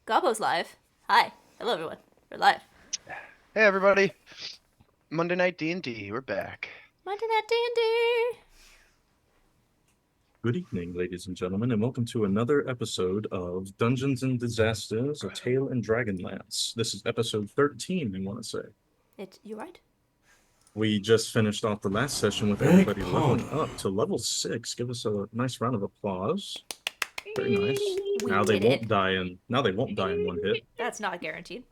Gobbo's live. Hi. Hello, everyone. We're live. Hey everybody, Monday Night D&D, we're back. Monday Night D&D. Good evening, ladies and gentlemen, and welcome to another episode of Dungeons and Disasters: A Tale in Dragonlance. This is episode 13, I want to say. You right? We just finished off the last session with everybody leveling up to level 6. Give us a nice round of applause. Very nice. Now they won't die in one hit. That's not guaranteed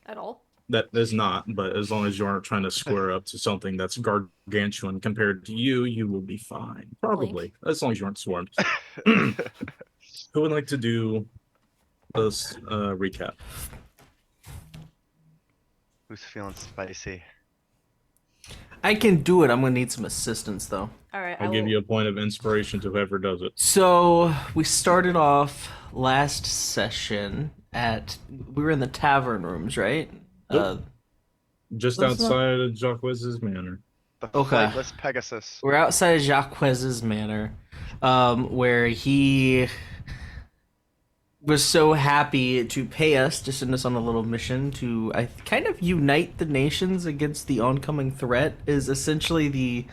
at all. That is not, but as long as you aren't trying to square up to something that's gargantuan compared to you, you will be fine. Probably. As long as you aren't swarmed. Who would like to do this recap? Who's feeling spicy? I can do it. I'm gonna need some assistance though. All right. I'll give you a point of inspiration to whoever does it. So we started off last session we were in the tavern rooms, right? Yep. Just outside of Jacquez's manor. The Okay. flightless Pegasus. We're outside of Jacquez's manor, where he was so happy to pay us to send us on a little mission to kind of unite the nations against the oncoming threat. Is essentially the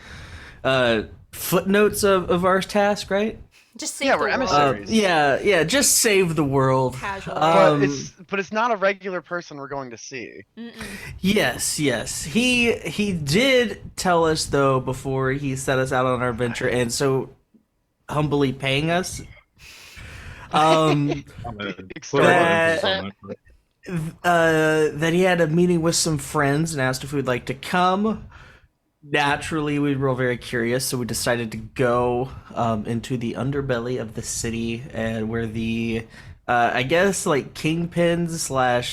footnotes of our task, right? Just save the we're world. emissaries. Yeah, just save the world. Casually. But it's not a regular person we're going to see. Yes. He did tell us though before he set us out on our adventure, and so humbly paying us. That he had a meeting with some friends and asked if we'd like to come. Naturally, we were all very curious, so we decided to go into the underbelly of the city, and where the I guess like kingpins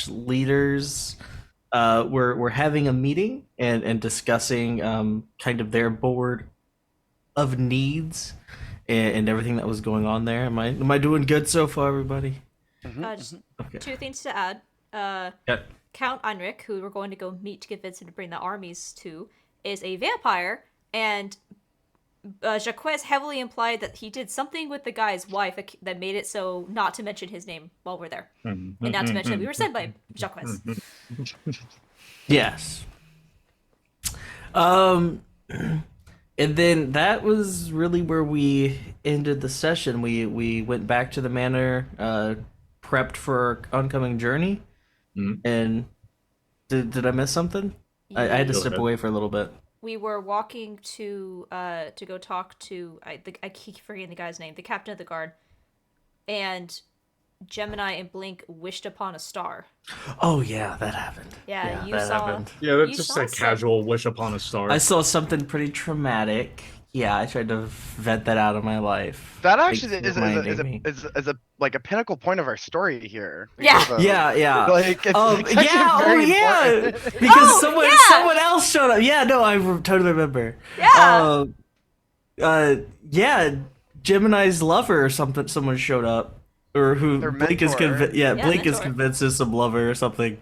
/ leaders were having a meeting and discussing kind of their board of needs and everything that was going on there. Am I doing good so far, everybody? Just Okay. two things to add. Yep. Count Heinrich, who we're going to go meet to convince him to bring the armies to, is a vampire, and Jacques heavily implied that he did something with the guy's wife that made it so not to mention his name while we're there. And not to mention that we were sent by Jacques. Yes. And then that was really where we ended the session. We went back to the manor, prepped for our oncoming journey, and did I miss something? I had to Go step ahead. away for a little bit. We were walking to go talk to I keep forgetting the guy's name, the captain of the guard, and Gemini and Blink wished upon a star. Oh yeah, that happened. Yeah, you that saw. happened. Yeah, that's You just saw a some- casual wish upon a star. I saw something pretty traumatic. Yeah, I tried to vet that out of my life. That actually Thanks is for reminding me. a like a pinnacle point of our story here. Yeah. Because, Yeah. Like, it's actually Yeah, very yeah. important. Because yeah. someone else showed up. Yeah, no, I totally remember. Yeah. Yeah, Gemini's lover or something. Someone showed up, or who Their Blink is mentor. convinced. Yeah, Blink is mentor. convinced is some lover or something.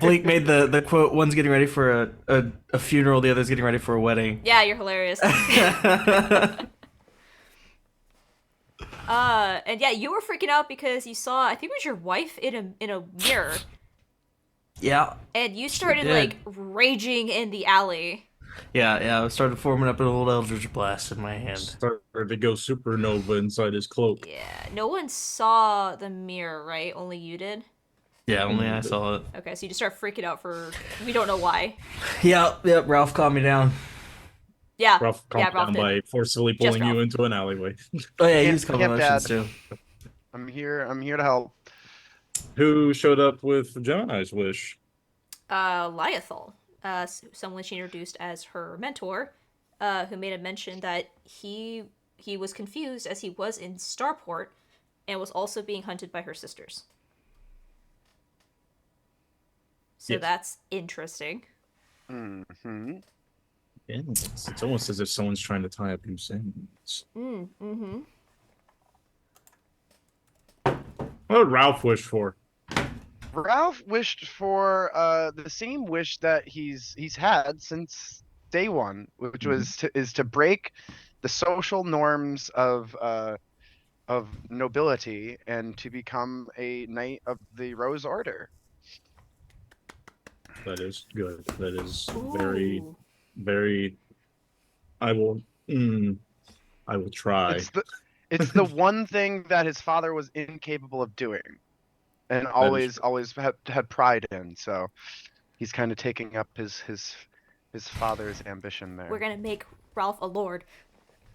Blink made the quote: "One's getting ready for a funeral, the other's getting ready for a wedding." Yeah, you're hilarious. And yeah, you were freaking out because you saw, I think it was your wife in a mirror, Yeah, and you started did. like raging in the alley. yeah. I started forming up an old Eldritch Blast in my hand. Started to go supernova inside his cloak. Yeah, no one saw the mirror, right? Only you did. Yeah, only I saw it. Okay, so you just start freaking out for we don't know why. Yeah. Ralph calmed me down. Yeah, Ralph calmed Ralph down did. by forcibly Just pulling you Ralph. into an alleyway. Oh yeah, he Can't- was calming can't emotions bad. too. I'm here to help. Who showed up with Gemini's wish? Lyethal, someone she introduced as her mentor, who made a mention that he was confused as he was in Starport, and was also being hunted by her sisters. So Yes. that's interesting. Mm-hmm. Yeah, it's almost as if someone's trying to tie up loose ends. Mm-hmm. What did Ralph wish for? Ralph wished for the same wish that he's had since day one, which was to break the social norms of of nobility and to become a knight of the Rose Order. That is good. That is very, Ooh. very. I will. I will try. It's the one thing that his father was incapable of doing, and always had pride in. So he's kind of taking up his father's ambition there. We're gonna make Ralph a lord.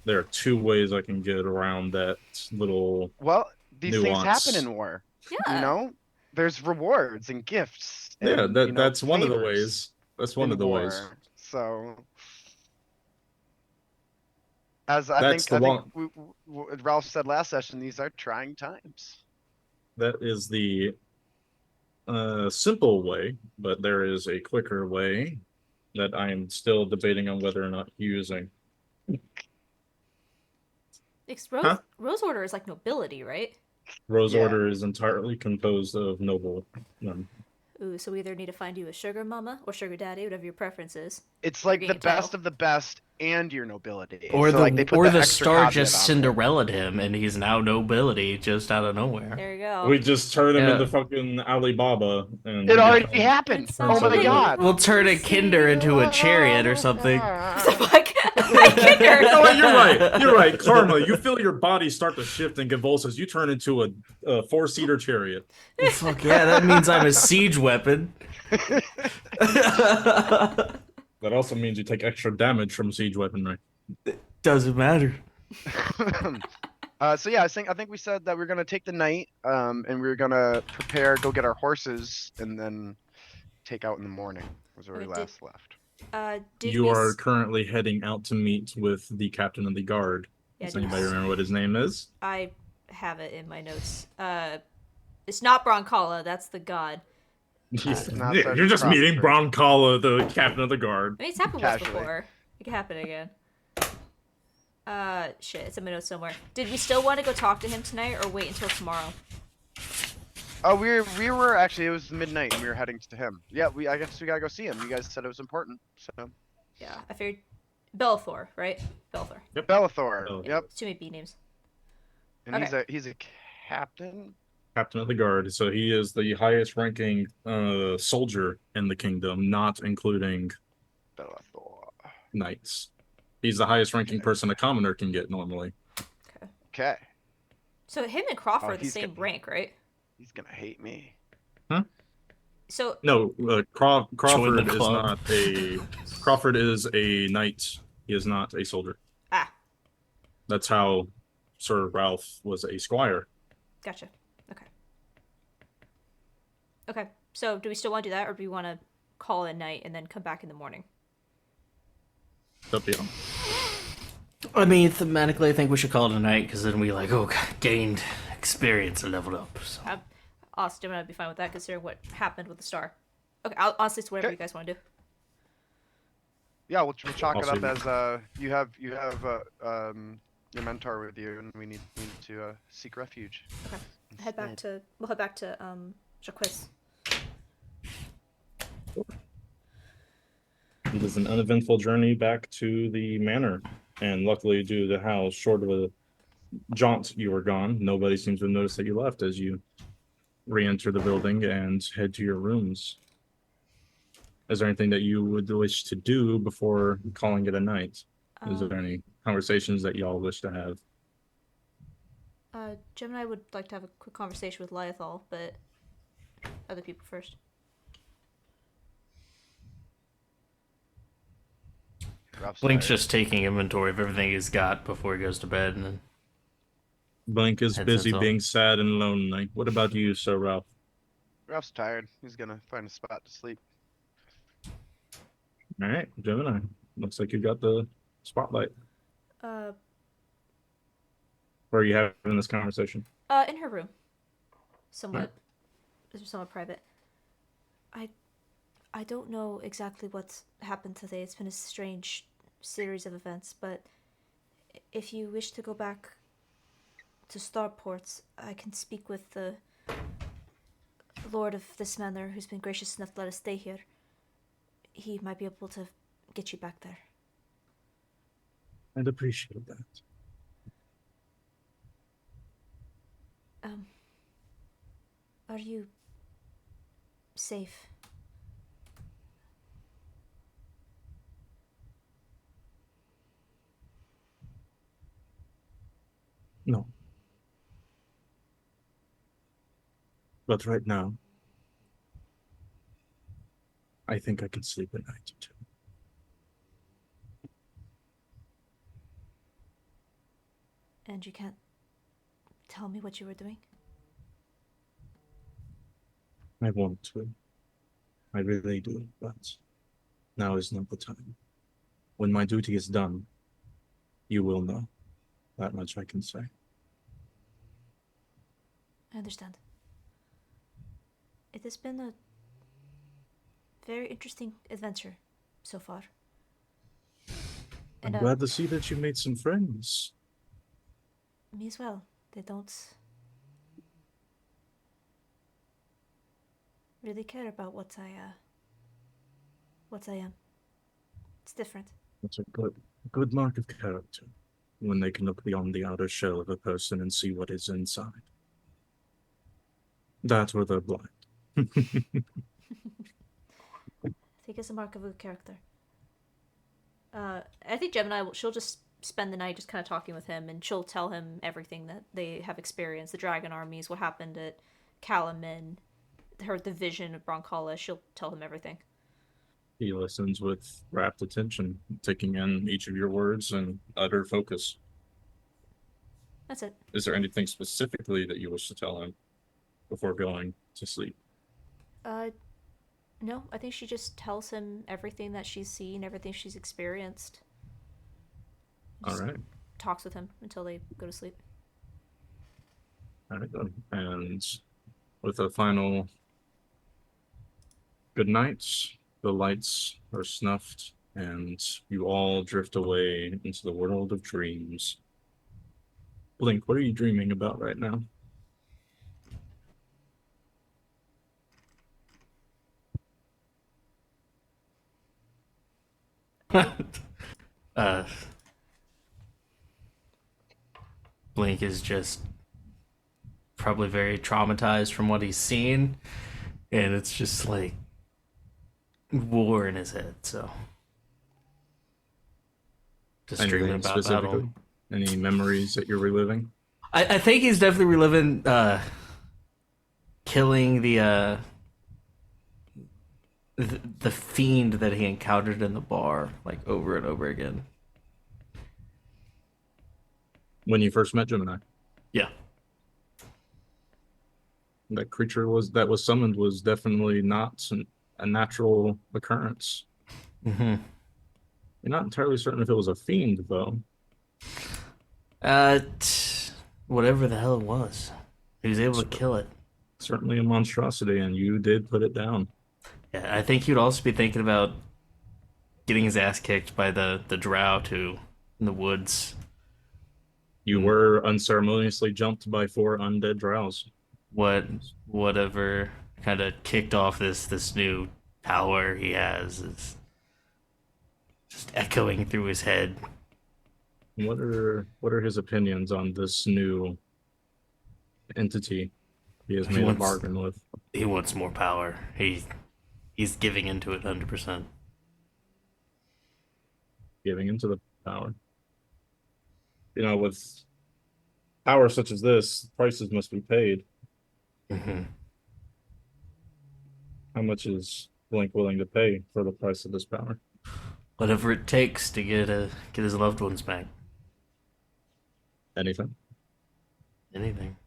There are two ways I can get around that little Well, these things happen nuance. in war. Yeah. You know, there's rewards and gifts. Yeah, And, that's one of the favors ways. That's one in of the ways. war. So, as I That's think, the one. Ralph said last session, these are trying times. That is the simple way, but there is a quicker way that I am still debating on whether or not using. Rose Order is like nobility, right? Rose Yeah. Order is entirely composed of noble. Ooh, so we either need to find you a sugar mama or sugar daddy, whatever your preference is. It's You're like getting the a title. best of the best and your nobility. Or So, like, they put the extra star caveat just on there. Cinderella'd him, and he's now nobility just out of nowhere. There you go. We just turn him Yeah. into fucking Alibaba, and It already happened. It's Oh my all god. We'll turn a Kinder into a chariot or something. What the fuck? Kinder. You know what? You're right. You're right. Karma. You feel your body start to shift and convulse as you turn into a four-seater chariot. Well, fuck yeah, that means I'm a siege weapon. That also means you take extra damage from siege weaponry. Doesn't matter. So yeah, I think we said that we are gonna take the night, and we were gonna prepare, go get our horses, and then take out in the morning. Was where we Okay, last left. Did You we are currently heading out to meet with the captain of the guard. Yeah, Does anybody remember what his name is? I have it in my notes. It's not Broncala, that's the god. Not You're Sergeant just meeting Crawford. Broncala, the captain of the guard. I mean, it's happened once Casually. before. It can happen again. Shit, it's in my notes somewhere. Did we still want to go talk to him tonight or wait until tomorrow? Oh, we were actually, it was midnight and we were heading to him. Yeah, I guess we gotta go see him. You guys said it was important, so. Yeah, I figured. Bellathor, right? Bellathor. Bellathor. Oh. Yep. Too many B names. And he's a captain. Captain of the guard. So he is the highest ranking soldier in the kingdom, not including Bellathor. knights. He's the highest ranking person a commoner can get normally. Okay. So him and Crawford are the he's same gonna- rank, right? He's gonna hate me. So No, Crawford is club. not a. Crawford is a knight. He is not a soldier. ah, That's how Sir Ralph was a squire. gotcha. Okay. Okay. So do we still want to do that, or do we want to call it a night and then come back in the morning? It's up to you. I mean, thematically, I think we should call it a night, because then we, like, gained experience and leveled up. So. Austin, I'd be fine with that, considering what happened with the star. Okay, honestly, it's whatever Okay. you guys want to do. Yeah, we'll chalk it Also- up as you have your mentor with you, and we need to seek refuge. Okay. We'll head back to Jacques. It is an uneventful journey back to the manor, and luckily, due to how short of a jaunt you were gone, nobody seems to have noticed that you left as you re-enter the building and head to your rooms. Is there anything that you would wish to do before calling it a night? Is there any conversations that y'all wish to have? Gemini would like to have a quick conversation with Lyethal, but other people first. Ralph's Blink's tired. just taking inventory of everything he's got before he goes to bed, and then Blink is Heads busy us off. being sad and lonely. What about you, Sir Ralph? Ralph's tired. He's gonna find a spot to sleep. All right, Gemini. Looks like you got the spotlight. Where are you having this conversation? In her room. Somewhat. This is somewhat private. I don't know exactly what's happened today. It's been a strange series of events, but if you wish to go back to Starports, I can speak with the Lord of this manor, who's been gracious enough to let us stay here. He might be able to get you back there. I'd appreciate that. Are you safe? No. But right now, I think I can sleep a night or two. And you can't tell me what you were doing? I want to. I really do, but now is not the time. When my duty is done, you will know. That much I can say. I understand. It has been a very interesting adventure so far. I'm And glad to see that you made some friends. me as well. They don't really care about what I am. It's different. That's a good mark of character, when they can look beyond the outer shell of a person and see what is inside. That's where they're blind. I think it's a mark of a good character. I think Gemini, she'll just spend the night just kind of talking with him, and she'll tell him everything that they have experienced, the dragon armies, what happened at Calamin, the vision of Broncalis. She'll tell him everything. He listens with rapt attention, taking in each of your words and utter focus. That's it. Is there anything specifically that you wish to tell him before going to sleep? No, I think she just tells him everything that she's seen, everything she's experienced. All right. Talks with him until they go to sleep. All right, then. And with a final good night, the lights are snuffed, and you all drift away into the world of dreams. Blink, what are you dreaming about right now? Blink is just probably very traumatized from what he's seen, and it's just like war in his head. So just dreaming Anything about battle. specifically? Any memories that you're reliving? I think he's definitely reliving killing the fiend that he encountered in the bar, like over and over again. When you first met Gemini, Yeah. that creature that was summoned was definitely not a natural occurrence. Mm-hmm. You're not entirely certain if it was a fiend, though. Whatever the hell it was, he was able to kill it. Certainly a monstrosity, and you did put it down. Yeah, I think he'd also be thinking about getting his ass kicked by the drow too in the woods. You were unceremoniously jumped by 4 undead drows. Whatever kind of kicked off this new power he has is just echoing through his head. What are his opinions on this new entity he has made a bargain with? He wants more power. He's giving into it 100%. Giving into the power. You know, with power such as this, prices must be paid. Mm-hmm. How much is Blink willing to pay for the price of this power? Whatever it takes to get his loved ones back. Anything. Anything.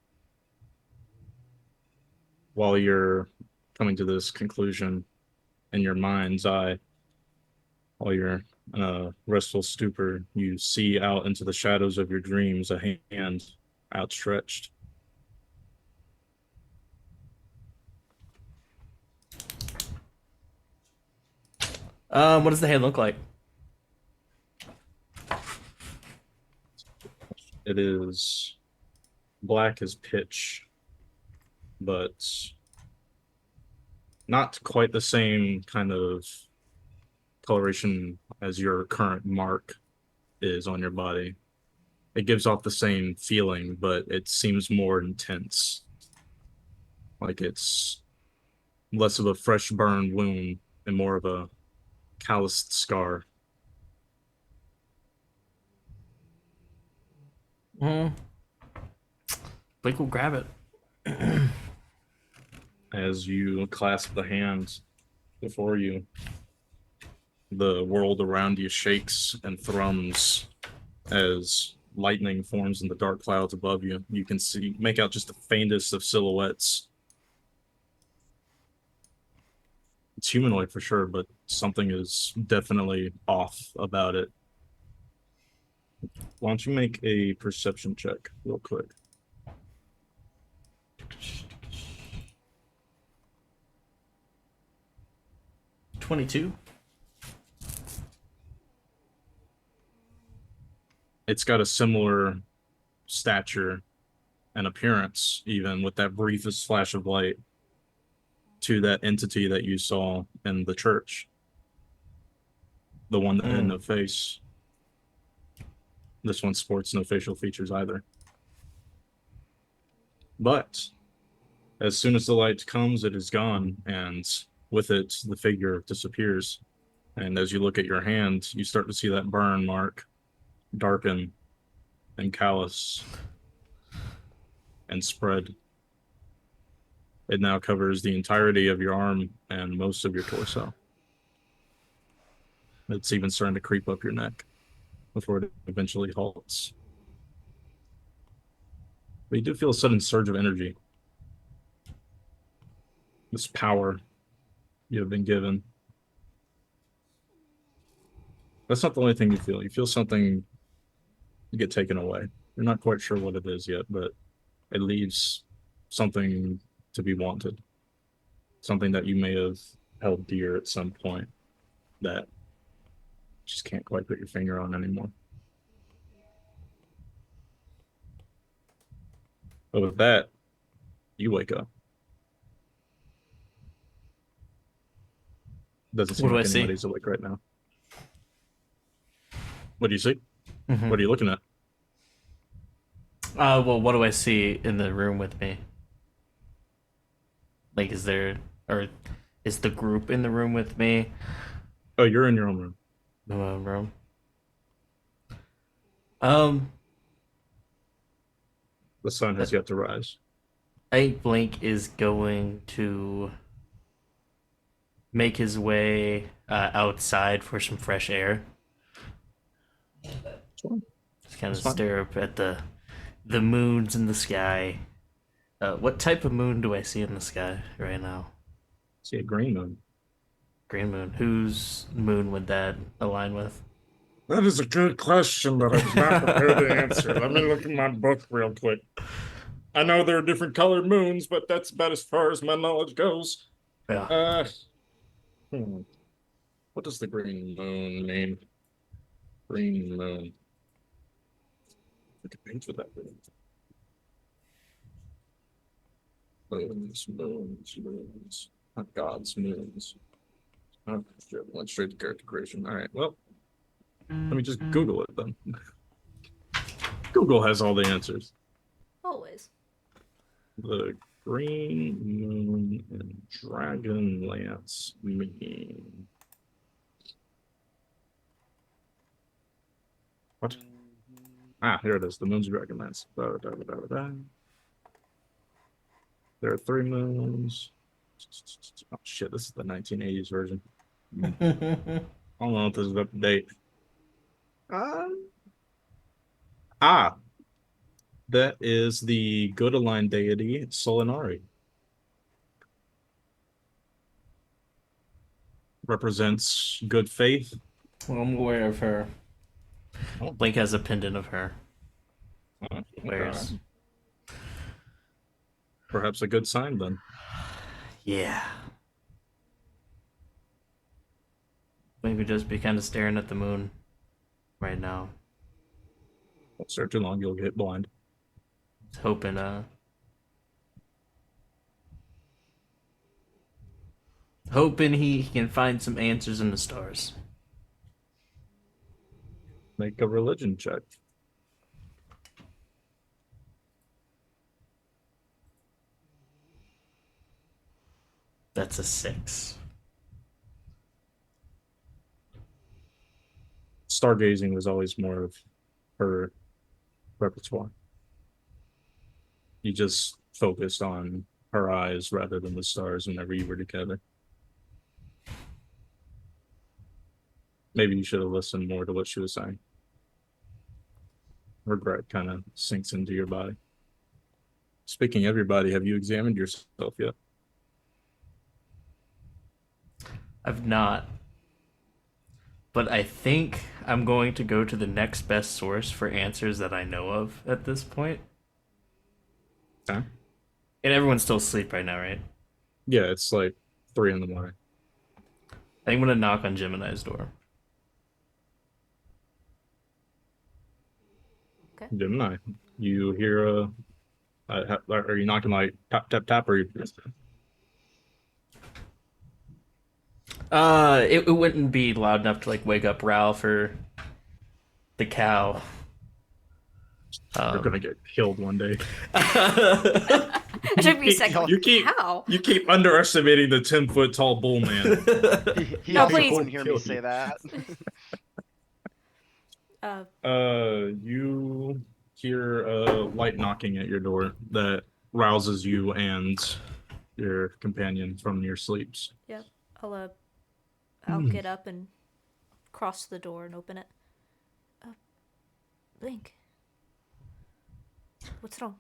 While you're coming to this conclusion in your mind's eye, while you're in a restful stupor, you see out into the shadows of your dreams a hand outstretched. What does the hand look like? It is black as pitch, but not quite the same kind of coloration as your current mark is on your body. It gives off the same feeling, but it seems more intense. Like it's less of a fresh burned wound and more of a calloused scar. Blake will grab it. As you clasp the hands before you, the world around you shakes and thrums as lightning forms in the dark clouds above you. You can make out just the faintest of silhouettes. It's humanoid for sure, but something is definitely off about it. Why don't you make a perception check real quick? $22. It's got a similar stature and appearance, even with that briefest flash of light, to that entity that you saw in the church. The one that had no face. This one sports no facial features either. But as soon as the light comes, it is gone, and with it, the figure disappears. And as you look at your hand, you start to see that burn mark darken and callous and spread. It now covers the entirety of your arm and most of your torso. It's even starting to creep up your neck before it eventually halts. But you do feel a sudden surge of energy. This power you have been given. That's not the only thing you feel. You feel something get taken away. You're not quite sure what it is yet, but it leaves something to be wanted. Something that you may have held dear at some point that just can't quite put your finger on anymore. But with that, you wake up. Doesn't seem What do like I see? anybody's awake right now. What do you see? Mhm. What are you looking at? Well, what do I see in the room with me? Like, is the group in the room with me? Oh, you're in your own room. Room. The sun has yet to rise. I think Blink is going to make his way outside for some fresh air. Sure. Just kind of That's fine. stare up at the moons in the sky. What type of moon do I see in the sky right now? See a green moon. Green moon. Whose moon would that align with? That is a good question that I was not prepared to answer. Let me look at my book real quick. I know there are different colored moons, but that's about as far as my knowledge goes. Yeah. What does the green moon mean? Green moon. Look at page for that. Moons. Not God's moons. Oh, shit. Went straight to character creation. All right. Well, let me just Google it then. Google has all the answers. Always. The green moon and Dragonlance mean. What? Ah, here it is. The moon's Dragonlance. There are 3 moons. Oh shit, this is the 1980s version. I don't know if this is up to date. That is the Godaline deity Solinari. Represents good faith. Well, I'm aware of her. Oh. Blink has a pendant of her. Wears. Perhaps a good sign then. Yeah. Blink would just be kind of staring at the moon right now. Don't stare too long, you'll get blind. Hoping he can find some answers in the stars. Make a religion check. That's a 6. Stargazing was always more of her repertoire. You just focused on her eyes rather than the stars whenever you were together. Maybe you should have listened more to what she was saying. Regret kind of sinks into your body. Speaking of your body, have you examined yourself yet? I've not. But I think I'm going to go to the next best source for answers that I know of at this point. Okay. And everyone's still asleep right now, right? Yeah, it's like 3 in the morning. I think I'm going to knock on Gemini's door. Gemini, you hear are you knocking like tap tap tap, or you? It wouldn't be loud enough to like wake up Ralph or the cow. You're gonna get killed one day. It took me a second. How? You keep underestimating the 10-foot tall bull man. He No, also please. wouldn't hear me Kill say you. that. You hear a light knocking at your door that rouses you and your companion from your sleeps. Yep. I'll get up and cross the door and open it. Blink. What's wrong?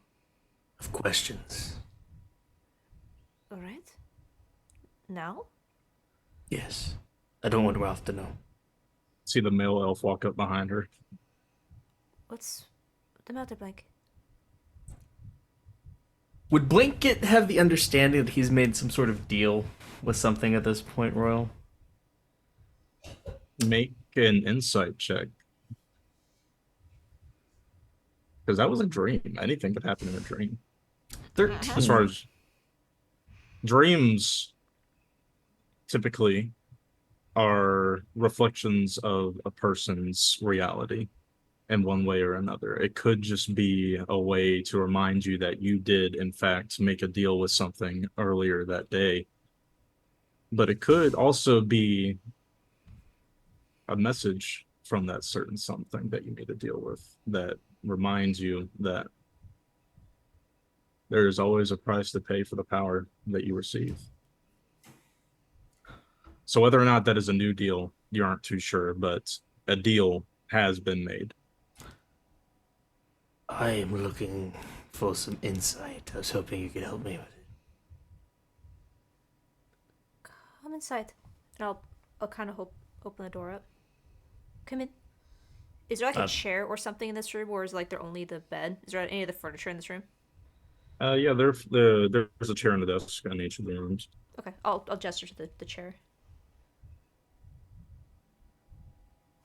Of questions. All right. Now? Yes. I don't want Ralph to know. See the male elf walk up behind her. What's the matter, Blink? Would Blink have the understanding that he's made some sort of deal with something at this point, Royal? Make an insight check. Because that was a dream. Anything could happen in a dream. 13. As far as dreams typically are reflections of a person's reality in one way or another. It could just be a way to remind you that you did, in fact, make a deal with something earlier that day. But it could also be a message from that certain something that you made a deal with that reminds you that there is always a price to pay for the power that you receive. So whether or not that is a new deal, you aren't too sure, but a deal has been made. I am looking for some insight. I was hoping you could help me with it. Come inside. And I'll kind of open the door up. Come in. Is there like a chair or something in this room, or is like there only the bed? Is there any of the furniture in this room? Yeah, there's a chair and a desk in each of the rooms. Okay, I'll gesture to the chair.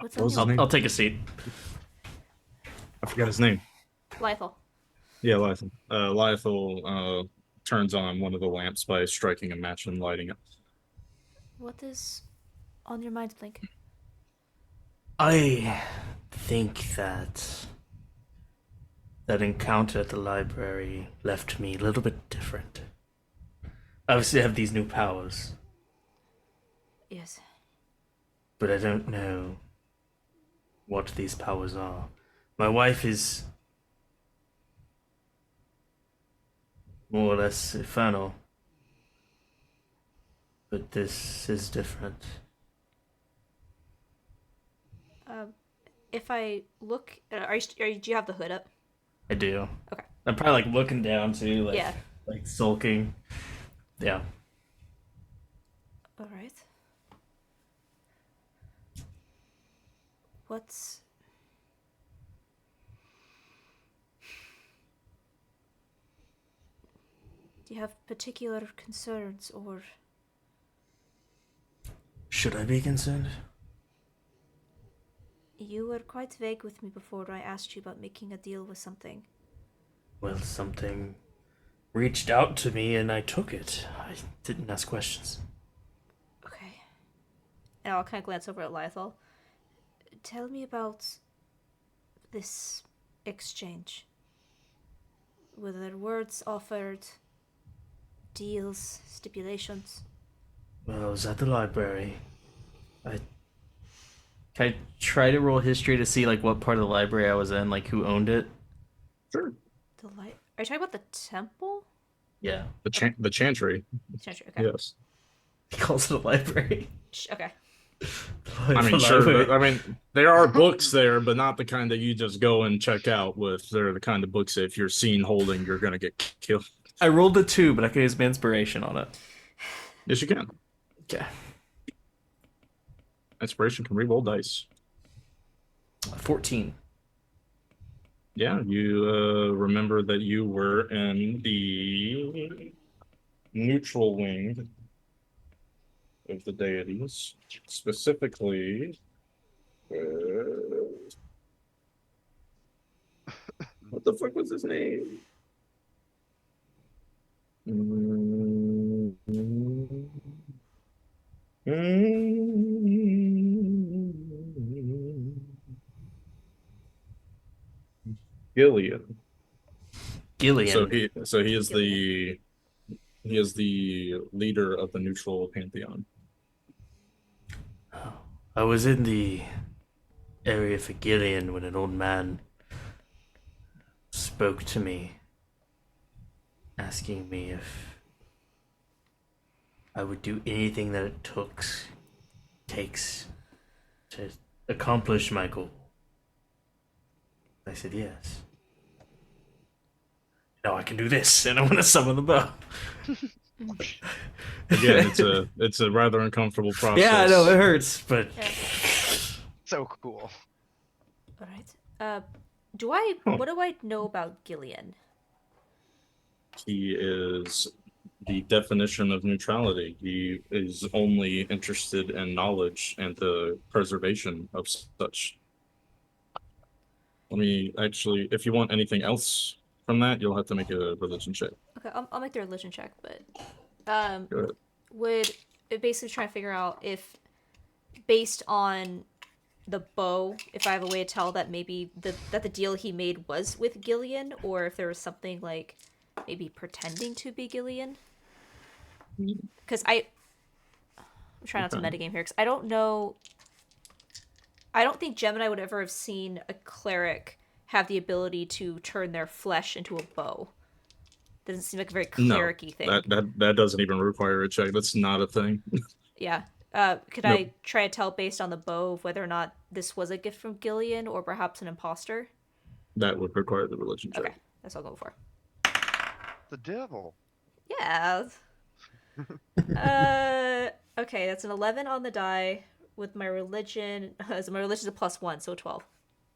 What's What was on his your name? I'll take a seat. I forgot his name. Lythal. Yeah, Lythal. Lythal turns on one of the lamps by striking a match and lighting it. What is on your mind, Blink? I think that encounter at the library left me a little bit different. Obviously, I have these new powers, Yes. but I don't know what these powers are. My wife is more or less infernal, but this is different. If I look, do you have the hood up? I do. Okay. I'm probably like looking down too, like Yeah. like sulking. Yeah. All right. What's... Do you have particular concerns, or... Should I be concerned? You were quite vague with me before I asked you about making a deal with something. Well, something reached out to me and I took it. I didn't ask questions. Okay. And I'll kind of glance over at Lythal. Tell me about this exchange. Were there words offered, deals, stipulations? Well, I was at the library. I Can I try to roll history to see like what part of the library I was in, like who owned it? Sure. The light. Are you talking about the temple? Yeah. The chantry. Chantry, okay. Yes. He calls it a library. Okay. I mean, sure. But, I mean, there are books there, but not the kind that you just go and check out with. They're the kind of books that if you're seen holding, you're gonna get killed. I rolled a 2, but I can use my inspiration on it. Yes, you can. Okay. Inspiration can re-roll dice. 14. Yeah, you remember that you were in the neutral wing of the deities, specifically. What the fuck was his name? Gillian. Gillian. So he is the leader of the neutral pantheon. I was in the area for Gillian when an old man spoke to me, asking me if I would do anything that it takes to accomplish my goal. I said yes. Now I can do this, and I want to summon the bow. Again, it's a rather uncomfortable process. Yeah, I know it hurts, but Yeah. So cool. All right. What do I know about Gillian? He is the definition of neutrality. He is only interested in knowledge and the preservation of such. Let me actually, if you want anything else from that, you'll have to make a religion check. Okay, I'll make the religion check, but Go ahead. would it basically try to figure out if, based on the bow, if I have a way to tell that maybe that the deal he made was with Gillian, or if there was something like maybe pretending to be Gillian. Because I'm trying not to metagame here, because I don't know. I don't think Gemini would ever have seen a cleric have the ability to turn their flesh into a bow. Doesn't seem like a very cleric-y thing. That doesn't even require a check. That's not a thing. Yeah. Could Nope. I try to tell based on the bow of whether or not this was a gift from Gillian or perhaps an imposter? That would require the religion check. Okay, that's what I'll go for. The devil. Yeah. Okay, that's an 11 on the die with my religion. My religion's a +1, so 12.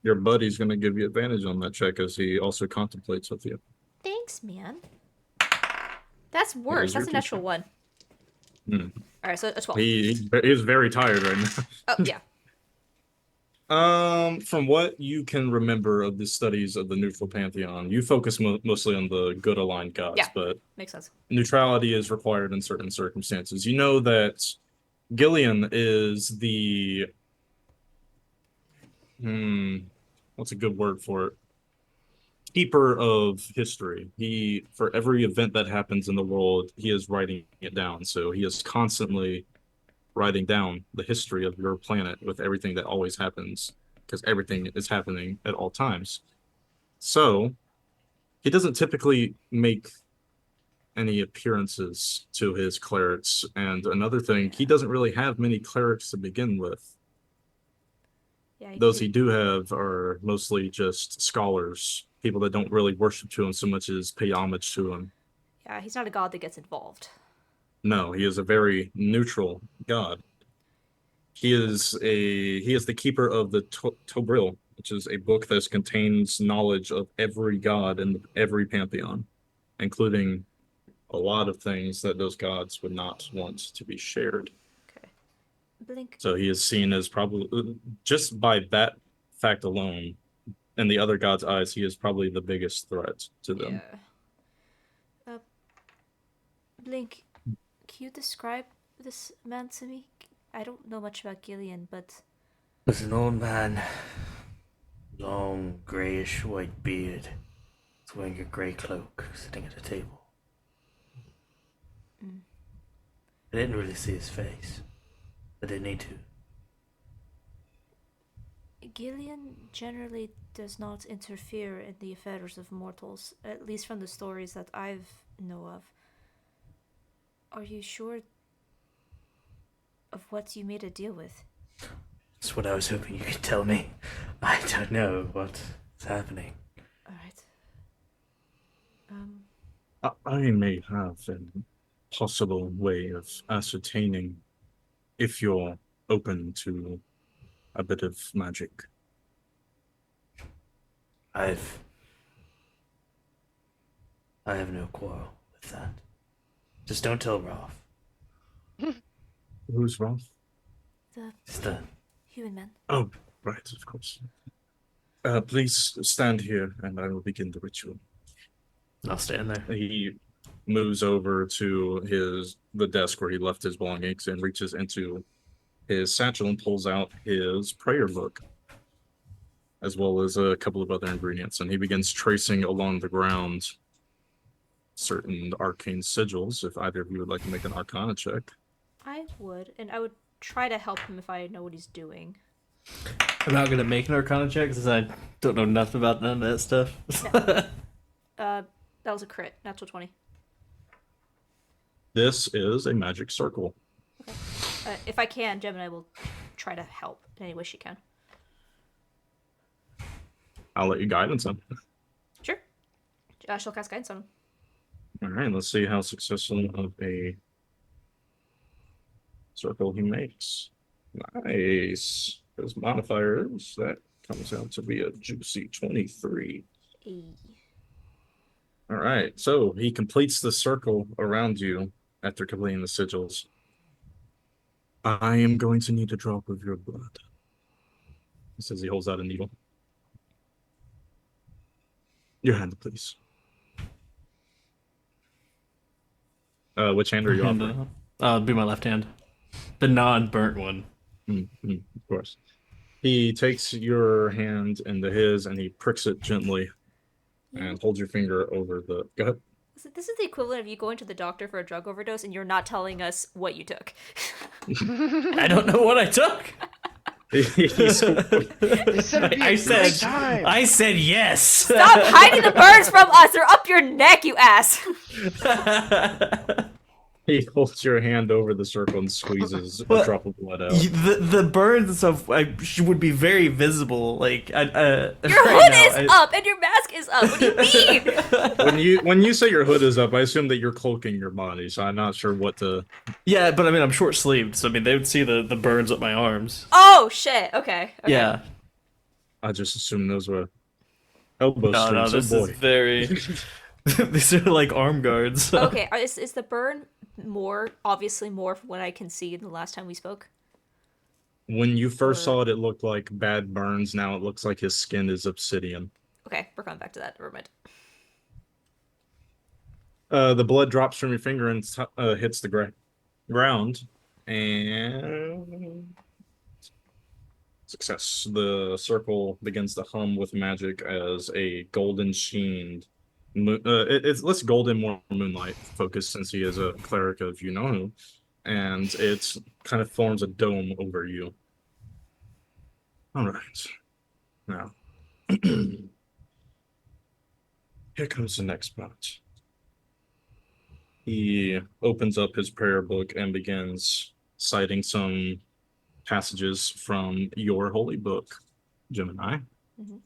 Your buddy's going to give you advantage on that check as he also contemplates with you. Thanks, man. That's worse. your That's a natural 1. Hmm. Alright, so a 12. He is very tired right now. Oh, yeah. From what you can remember of the studies of the neutral pantheon, you focus mostly on the good aligned gods, Yeah. but Makes sense. neutrality is required in certain circumstances. You know that Gillian is the what's a good word for it? Keeper of history. He, for every event that happens in the world, he is writing it down. So he is constantly writing down the history of your planet with everything that always happens, because everything is happening at all times. So he doesn't typically make any appearances to his clerics. And another thing, he doesn't really have many clerics to begin with. Yeah. Those he do have are mostly just scholars, people that don't really worship to him so much as pay homage to him. Yeah, he's not a god that gets involved. No, he is a very neutral god. He is the keeper of the Tobril, which is a book that contains knowledge of every god in every pantheon, including a lot of things that those gods would not want to be shared. Okay. Blink. So he is seen as probably, just by that fact alone, in the other gods' eyes, he is probably the biggest threat to them. Yeah. Blink, can you describe this man to me? I don't know much about Gillian, but... was an old man, long grayish white beard, wearing a gray cloak, sitting at a table. I didn't really see his face. I didn't need to. Gillian generally does not interfere in the affairs of mortals, at least from the stories that I've know of. Are you sure of what you made a deal with? That's what I was hoping you could tell me. I don't know what's happening. Alright. I may have a possible way of ascertaining if you're open to a bit of magic. I have no quarrel with that. Just don't tell Rolf. Who's Ralph? It's the Human man. Oh, right, of course. Please stand here, and I will begin the ritual. I'll stand there. He moves over to the desk where he left his belongings and reaches into his satchel and pulls out his prayer book, as well as a couple of other ingredients. And he begins tracing along the ground certain arcane sigils. If either of you would like to make an Arcana check. I would, and I would try to help him if I know what he's doing. I'm not gonna make an Arcana check because I don't know nothing about none of that stuff. That was a crit, natural 20. This is a magic circle. Okay. If I can, Gemini will try to help in any way she can. I'll let you guidance him. Sure. She'll cast guidance on him. All right, let's see how successful of a circle he makes. Nice. Those modifiers, that comes out to be a juicy 23. All right, so he completes the circle around you after completing the sigils. I am going to need a drop of your blood. He says he holds out a needle. Your hand, please. Which hand are you offering? It'd be my left hand. The non-burnt one. Of course. He takes your hand into his and he pricks it gently and holds your finger over the... Go ahead. This is the equivalent of you going to the doctor for a drug overdose and you're not telling us what you took. I don't know what I took. He said it'd be a great time. I said yes. Stop hiding the birds from us! They're up your neck, you ass! He holds your hand over the circle and squeezes a drop of blood out. The burns and stuff would be very visible. Like your hood is up and your mask is up. What do you mean? When you say your hood is up, I assume that you're cloaking your body. So I'm not sure what to. Yeah, but I mean I'm short sleeved, so I mean they would see the burns up my arms. Oh shit! Okay. Yeah. I just assumed those were elbow No, sleeves. this Oh boy. is very. These are like arm guards. Okay, is the burn obviously more from what I can see than the last time we spoke? When you first saw it, it looked like bad burns. Now it looks like his skin is obsidian. Okay, we're coming back to that. Never mind. The blood drops from your finger and hits the ground. And success. The circle begins to hum with magic as a golden sheened. It's less golden, more moonlight focused since he is a cleric of you know who, and it kind of forms a dome over you. All right, now here comes the next part. He opens up his prayer book and begins citing some passages from your holy book, Gemini. Mm-hmm.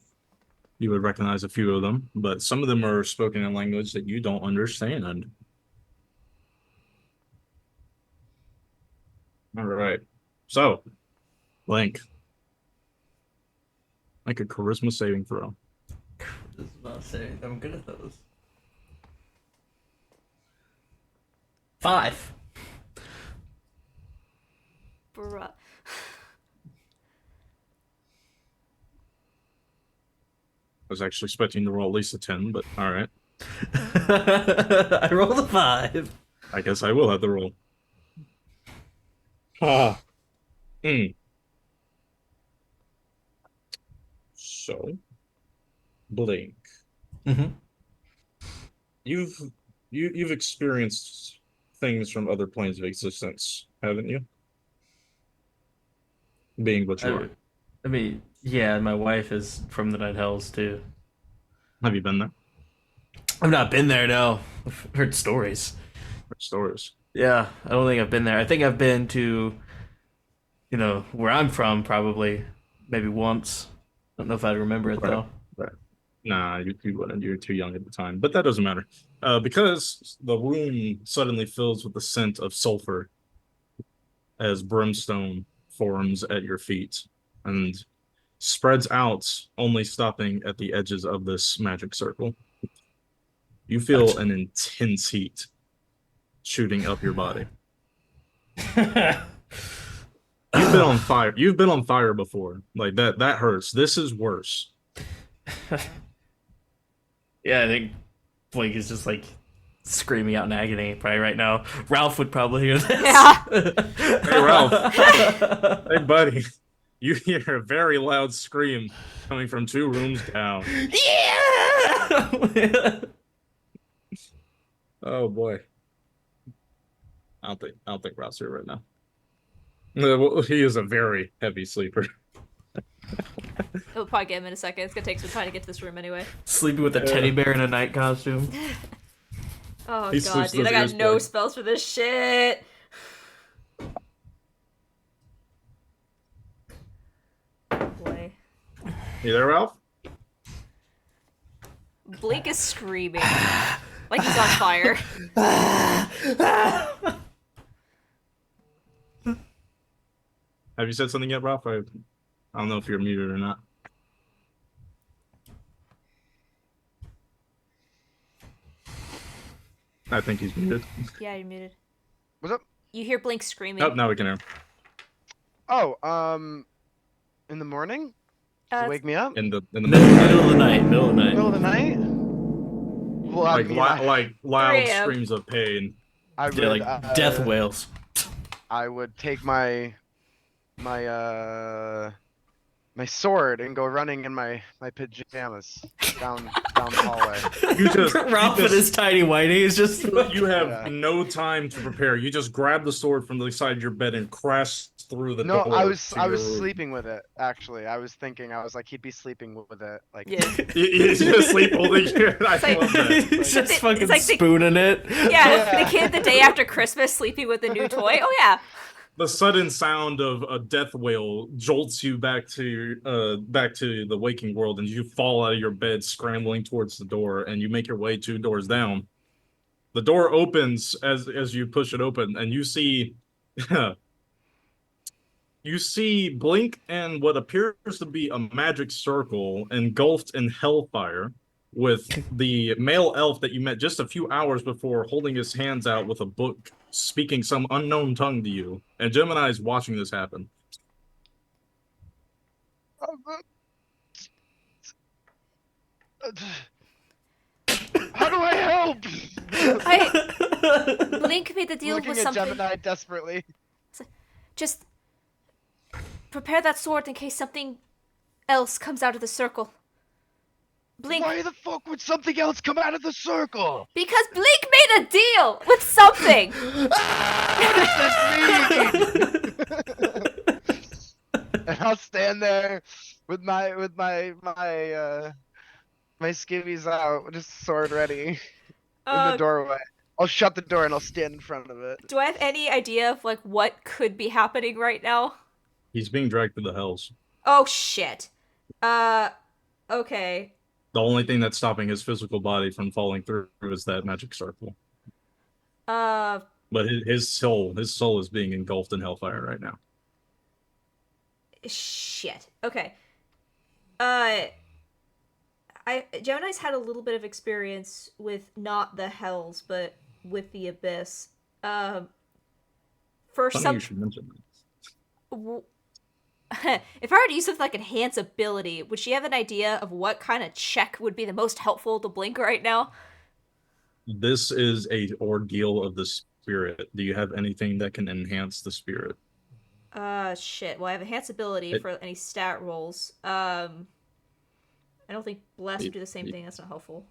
You would recognize a few of them, but some of them are spoken in language that you don't understand. All right. So, Link. Make a charisma saving throw. I'm good at those. 5. Bruh. I was actually expecting to roll at least a 10, but all right. I rolled a 5. I guess I will have the roll. So, Blink. Mm-hmm. You've experienced things from other planes of existence, haven't you? Being what you are. I mean, yeah, my wife is from the Night Hells too. Have you been there? I've not been there, no. I've heard stories. Stories. Yeah, I don't think I've been there. I think I've been to, where I'm from, probably maybe once. I don't know if I'd remember it though. Right. Nah, you wouldn't. You're too young at the time. But that doesn't matter. Because the room suddenly fills with the scent of sulfur as brimstone forms at your feet and spreads out, only stopping at the edges of this magic circle. You feel an intense heat shooting up your body. You've been on fire. You've been on fire before. Like that hurts. This is worse. Yeah, I think Blake is just like screaming out in agony probably right now. Ralph would probably hear this. Yeah. Hey, Ralph. Hey, buddy. You hear a very loud scream coming from 2 rooms down. Yeah. Oh boy. I don't think Ralph's here right now. Well, he is a very heavy sleeper. It'll probably get him in a second. It's gonna take some time to get to this room anyway. Sleeping with a teddy bear in a night costume. Oh He god, sleeps dude, with I got his no boy. spells for this shit. Boy. You there, Ralph? Blake is screaming. Like he's on fire. Have you said something yet, Ralph? I don't know if you're muted or not. I think he's muted. Yeah, you're muted. What's up? You hear Blink screaming. Oh, now we can hear him. Oh, in the morning? Does it wake me up? In the Middle of the night. Middle of the night? Well, I like mean, like loud 3 a.m. screams of pain. I would, Yeah, like death wails. I would take my sword and go running in my pajamas down the hallway. You just Ralph and his tiny whitey is just. you have Yeah. no time to prepare. You just grab the sword from the side of your bed and crash through the No, door. I was to your room. sleeping with it actually. I was like he'd be sleeping with it. Like Yeah. You just sleep holding it. I like- love that. He's just It's fucking like the- spooning it. Yeah, the kid the day after Christmas sleeping with a new toy. Oh yeah. The sudden sound of a death wail jolts you back to the waking world, and you fall out of your bed, scrambling towards the door, and you make your way 2 doors down. The door opens as you push it open, and you see you see Blink and what appears to be a magic circle engulfed in hellfire, with the male elf that you met just a few hours before holding his hands out with a book, speaking some unknown tongue to you. And Gemini is watching this happen. how do I help? Blink made the deal Looking with at something. Gemini desperately. Just prepare that sword in case something else comes out of the circle. Blink, Why the fuck would something else come out of the circle? because Blink made a deal with something. And I'll stand there with my skivvies out, just sword ready in the doorway. I'll shut the door and I'll stand in front of it. Do I have any idea of like what could be happening right now? He's being dragged through the hells. Oh shit. Okay. The only thing that's stopping his physical body from falling through is that magic circle. But his soul is being engulfed in hellfire right now. Shit. Okay. Gemini's had a little bit of experience with not the hells, but with the abyss. For Funny you should mention that. if I were to use something like enhance ability, would she have an idea of what kind of check would be the most helpful to Blink right now? This is a ordeal of the spirit. Do you have anything that can enhance the spirit? Shit. Well, I have enhance ability for any stat rolls. I don't think bless would do the same thing. That's not helpful.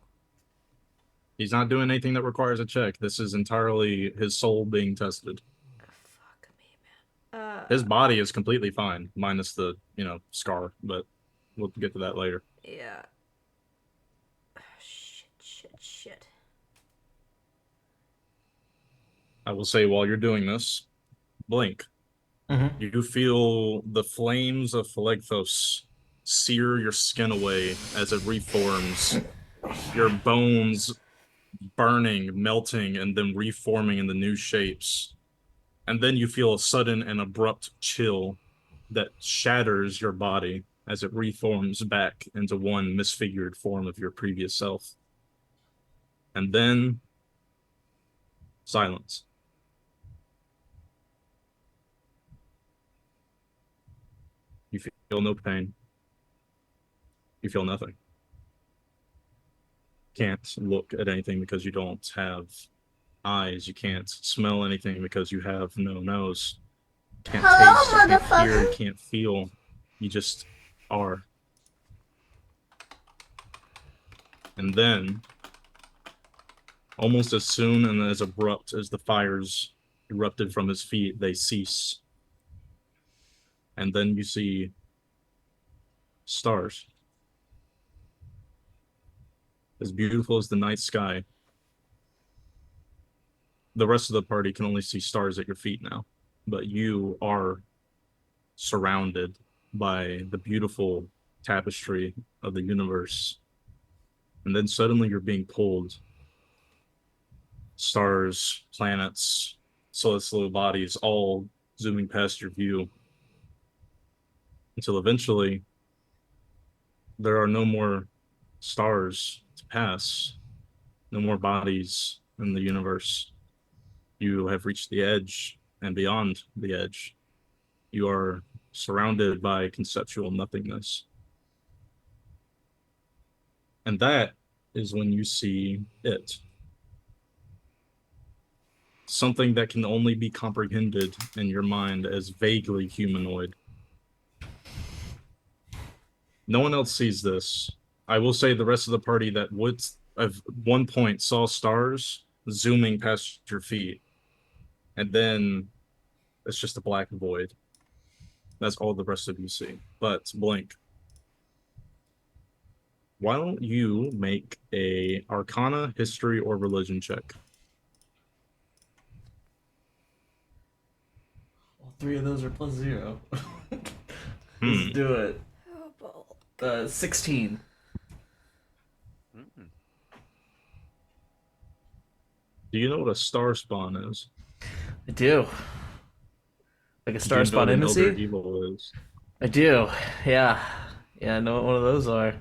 He's not doing anything that requires a check. This is entirely his soul being tested. Fuck me, man. His body is completely fine, minus the, scar, but we'll get to that later. Yeah. Shit. I will say while you're doing this, blink. Mm-hmm. You feel the flames of Philagthos sear your skin away as it reforms. Your bones burning, melting, and then reforming into new shapes. And then you feel a sudden and abrupt chill that shatters your body as it reforms back into one misfigured form of your previous self. And then silence. You feel no pain. You feel nothing. Can't look at anything because you don't have eyes. You can't smell anything because you have no nose. Can't taste, you can't hear, you can't feel. You just are. And then, almost as soon and as abrupt as the fires erupted from his feet, they cease. And then you see stars. As beautiful as the night sky. The rest of the party can only see stars at your feet now, but you are surrounded by the beautiful tapestry of the universe. And then suddenly you're being pulled. Stars, planets, celestial bodies, all zooming past your view. Until eventually, there are no more stars to pass, no more bodies in the universe. You have reached the edge and beyond the edge. You are surrounded by conceptual nothingness. And that is when you see it. Something that can only be comprehended in your mind as vaguely humanoid. No one else sees this. I will say the rest of the party that would at one point saw stars zooming past your feet. And then it's just a black void. That's all the rest of you see. But blink. Why don't you make a Arcana, History, or Religion check? All three of those are +0. Hmm. Let's do it. Oh, 16. Mm. Do you know what a star spawn is? I do. Like a Do star you know spawn what an Elder embassy? Evil is? I do. Yeah. Yeah, I know what one of those are.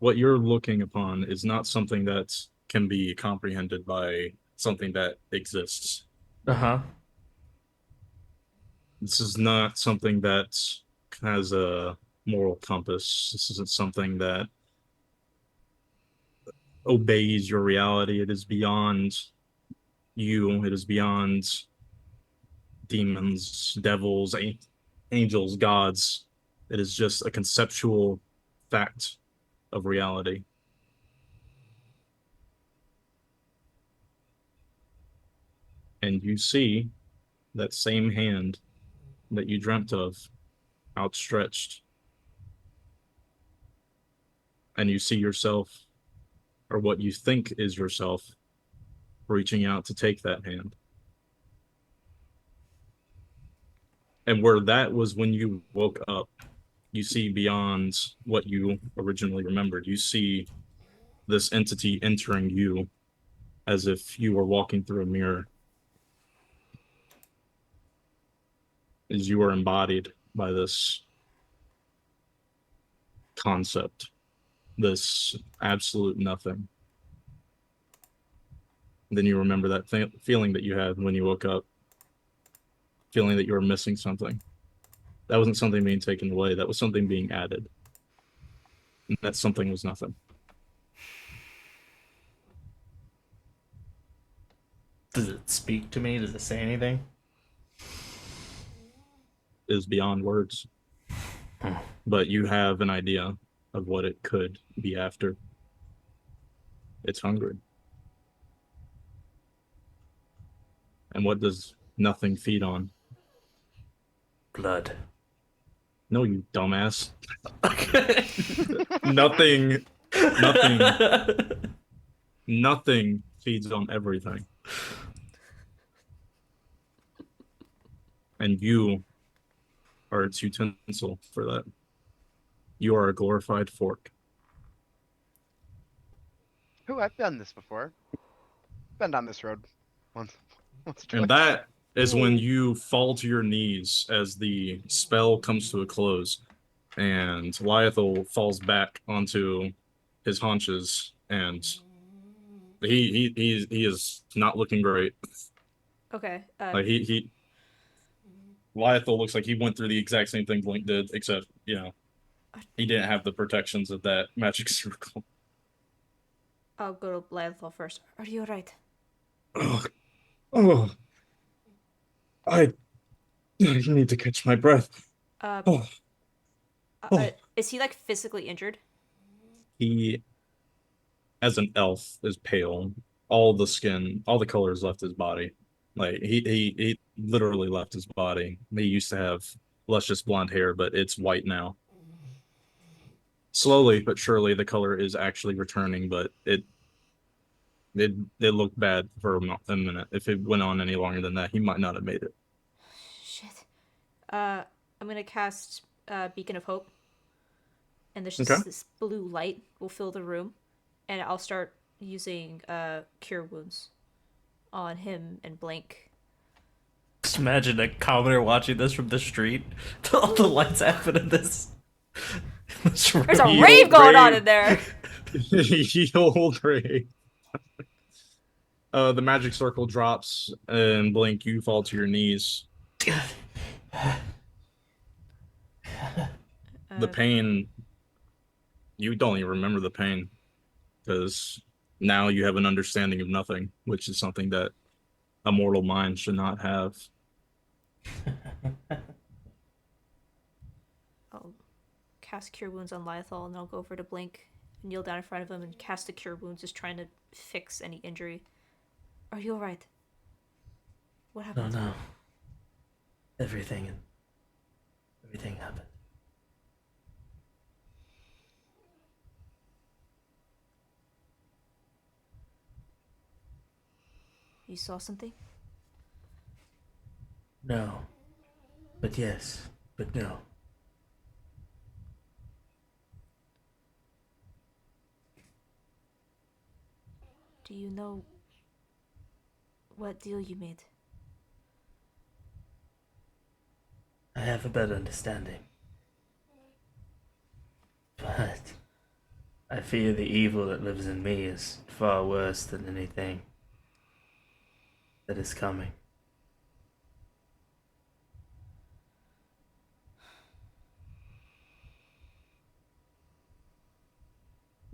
What you're looking upon is not something that can be comprehended by something that exists. Uh-huh. This is not something that has a moral compass. This isn't something that obeys your reality. It is beyond you. It is beyond demons, devils, angels, gods. It is just a conceptual fact of reality. And you see that same hand that you dreamt of outstretched. And you see yourself, or what you think is yourself, reaching out to take that hand. And where that was when you woke up, you see beyond what you originally remembered. You see this entity entering you as if you were walking through a mirror. As you are embodied by this concept, this absolute nothing. And then you remember that feeling that you had when you woke up, feeling that you were missing something. That wasn't something being taken away. That was something being added. And that something was nothing. Does it speak to me? Does it say anything? It is beyond words. But you have an idea of what it could be after. It's hungry. And what does nothing feed on? Blood. No, you dumbass. Okay. Nothing, nothing feeds on everything. And you are its utensil for that. You are a glorified fork. Who I've done this before. Been down this road once or twice. And that is Ooh. when you fall to your knees as the spell comes to a close. And Lyethel falls back onto his haunches, and he is not looking great. Okay. Like he Lyethel looks like he went through the exact same thing Blink did, except, you know, he didn't have the protections of that magic circle. I'll go to Lionel first. Are you alright? Oh, oh, I need to catch my breath. Uh, Oh, oh. is he like physically injured? He, as an elf, is pale. All the skin, all the colors left his body. Like he literally left his body. He used to have luscious blonde hair, but it's white now. Slowly but surely, the color is actually returning, but it looked bad for a minute. If it went on any longer than that, he might not have made it. Shit. I'm gonna cast Beacon of Hope, and there's Okay. just this blue light will fill the room, and I'll start using Cure Wounds on him and Blink. Just imagine a commoner watching this from the street. All the lights happen in this. There's a Evil rave going on rave. in there. Old Ray. The magic circle drops, and Blink, you fall to your knees. The pain, you don't even remember the pain, because now you have an understanding of nothing, which is something that a mortal mind should not have. I'll cast Cure Wounds on Lyethal, and I'll go over to Blink, kneel down in front of him, and cast the Cure Wounds, just trying to fix any injury. Are you alright? What No, happened? no. Everything happened. You saw something? No. But yes. But no. Do you know what deal you made? I have a better understanding. But I fear the evil that lives in me is far worse than anything that is coming.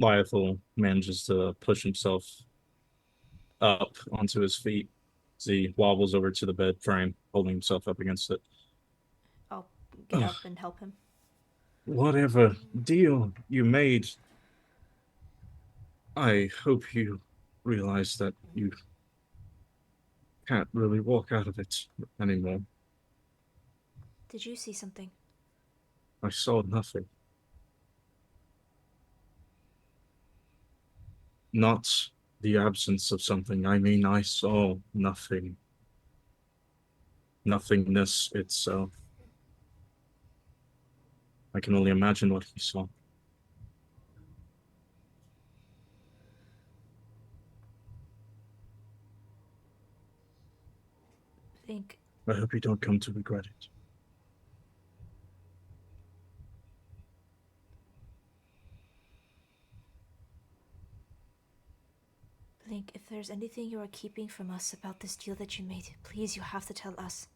Lyethal manages to push himself up onto his feet as he wobbles over to the bed frame, holding himself up against it. I'll get up and help him. Whatever deal you made, I hope you realize that you can't really walk out of it anymore. Did you see something? I saw nothing. Not the absence of something. I mean, I saw nothing. Nothingness itself. I can only imagine what he saw. Think I hope you don't come to regret it. Blink, if there's anything you are keeping from us about this deal that you made, please, you have to tell us.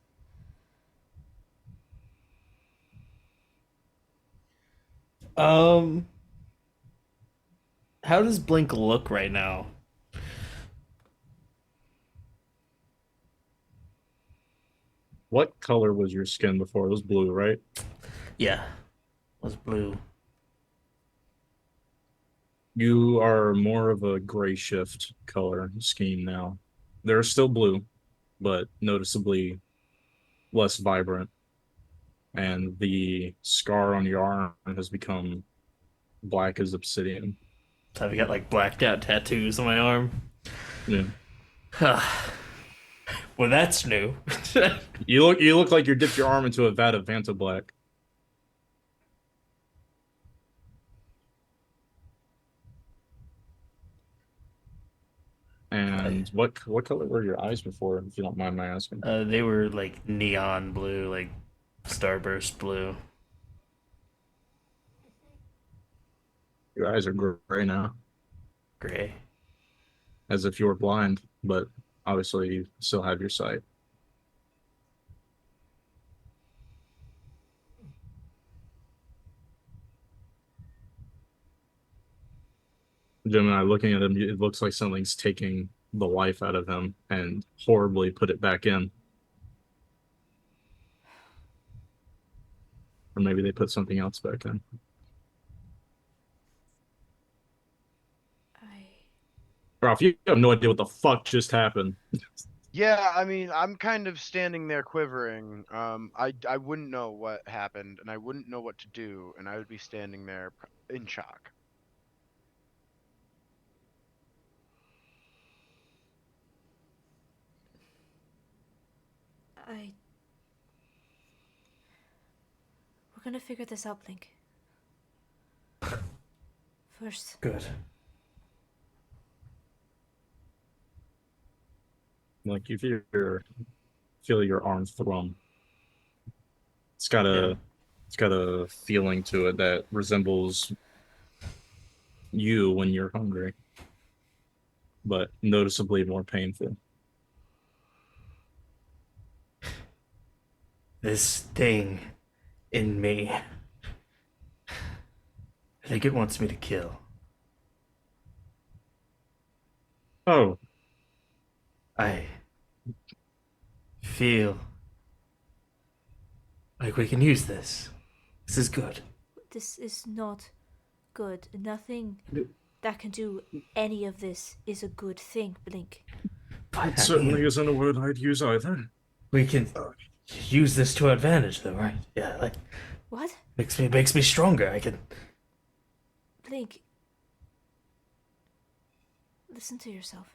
How does Blink look right now? What color was your skin before? It was blue, right? Yeah. Was blue. You are more of a gray shift color scheme now. They're still blue, but noticeably less vibrant. And the scar on your arm has become black as obsidian. So I've got like blacked out tattoos on my arm. Yeah. Well, that's new. You look like you dipped your arm into a vat of Vanta Black. And what color were your eyes before, if you don't mind my asking? They were like neon blue, like starburst blue. Your eyes are gray now, Gray. as if you were blind, but obviously you still have your sight. Gemini, looking at him, it looks like something's taking the life out of him and horribly put it back in. Or maybe they put something else back in. Ralph, you have no idea what the fuck just happened. Yeah, I mean, I'm kind of standing there quivering. I wouldn't know what happened, and I wouldn't know what to do, and I would be standing there in shock. We're gonna figure this out, Blink. First. Good. Like you feel your arm thrum. It's got a feeling to it that resembles you when you're hungry, but noticeably more painful. This thing in me. I think it wants me to kill. Oh, I feel like we can use this. This is good. This is not good. Nothing that can do any of this is a good thing, Blink. But it certainly isn't a word I'd use either. we can use this to our advantage, though, right? Yeah, like What? makes me stronger. I can. Blink. Listen to yourself.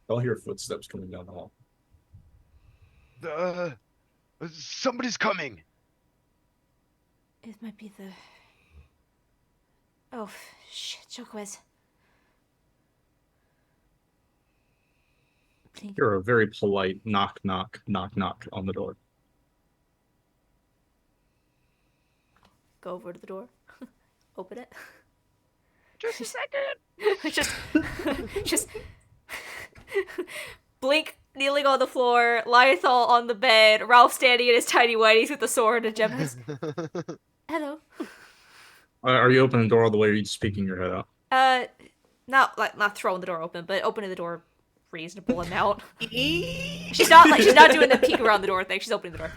I'll hear footsteps coming down the hall. Somebody's coming. It might be the... Oh, shit, Jaquez. Blink. You're a very polite knock, knock, knock, knock on the door. Go over to the door. Open it. Just a second. just Blink kneeling on the floor, Lythal on the bed, Ralph standing in his tiny whities with the sword, and Gemma's. Hello. Are you opening the door all the way, or are you just peeking your head out? Not throwing the door open, but opening the door reasonable amount. she's not doing the peek around the door thing. She's opening the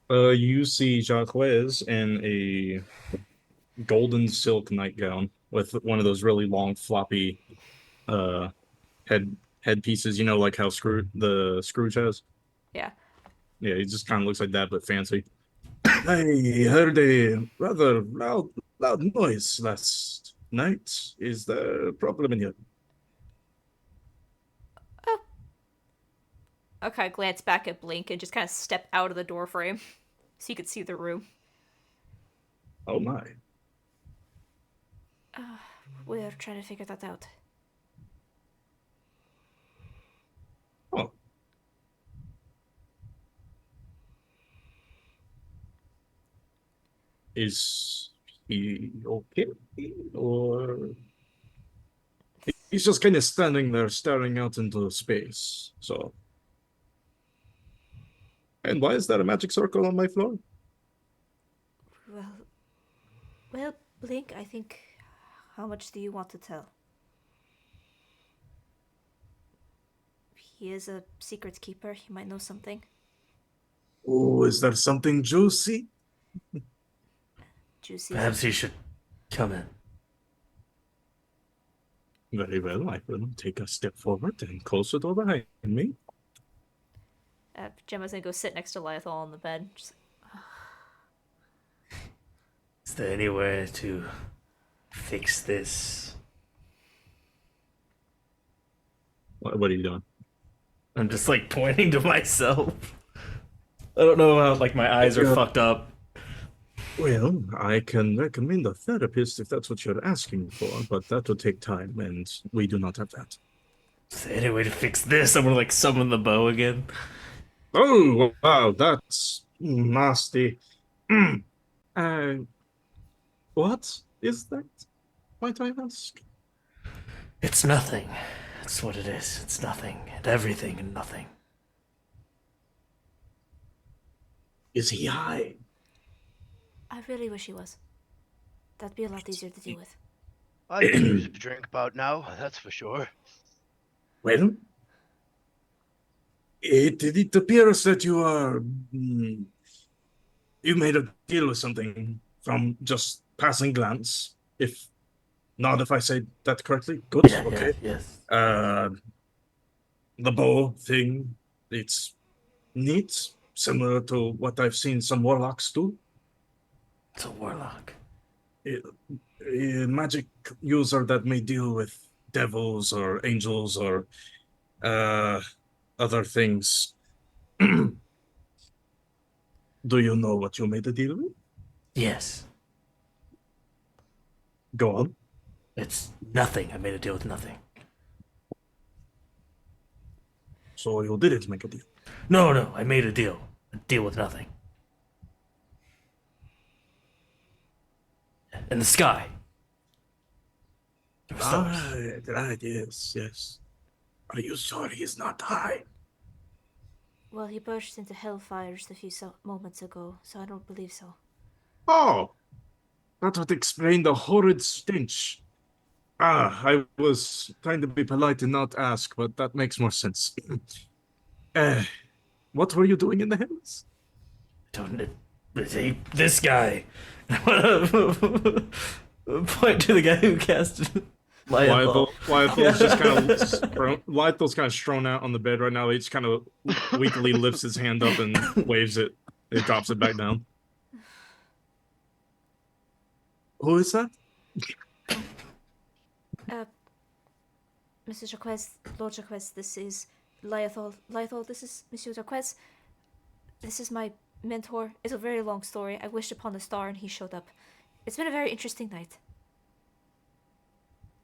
door. You see Jaquez in a golden silk nightgown with one of those really long, floppy headpieces. You know, like how the Scrooge has. Yeah. Yeah, he just kind of looks like that, but fancy. I heard a rather loud noise last night. Is there a problem in here? Okay, glance back at Blink and just kind of step out of the door frame so you could see the room. Oh my. We're trying to figure that out. Oh. Is he okay? Or he's just kind of standing there staring out into space. So. And why is there a magic circle on my floor? Well, Blink, I think... How much do you want to tell? He is a secret keeper. He might know something. Oh, is there something juicy? juicy. Perhaps you should come in. Very well, I will take a step forward and close the door behind me. Gemma's gonna go sit next to Lythal on the bed. Just Is there any way to fix this? What are you doing? I'm just like pointing to myself. I don't know how like my eyes are Yeah. fucked up. Well, I can recommend a therapist if that's what you're asking for, but that will take time, and we do not have that. Is there any way to fix this? I'm gonna like summon the bow again. Oh, wow, that's nasty. Uh, what is that? Might I ask? It's nothing. That's what it is. It's nothing and everything and nothing. Is he high? I really wish he was. That'd be a lot easier to deal with. I could use a drink about now, that's for sure. Well, it appears that you are. You made a deal with something from just passing glance. If not, if I say that correctly, good. Yeah, Okay. yes. The bow thing, it's neat, similar to what I've seen some warlocks do. It's a warlock. A magic user that may deal with devils or angels or other things. Do you know what you made a deal with? Yes. Go on. It's nothing. I made a deal with nothing. So you didn't make a deal. No, I made a deal. A deal with nothing. In the sky. There were stars. Right, yes. Are you sure he's not high? Well, he burst into hellfires a few moments ago, so I don't believe so. Oh, that would explain the horrid stench. I was trying to be polite and not ask, but that makes more sense. What were you doing in the hills? This guy. Point to the guy who casted Lythel's just kind of Lythel's kind of strewn out on the bed right now. He just kind of weakly lifts his hand up and waves it. It drops it back down. Who is that? Mrs. Jaquez, Lord Jaquez, this is Lythal. Lythal, this is Monsieur Jaquez. This is my mentor. It's a very long story. I wished upon a star and he showed up. It's been a very interesting night.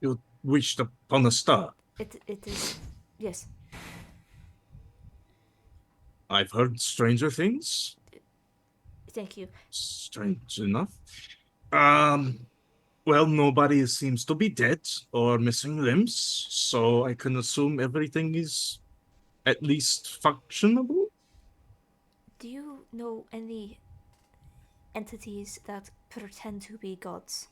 You wished upon a star. It is, yes. I've heard stranger things. Thank you. Strange enough. Well, nobody seems to be dead or missing limbs, so I can assume everything is at least functionable. Do you know any entities that pretend to be gods?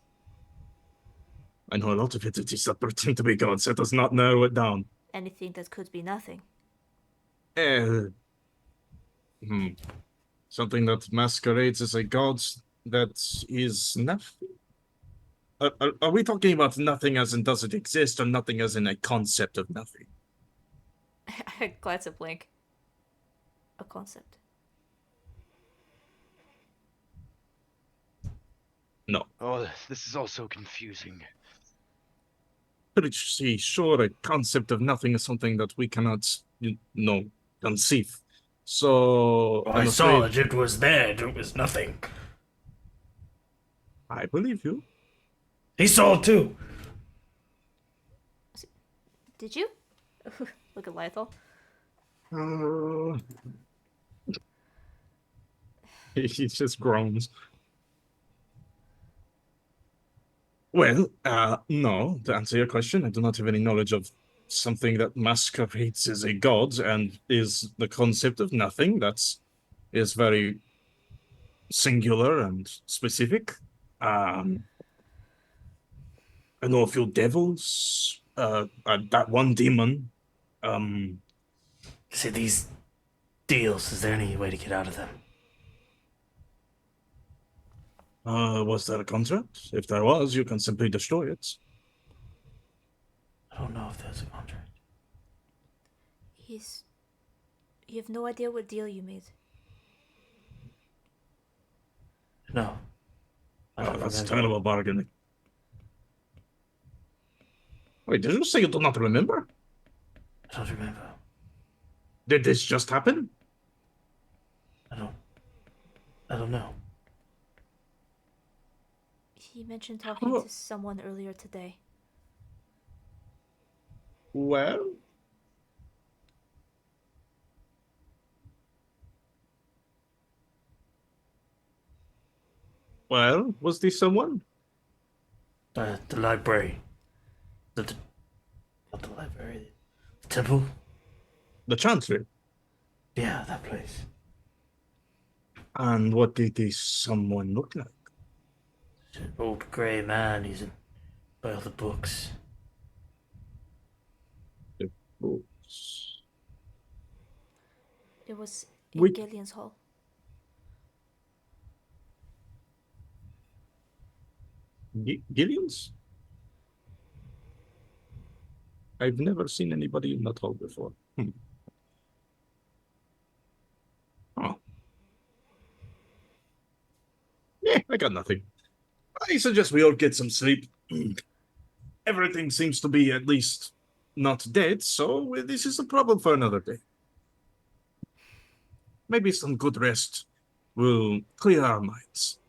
I know a lot of entities that pretend to be gods. That does not narrow it down. Anything that could be nothing? Something that masquerades as a god that is nothing? Are we talking about nothing as in does it exist, or nothing as in a concept of nothing? I glance at Blink. A concept. No. Oh, this is all so confusing. Pretty sure a concept of nothing is something that we cannot, conceive. So I saw it. It was there. It was nothing. I believe you. He saw it too. Did you? Look at Lythal. He just groans. Well, no, to answer your question, I do not have any knowledge of something that masquerades as a god and is the concept of nothing. That is very singular and specific. I know a few devils, that one demon. See, these deals, is there any way to get out of them? Was there a contract? If there was, you can simply destroy it. I don't know if there's a contract. You have no idea what deal you made. No. I don't That's remember. terrible bargaining. Wait, did you say you do not remember? I don't remember. Did this just happen? I don't know. He mentioned talking to someone earlier today. Well, was this someone? The library. Not the library. The temple? The Chancellor. Yeah, that place. And what did this someone look like? It's an old grey man. He's in by all the books. The books. It was in Wait. Gillian's hall. Gillians? I've never seen anybody in that hall before. Oh. Yeah, I got nothing. I suggest we all get some sleep. Everything seems to be at least not dead, so this is a problem for another day. Maybe some good rest will clear our minds.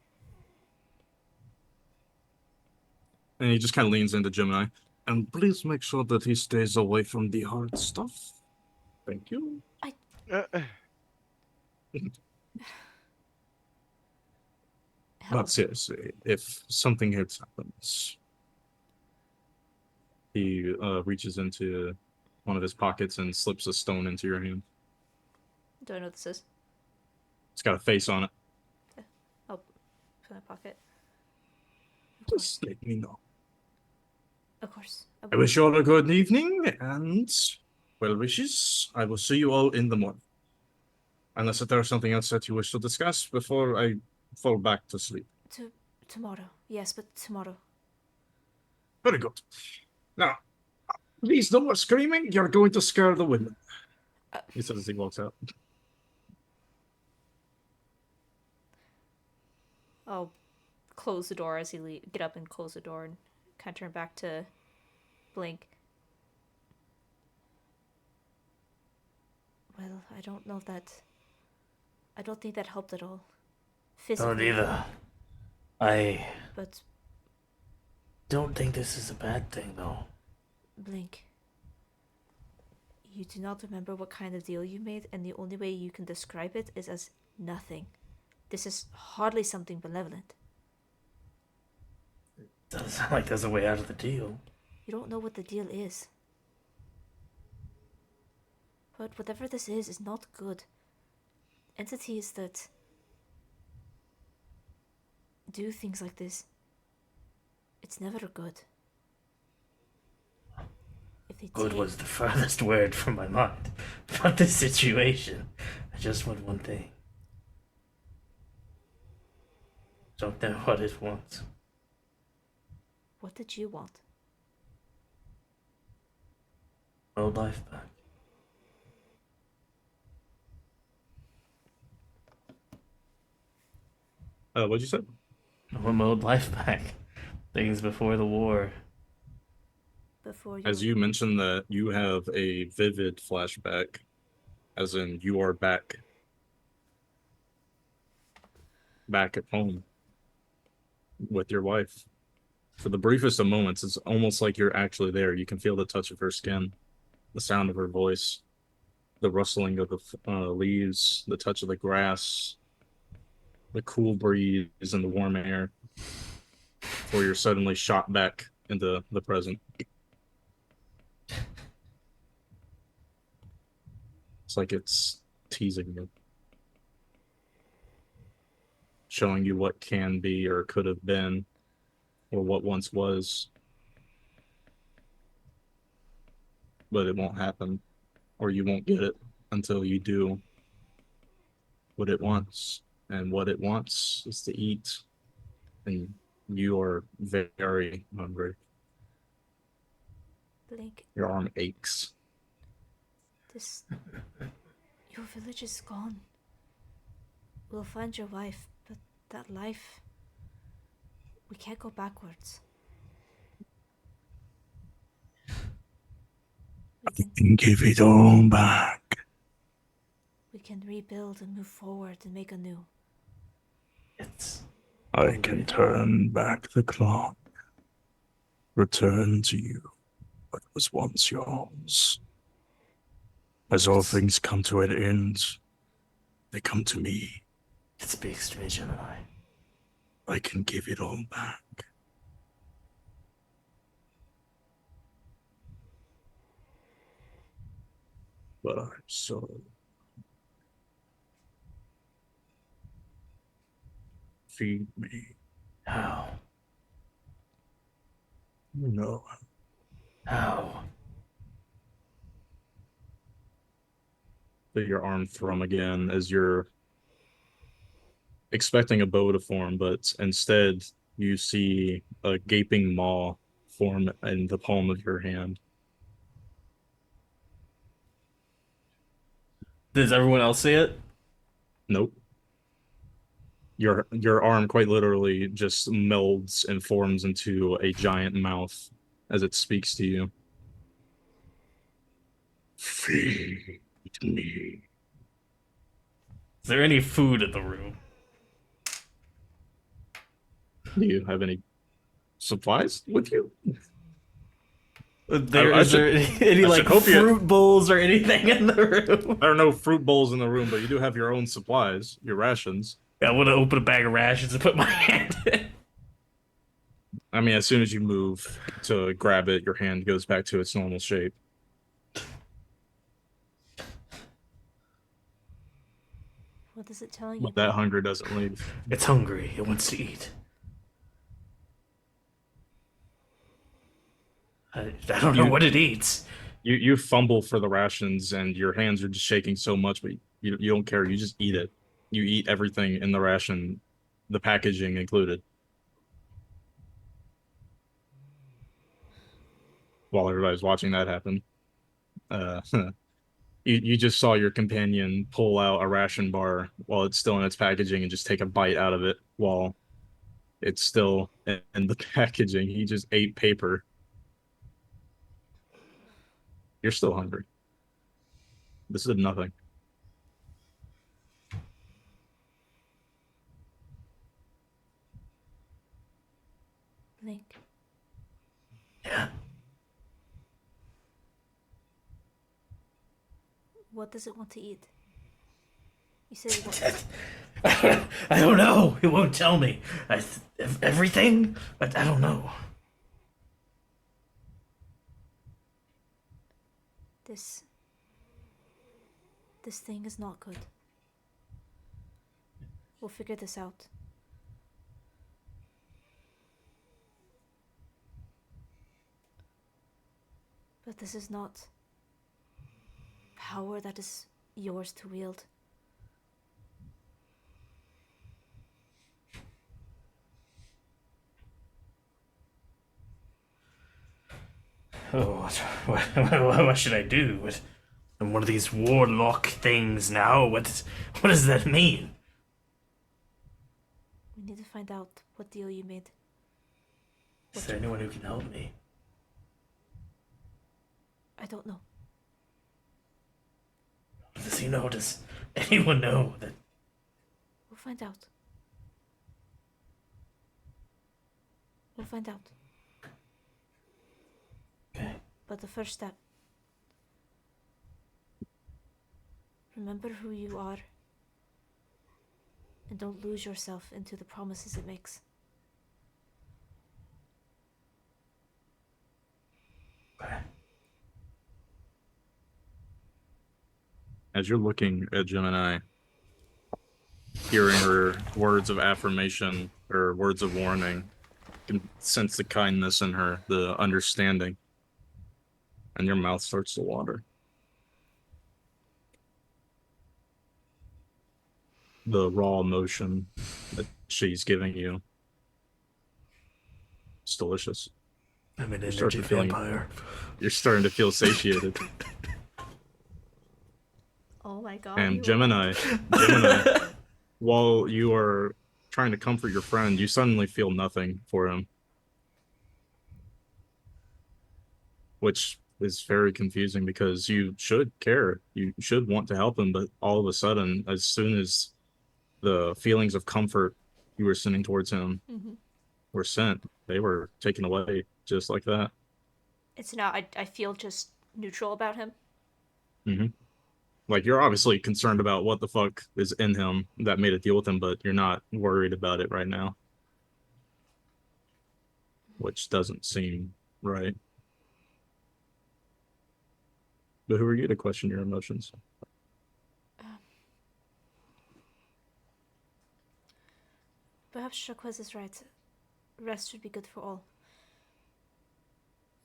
And he just kind of leans into Gemini. And please make sure that he stays away from the hard stuff. Thank you. But seriously, if something else happens, he reaches into one of his pockets and slips a stone into your hand. Do I know what this is? It's got a face on it. I'll put it in my pocket. Just let me know. Of course. I wish you all a good evening and well wishes. I will see you all in the morning. Unless there is something else that you wish to discuss before I fall back to sleep. Tomorrow. Yes, but tomorrow. Very good. Now, please no more screaming. You're going to scare the women. He says as he walks out. I'll close the door as he get up and close the door and kind of turn back to Blink. Well, I don't think that helped at all. Physically. Don't either. I But don't think this is a bad thing, though. Blink, you do not remember what kind of deal you made, and the only way you can describe it is as nothing. This is hardly something benevolent. Doesn't sound like there's a way out of the deal. You don't know what the deal is. But whatever this is not good. Entities that do things like this, it's never good. If they Good take... was the furthest word from my mind about this situation. I just want one thing. Don't know what it wants. What did you want? Old life back. What'd you say? I want my old life back. Things before the war. Before you... As you mentioned that you have a vivid flashback, as in you are back at home with your wife. For the briefest of moments, it's almost like you're actually there. You can feel the touch of her skin, the sound of her voice, the rustling of the leaves, the touch of the grass, the cool breeze and the warm air, before you're suddenly shot back into the present. It's like it's teasing you, showing you what can be or could have been, or what once was. But it won't happen, or you won't get it until you do what it wants. And what it wants is to eat and you are very hungry. Blink, Your arm aches. this. Your village is gone. We'll find your wife, but that life. We can't go backwards. We can, Give it all back. we can rebuild and move forward and make anew. It's I can turn back the clock. Return to you what was once yours. As all things come to an end, they come to me. it speaks to me, Gemini. I can give it all back. But I'm sorry. Feed me. How? No. How? Feel your arm thrum again as you're expecting a bow to form, but instead you see a gaping maw form in the palm of your hand. Does everyone else see it? Nope. Your arm quite literally just melds and forms into a giant mouth as it speaks to you. Feed me. Is there any food in the room? Do you have any supplies with you? There I is there any I like should hope you- fruit bowls or anything in the room? There are no fruit bowls in the room, but you do have your own supplies, your rations. I want to open a bag of rations and put my hand in. I mean, as soon as you move to grab it, your hand goes back to its normal shape. What is it telling you? But that hunger doesn't leave. It's hungry. It wants to eat. I don't know what it eats. You fumble for the rations and your hands are just shaking so much, but you don't care. You just eat it. You eat everything in the ration, the packaging included. While everybody's watching that happen. You just saw your companion pull out a ration bar while it's still in its packaging and just take a bite out of it while it's still in the packaging. He just ate paper. You're still hungry. This is nothing. Blink. Yeah. What does it want to eat? You said it wants. I don't know. It won't tell me. Everything? But I don't know. This thing is not good. We'll figure this out. But this is not power that is yours to wield. Oh, what should I do? I'm one of these warlock things now. What does that mean? We need to find out what deal you made. Is there anyone who can help me? I don't know. Does he know? Does anyone know that? We'll find out. We'll find out. Okay. But the first step. Remember who you are. And don't lose yourself into the promises it makes. Okay. As you're looking at Gemini, hearing her words of affirmation or words of warning, you can sense the kindness in her, the understanding, and your mouth starts to water. The raw emotion that she's giving you It's delicious. I'm an You're energy starting to feeling- vampire. You're starting to feel satiated. Oh my god. And you Gemini, while you are trying to comfort your friend, you suddenly feel nothing for him, which is very confusing because you should care. You should want to help him, but all of a sudden, as soon as the feelings of comfort you were sending towards him Mhm. were sent, they were taken away just like that. It's not. I feel just neutral about him. hmm Like, you're obviously concerned about what the fuck is in him that made a deal with him, but you're not worried about it right now, which doesn't seem right. But who are you to question your emotions? Perhaps Jaquez is right. Rest would be good for all.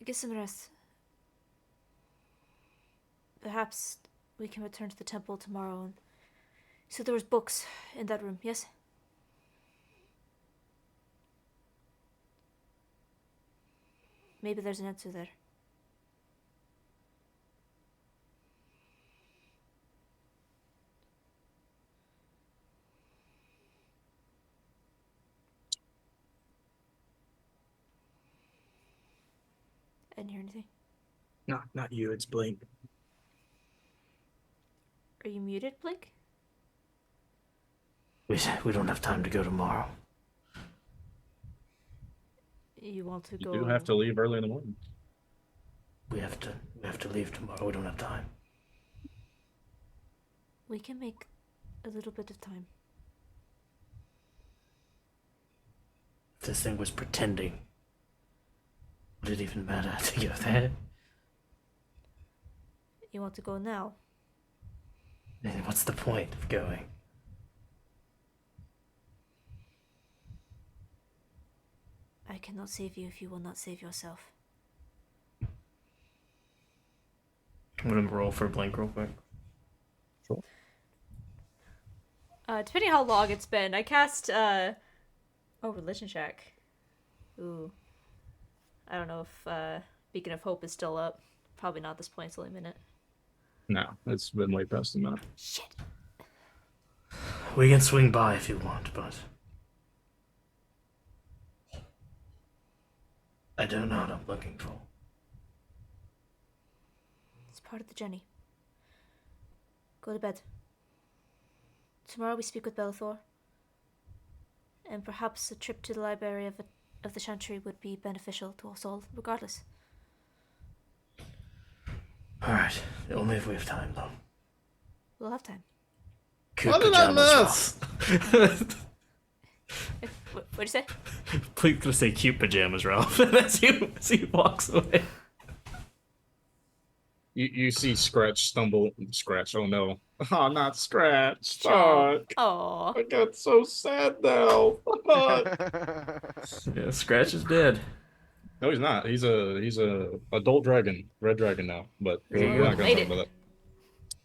Get some rest. Perhaps we can return to the temple tomorrow and... So there was books in that room, yes? Maybe there's an answer there. I didn't hear anything. Not you, it's Blink. Are you muted, Blink? We don't have time to go tomorrow. You want to You go... do have to leave early in the morning. We have to leave tomorrow. We don't have time. We can make a little bit of time. If this thing was pretending, would it even matter to go there? You want to go now? And what's the point of going? I cannot save you if you will not save yourself. I'm gonna roll for Blink real quick. Depending how long it's been, I cast, religion check. Ooh. I don't know if, Beacon of Hope is still up. Probably not at this point, it's only a minute. No, it's been way past the minute. Shit. We can swing by if you want, but I don't know what I'm looking for. It's part of the journey. Go to bed. Tomorrow we speak with Bellathor. And perhaps a trip to the library of the Chantry would be beneficial to us all, regardless. Alright, only if we have time, though. We'll have time. Good What did I pajamas, miss? What'd you say? Please gonna say cute pajamas, Ralph, as he walks away. You see Scratch stumble. Scratch, oh no. Oh, not Scratch. Chomp. Fuck. Aw. I got so sad now. Fuck. Yeah, Scratch is dead. No, he's not. He's a adult dragon, red dragon now. But we're not gonna Made talk it. about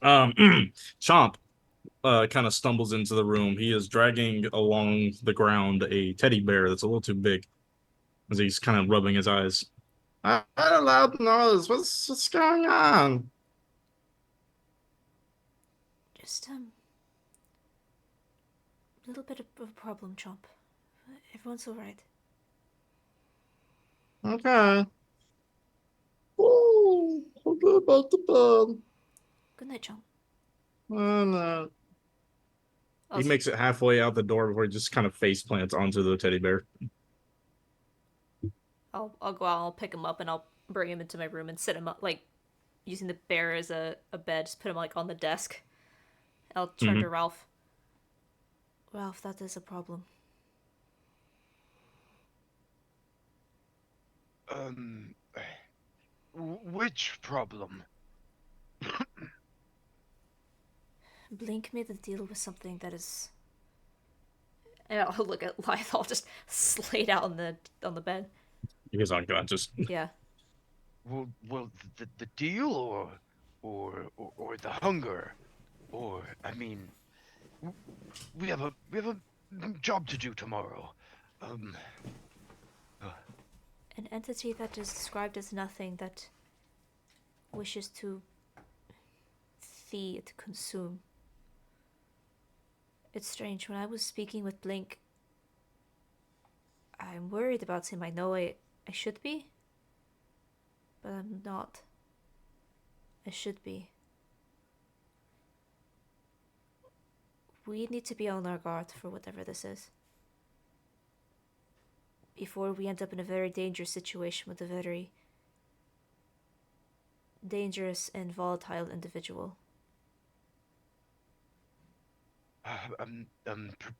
that. Chomp kind of stumbles into the room. He is dragging along the ground a teddy bear that's a little too big, as he's kind of rubbing his eyes. I heard a loud noise. What's going on? Just, a little bit of a problem, Chomp. Everyone's alright. Okay. Oh, I'll go back to bed. Good night, Chomp. Oh, no. He Also- makes it halfway out the door before he just kind of face plants onto the teddy bear. I'll go out, I'll pick him up, and I'll bring him into my room and sit him up, like, using the bear as a bed, just put him, like, on the desk. I'll turn to Ralph. Ralph, that is a problem. Which problem? Blink made a deal with something that is... And I'll look at Lythal just slayed out on the bed. He's unconscious. Yeah. Well, the deal, or the hunger, or I mean, we have a job to do tomorrow. An entity that is described as nothing, that wishes to feed, consume. It's strange. When I was speaking with Blink, I'm worried about him. I know I should be, but I'm not. I should be. We need to be on our guard for whatever this is, before we end up in a very dangerous situation with a very dangerous and volatile individual.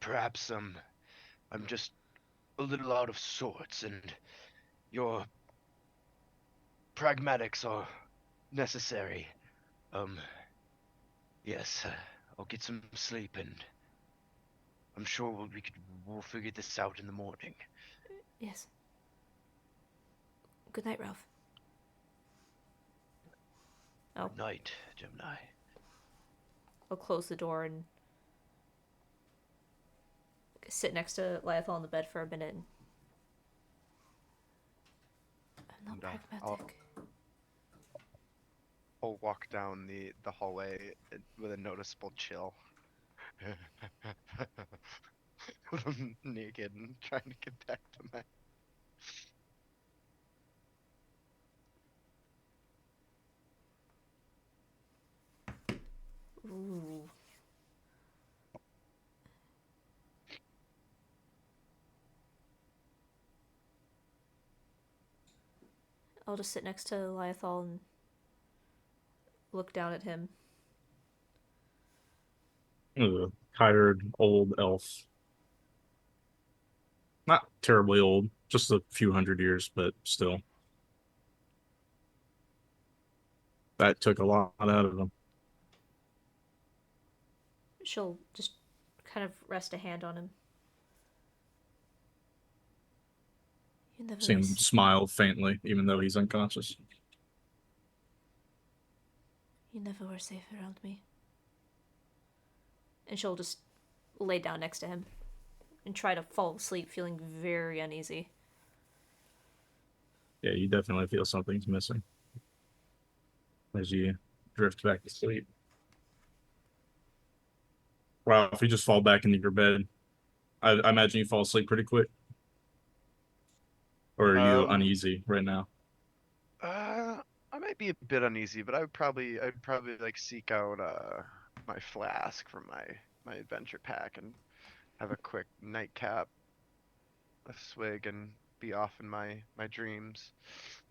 Perhaps I'm just a little out of sorts, and your pragmatics are necessary. Yes, I'll get some sleep, and I'm sure we'll figure this out in the morning. Yes. Good night, Ralph. Oh, Good night, Gemini. I'll close the door and sit next to Lyethal on the bed for a minute. I'm not And, pragmatic. I'll walk down the hallway with a noticeable chill. I'm naked and trying to get back to my. Ooh. I'll just sit next to Lyethal and look down at him. Tired old elf. Not terribly old, just a few hundred years, but still. That took a lot out of him. She'll just kind of rest a hand on him. You never See him were smile faintly, even though he's unconscious. You never were safe around me. And she'll just lay down next to him and try to fall asleep, feeling very uneasy. Yeah, you definitely feel something's missing as you drift back to sleep. Wow, if you just fall back into your bed, I imagine you fall asleep pretty quick. Or are you uneasy right now? I might be a bit uneasy, but I'd probably like seek out my flask from my adventure pack and have a quick nightcap, a swig, and be off in my dreams.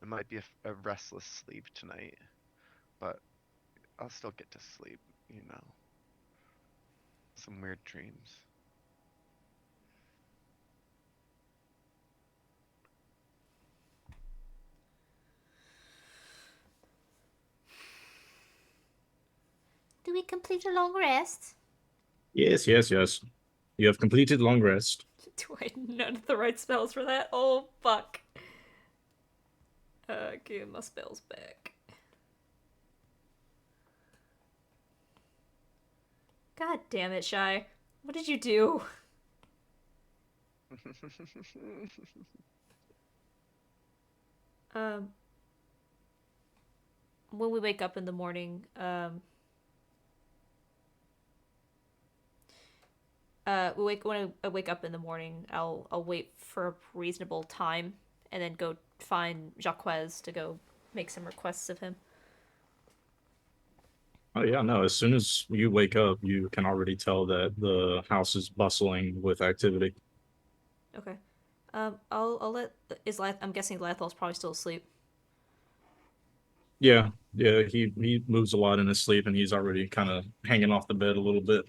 It might be a restless sleep tonight, but I'll still get to sleep, you know. Some weird dreams. Do we complete a long rest? Yes, yes, yes. You have completed long rest. Do I none of the right spells for that? Oh, fuck. Give my spells back. God damn it, Shy. What did you do? When we wake up in the morning, when I wake up in the morning, I'll wait for a reasonable time and then go find Jacques to go make some requests of him. Oh yeah, no, as soon as you wake up, you can already tell that the house is bustling with activity. Okay. I'll let I'm guessing Lathal's probably still asleep. Yeah, yeah, he moves a lot in his sleep and he's already kind of hanging off the bed a little bit.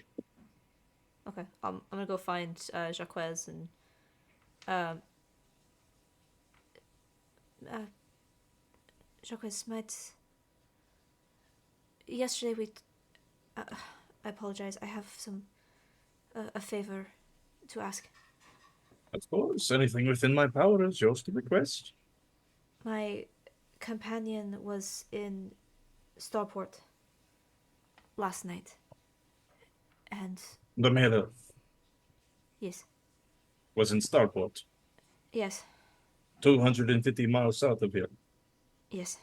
Okay. I'm gonna go find Jacques and Jacques might. Yesterday we. I apologize. I have some a favor to ask. Of course, anything within my power is yours to request. My companion was in Starport last night, and The male yes, was in Starport. yes, 250 miles south of here. Yes.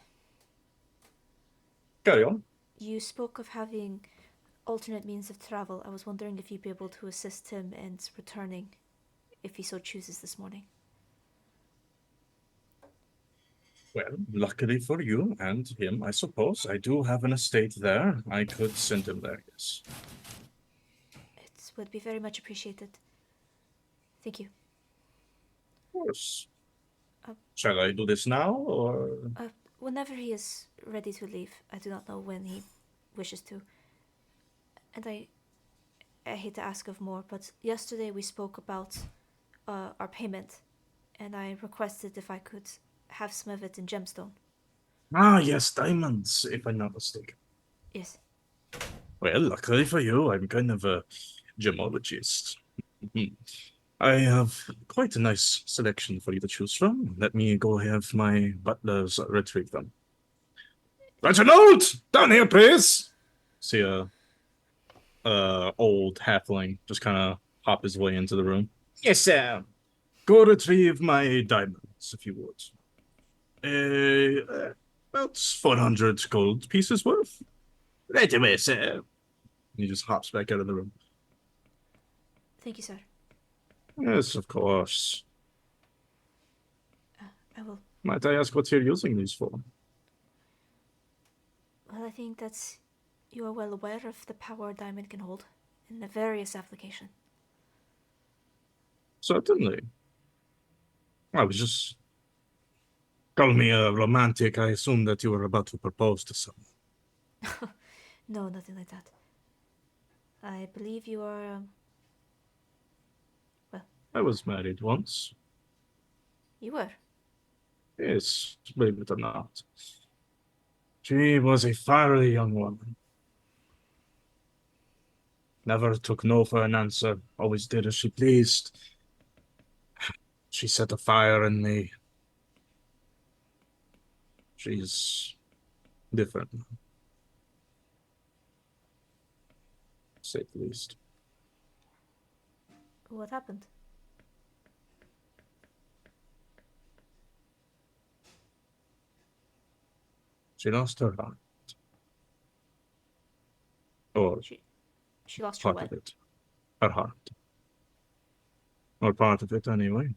Carry on. You spoke of having alternate means of travel. I was wondering if you'd be able to assist him in returning, if he so chooses this morning. Well, luckily for you and him, I suppose, I do have an estate there. I could send him there, yes. It would be very much appreciated. Thank you. Of course. Uh, Shall I do this now, or...? Whenever he is ready to leave. I do not know when he wishes to. And I hate to ask of more, but yesterday we spoke about our payment, and I requested if I could have some of it in gemstone. Ah, yes, diamonds, if I'm not mistaken. Yes. Well, luckily for you, I'm kind of a gemologist. I have quite a nice selection for you to choose from. Let me go have my butlers retrieve them. Reginald! Down here, please! See a old halfling just kind of hop his way into the room. Yes, sir. Go retrieve my diamonds, if you would. About 400 gold pieces worth. Right away, sir. He just hops back out of the room. Thank you, sir. Yes, of course. I will. Might I ask what you're using these for? Well, I think that you are well aware of the power a diamond can hold in a various application. Certainly. I was just... Call me a romantic. I assume that you were about to propose to someone. No, nothing like that. I believe you are, I was married once. you were. Yes, believe it or not. She was a fiery young woman. Never took no for an answer. Always did as she pleased. She set a fire in me. She's different. To say the least. What happened? She lost her heart. Or She lost her part what? of it. Her heart. Or part of it, anyway.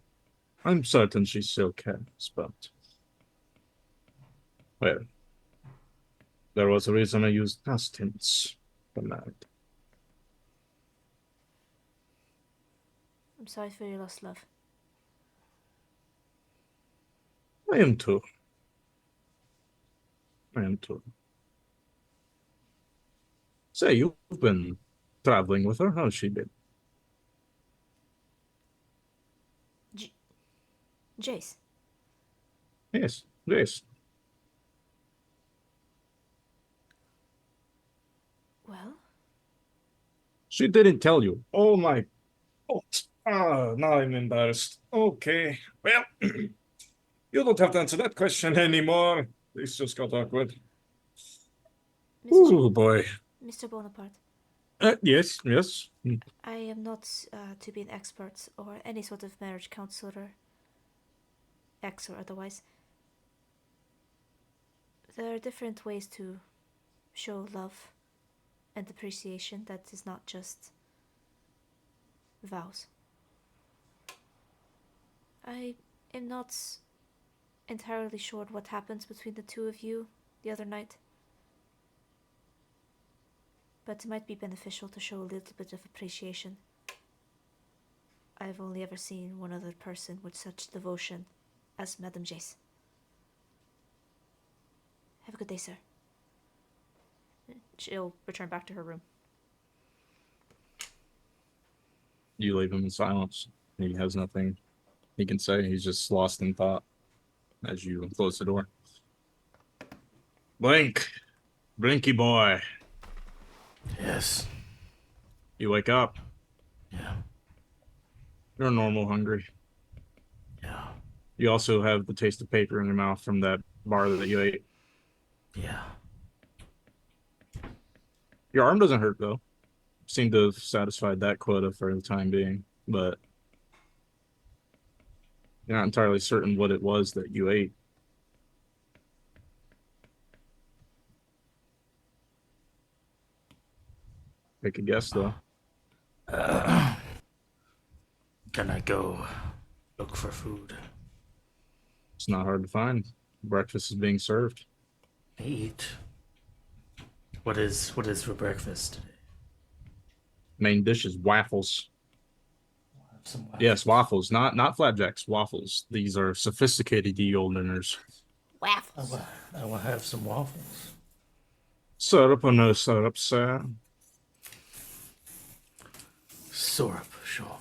I'm certain she still cares, but... Well, there was a reason I used past tense for married. I'm sorry for your lost love. I am too. I am too. Say, you've been traveling with her. How's she been? Jace. Yes, yes. Well, She didn't tell you. Oh my... Oh, now I'm embarrassed. Okay, well, you don't have to answer that question anymore. This just got awkward. Oh boy. Mr. Bonaparte, Yes, yes. I am not to be an expert or any sort of marriage counselor, ex or otherwise. There are different ways to show love and appreciation that is not just vows. I am not entirely sure what happened between the two of you the other night, but it might be beneficial to show a little bit of appreciation. I've only ever seen one other person with such devotion as Madame Jace. Have a good day, sir. She'll return back to her room. You leave him in silence. He has nothing he can say. He's just lost in thought as you close the door. Blink. Blinky boy. Yes. You wake up. Yeah. You're normal hungry. Yeah. You also have the taste of paper in your mouth from that bar that you ate. Yeah. Your arm doesn't hurt, though. Seem to have satisfied that quota for the time being, but You're not entirely certain what it was that you ate. Take a guess, though. Can I go look for food? It's not hard to find. Breakfast is being served. Eat. What is for breakfast today? Main dish is waffles. Have some Yes, waffles. Not flapjacks. Waffles. These are sophisticated ye olderners. Waffles. I will have some waffles. Syrup or no syrup, sir? Syrup, sure.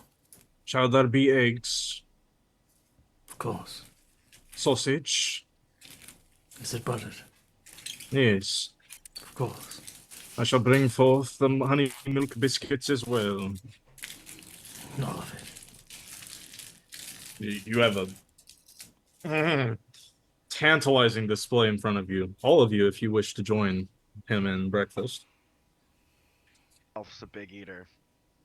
Shall there be eggs? Of course. Sausage? Is it buttered? Yes. Of course. I shall bring forth the honey milk biscuits as well. All of it. You have a tantalizing display in front of you. All of you, if you wish to join him in breakfast. Elf's a big eater.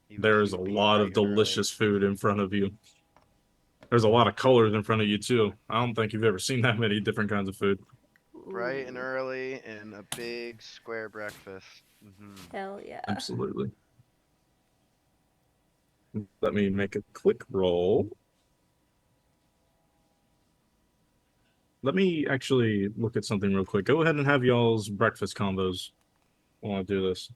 He There's a would be lot of bright and early. delicious food in front of you. There's a lot of colors in front of you, too. I don't think you've ever seen that many different kinds of food. Bright and Ooh, early in a big square breakfast. hell yeah. Absolutely. Let me make a quick roll. Let me actually look at something real quick. Go ahead and have y'all's breakfast combos while I do this.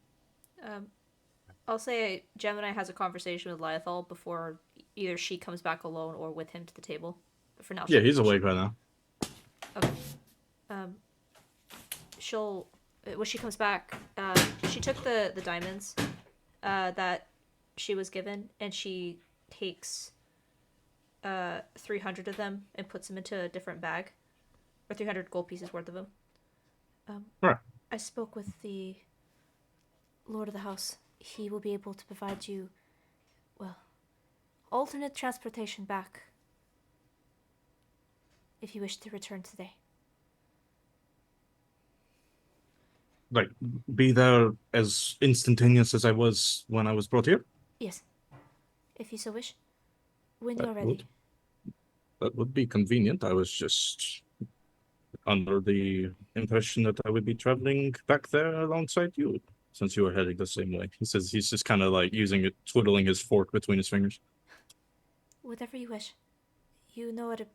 I'll say Gemini has a conversation with Lyethal before either she comes back alone or with him to the table. But for now, Yeah, he's awake right now. Okay. She'll when she comes back, she took the diamonds that she was given, and she takes 300 of them and puts them into a different bag, or 300 gold pieces worth of them. Right. I spoke with the Lord of the House. He will be able to provide you, well, alternate transportation back if you wish to return today. Like, be there as instantaneous as I was when I was brought here? Yes, if you so wish. When That you're ready. would. That would be convenient. I was just under the impression that I would be traveling back there alongside you, since you were heading the same way. He says he's just kind of like using it, twiddling his fork between his fingers. Whatever you wish. You know what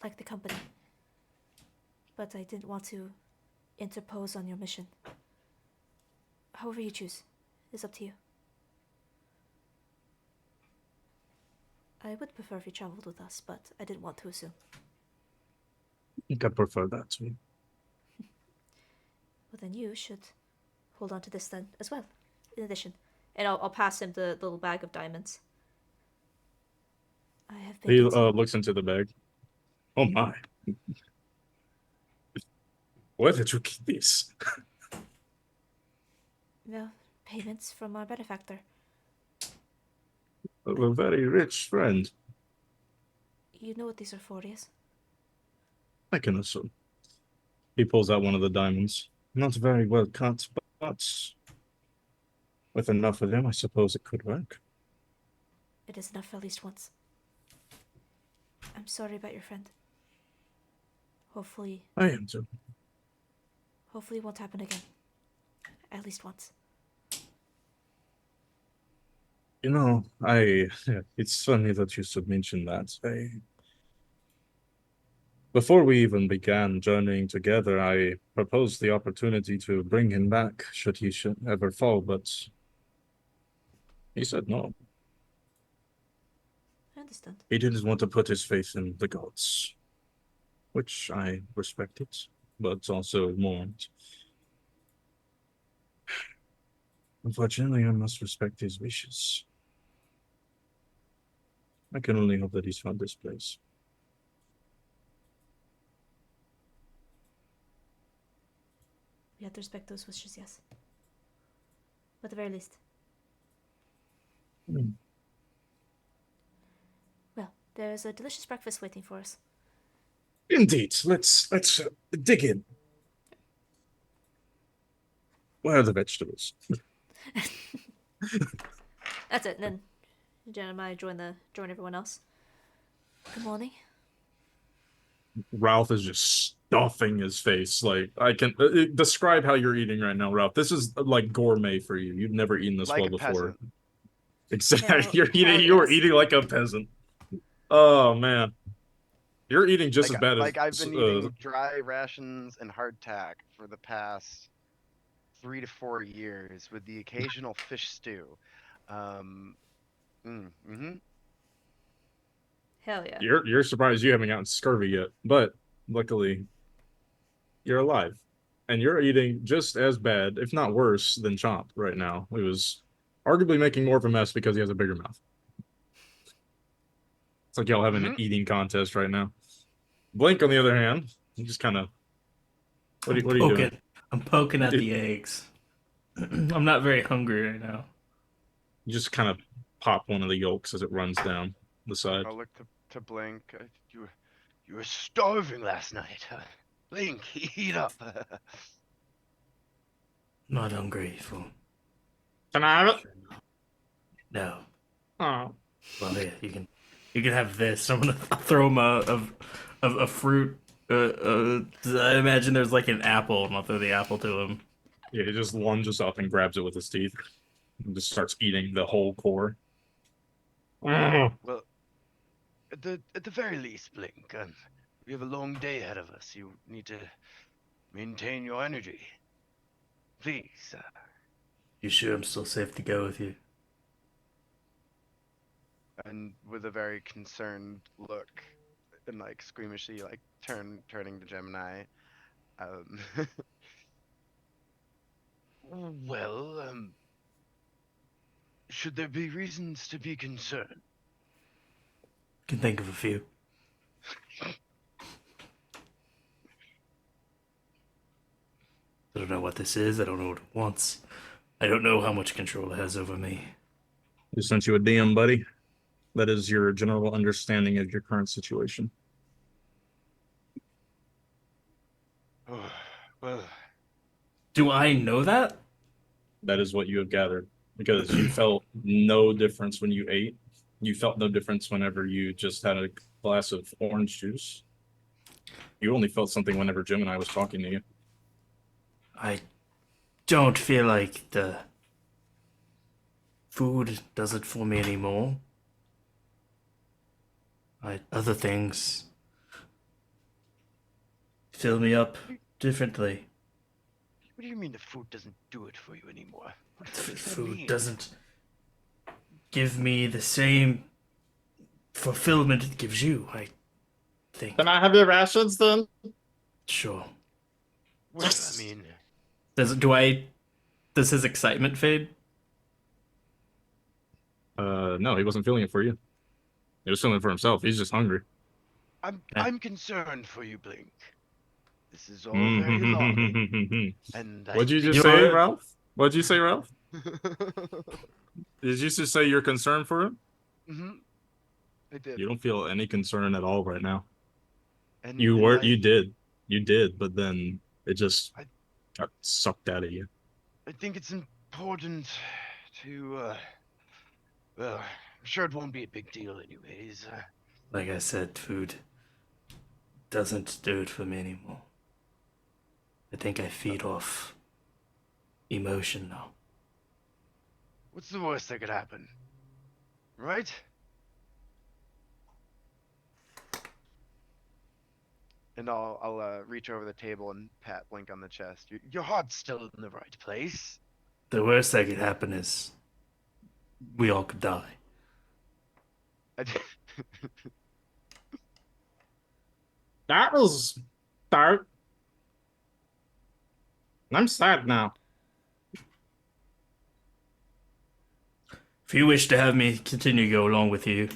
like the company. But I didn't want to interpose on your mission. However you choose. It's up to you. I would prefer if you traveled with us, but I didn't want to assume. I think I prefer that too. Well, then you should hold on to this then as well, in addition. And I'll pass him the little bag of diamonds. I have been He getting... looks into the bag. Oh my. Where did you keep these? Well, payments from our benefactor. A very rich friend. You know what these are for, yes? I can assume. He pulls out one of the diamonds. Not very well cut, but with enough of them, I suppose it could work. It is enough for at least once. I'm sorry about your friend. Hopefully I am too. it won't happen again. At least once. You know, it's funny that you should mention that. Before we even began journeying together, I proposed the opportunity to bring him back should he ever fall, but he said no. I understand. He didn't want to put his faith in the gods, which I respected, but also mourned. Unfortunately, I must respect his wishes. I can only hope that he's found this place. We have to respect those wishes, yes. At the very least. Hmm. Well, there's a delicious breakfast waiting for us. Indeed. Let's dig in. Where are the vegetables? That's it. And then Jen and I join everyone else. Good morning. Ralph is just stuffing his face. Like, I can describe how you're eating right now, Ralph. This is like gourmet for you. You've never eaten this Like well a before. peasant. Exactly. Hell- You're eating. hell You are yes. eating like a peasant. Oh man, you're eating just as bad as. Like I've been eating dry rations and hardtack for the past 3 to 4 years, with the occasional fish stew. Mm-hmm. Hell yeah. You're surprised you haven't gotten scurvy yet, but luckily, you're alive, and you're eating just as bad, if not worse, than Chomp right now. He was arguably making more of a mess because he has a bigger mouth. It's like y'all having an eating contest right now. Blink, on the other hand, he just kind of. What are you doing? I'm poking at the eggs. I'm not very hungry right now. You just kind of pop one of the yolks as it runs down the side. I'll look to Blink. You were starving last night. Blink, eat up. Not hungry, fool. Can I have it? No. Oh. Well, here, you can have this. I'm gonna throw him a fruit. I imagine there's like an apple, and I'll throw the apple to him. Yeah, he just lunges up and grabs it with his teeth and just starts eating the whole core. Well, at the very least, Blink, we have a long day ahead of us. You need to maintain your energy. Please. You sure I'm still safe to go with you? And with a very concerned look and like squeamishly like turning to Gemini. Well, should there be reasons to be concerned? Can think of a few. I don't know what this is. I don't know what it wants. I don't know how much control it has over me. He sent you a DM, buddy. That is your general understanding of your current situation. Oh, well, Do I know that? That is what you have gathered. Because you felt no difference when you ate. You felt no difference whenever you just had a glass of orange juice. You only felt something whenever Gemini was talking to you. I don't feel like the food does it for me anymore. Other things fill me up differently. what do you mean the food doesn't do it for you anymore? What does that Food mean? doesn't give me the same fulfillment it gives you, I think. Can I have your rations then? Sure. Well, I mean, Does his excitement fade? No, he wasn't feeling it for you. He was feeling it for himself. He's just hungry. I'm concerned for you, Blink. This is all Mm-hmm. very long, and What'd you think just You say, are- Ralph? What'd you say, Ralph? Did you just say you're concerned for him? I did. You don't feel any concern at all right now. And You and were, I- you did, but then it just got sucked out of you. I think it's important to, well, I'm sure it won't be a big deal anyways. Like I said, food doesn't do it for me anymore. I think I feed off emotion now. What's the worst that could happen? Right? And I'll reach over the table and pat Blink on the chest. Your heart's still in the right place. The worst that could happen is we all could die. That was dark. I'm sad now. If you wish to have me continue to go along with you,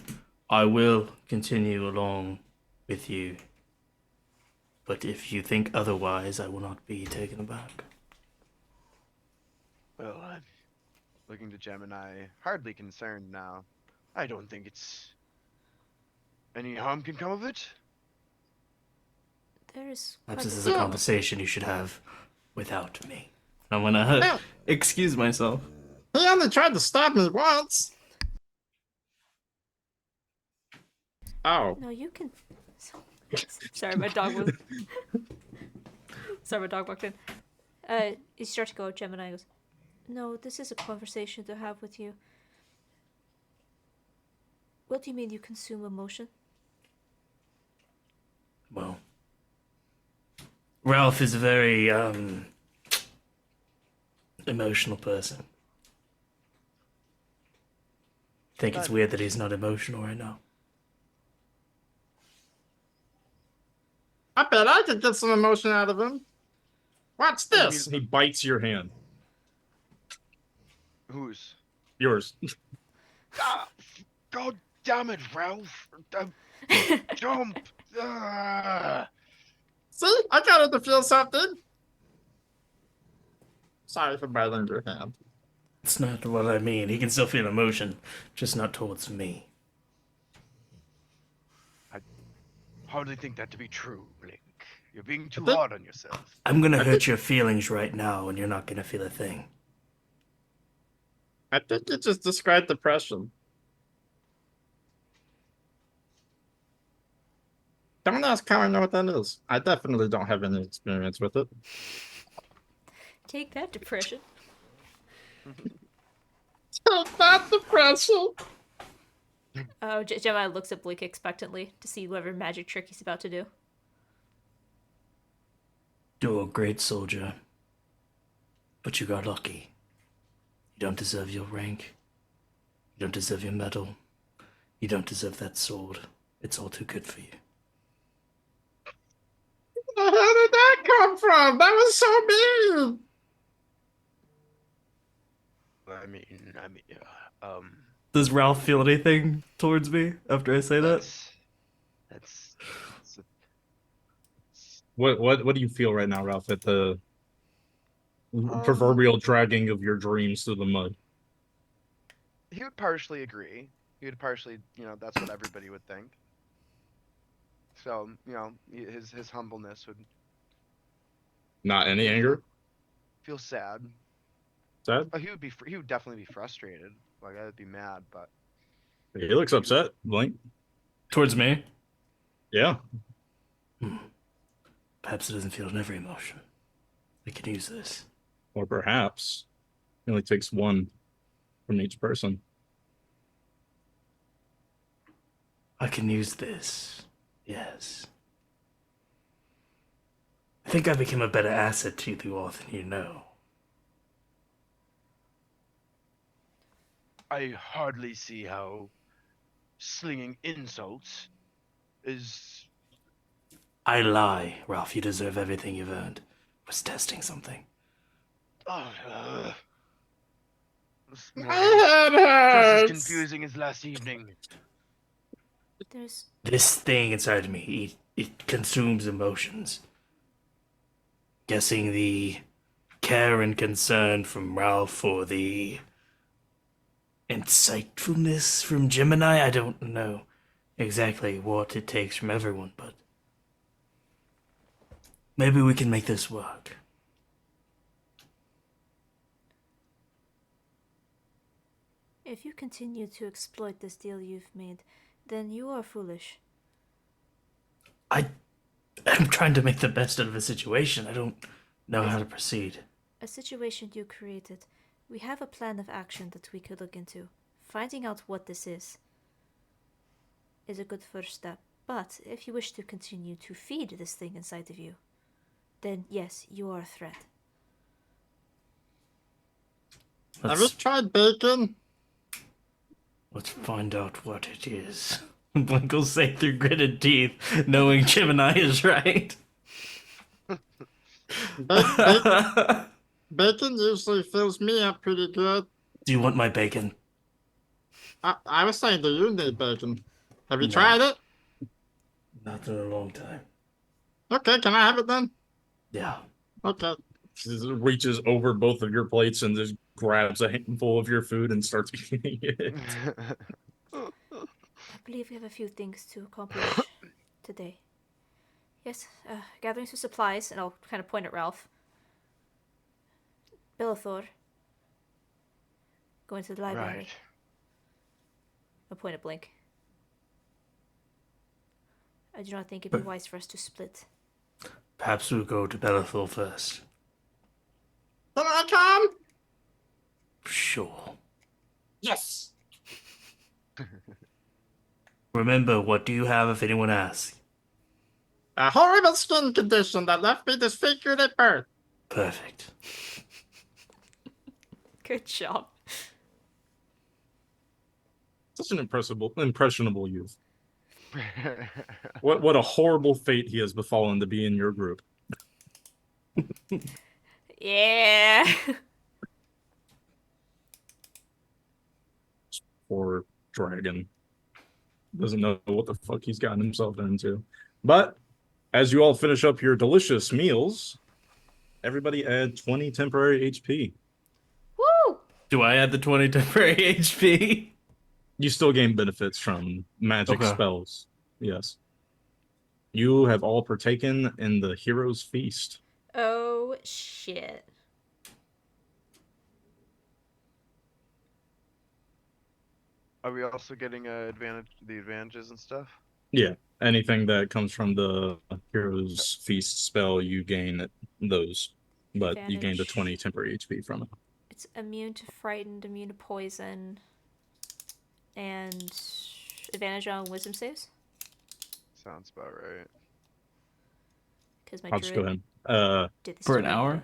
I will continue along with you. But if you think otherwise, I will not be taken aback. Well, I'm looking to Gemini, hardly concerned now. I don't think it's any harm can come of it. There is. Perhaps quite this a- is a conversation you should have without me. I'm gonna excuse myself. He only tried to stab me once. Oh. No, you can. Sorry, my dog was. Sorry, my dog walked in. He starts to go. Gemini goes, "No, this is a conversation to have with you. What do you mean you consume emotion?" Well, Ralph is a very emotional person. Think it's weird that he's not emotional right now. I bet I could get some emotion out of him. Watch I mean, this. He bites your hand. Who's? Yours. Ah, God damn it, Ralph! Jump! Ah. See? I got it to feel something. Sorry for biting your hand. It's not what I mean. He can still feel emotion, just not towards me. Hardly think that to be true, Blink. You're being too think- hard on yourself. I'm gonna hurt your feelings right now, and you're not gonna feel a thing. I think you just described depression. Don't ask how I know what that is. I definitely don't have any experience with it. Take that, depression. Not depression. Oh, Gemini looks at Blake expectantly to see whatever magic trick he's about to do. You're a great soldier, but you got lucky. You don't deserve your rank. You don't deserve your medal. You don't deserve that sword. It's all too good for you. Where did that come from? That was so mean. Does Ralph feel anything towards me after I say that? That's What do you feel right now, Ralph, at the proverbial dragging of your dreams through the mud? he would partially agree. He would partially, that's what everybody would think. So, his humbleness would Not any anger? feel sad. Sad? Oh, he would definitely be frustrated. Like, I would be mad, but He looks upset, Blink. Towards me? Yeah. Perhaps it doesn't feel in every emotion. I could use this. Or perhaps it only takes one from each person. I can use this. Yes. I think I became a better asset to you all than you know. I hardly see how slinging insults is. I lie, Ralph. You deserve everything you've earned. Was testing something. This My morning, head just as hurts. confusing as last evening. There's. This thing inside me, it consumes emotions. Guessing the care and concern from Ralph or the insightfulness from Gemini, I don't know exactly what it takes from everyone, but maybe we can make this work. If you continue to exploit this deal you've made, then you are foolish. I'm trying to make the best out of a situation. I don't know how to proceed. A situation you created. We have a plan of action that we could look into. Finding out what this is a good first step. But if you wish to continue to feed this thing inside of you, then yes, you are a threat. Have you tried bacon? Let's find out what it is. Blink will say through gritted teeth, knowing Gemini is right. Bacon usually fills me up pretty good. Do you want my bacon? I was saying, do you need bacon? Have you No. tried it? Not in a long time. Okay, can I have it then? Yeah. Okay. She just reaches over both of your plates and just grabs a handful of your food and starts eating it. I believe we have a few things to accomplish today. Yes, gathering some supplies, and I'll kind of point at Ralph. Bellathor. Going to the library. Right. I'll point at Blink. I do not think it'd be wise for us to split. Perhaps we'll go to Bellathor first. Can I come? Sure. Yes. Remember, what do you have if anyone asks? A horrible skin condition that left me disfigured at birth. Perfect. Good job. Such an impressionable youth. What a horrible fate he has befallen to be in your group. Yeah. Poor dragon. Doesn't know what the fuck he's gotten himself into. But as you all finish up your delicious meals, everybody add 20 temporary HP. Woo! Do I add the 20 temporary HP? You still gain benefits from magic Okay. spells. Yes. You have all partaken in the hero's feast. Oh, shit. Are we also getting the advantages and stuff? Yeah. Anything that comes from the hero's feast spell, you gain those. But you gain the Advantage. 20 temporary HP from it. It's immune to frightened, immune to poison, and advantage on wisdom saves. Sounds about right. Because my I'll just go druid ahead. did this For to an me. hour?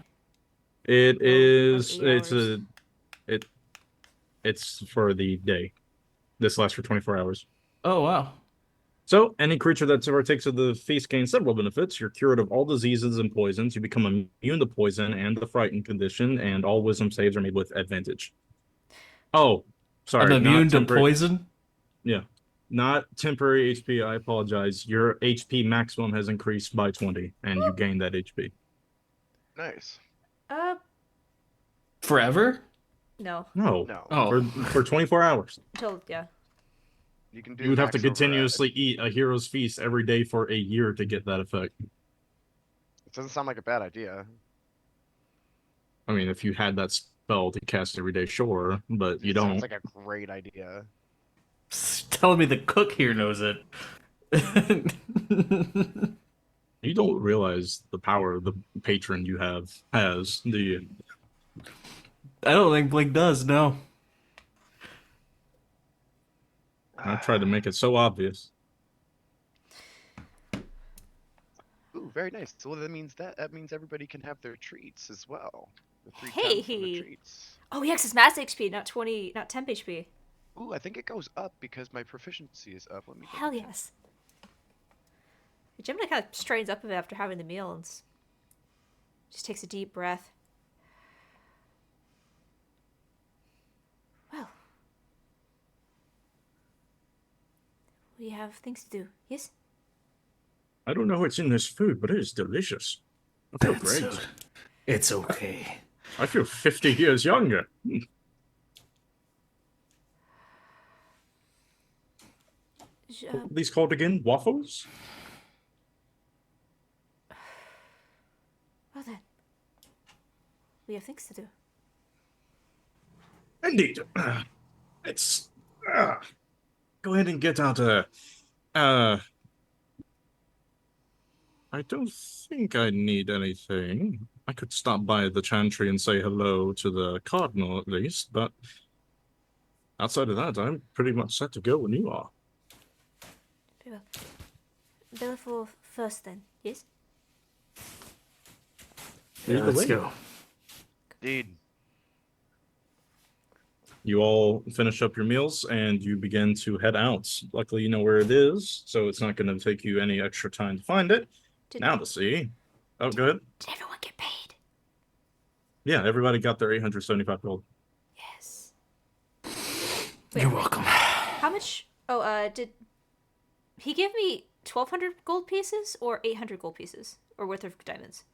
It Oh, is. like 8 It's hours. It's for the day. This lasts for 24 hours. Oh, wow. So, any creature that partakes of the feast gains several benefits. You're cured of all diseases and poisons. You become immune to poison and the frightened condition, and all wisdom saves are made with advantage. Oh, sorry. I'm immune not to temporary. poison? Yeah. Not temporary HP. I apologize. Your HP maximum has increased by 20, and you gain that HP. Nice. Forever? No. No. No. Oh. For 24 hours. Until, yeah. You can do. You would have to max override. continuously eat a hero's feast every day for a year to get that effect. It doesn't sound like a bad idea. I mean, if you had that spell to cast every day, sure, but you It sounds don't. like a great idea. Telling me the cook here knows it. You don't realize the power the patron you has, do you? I don't think Blink does, no. I tried to make it so obvious. Ooh, very nice. So that means everybody can have their treats as well. The 3 Hey. temps and the treats. Oh, yeah, 'cause it's max HP, not 20, not temp HP. Ooh, I think it goes up because my proficiency is up. Let me. Hell yes. Gemini kind of straightens up a bit after having the meal and just takes a deep breath. Well, we have things to do. Yes? I don't know what's in this food, but it is delicious. I feel great. It's okay. I feel 50 years younger. What are these called again? Waffles? Well then. We have things to do. Indeed. Let's go ahead and get out I don't think I need anything. I could stop by the chantry and say hello to the cardinal at least, but outside of that, I'm pretty much set to go when you are. Very well. Bellathor first then, yes? Yeah, let's go. Indeed. You all finish up your meals and you begin to head out. Luckily, you know where it is, so it's not going to take you any extra time to find it. Now to see. Oh, good. Did everyone get paid? Yeah, everybody got their 875 gold. Yes. You're welcome. How much? Oh, did he give me 1,200 gold pieces or 800 gold pieces? Or worth of diamonds?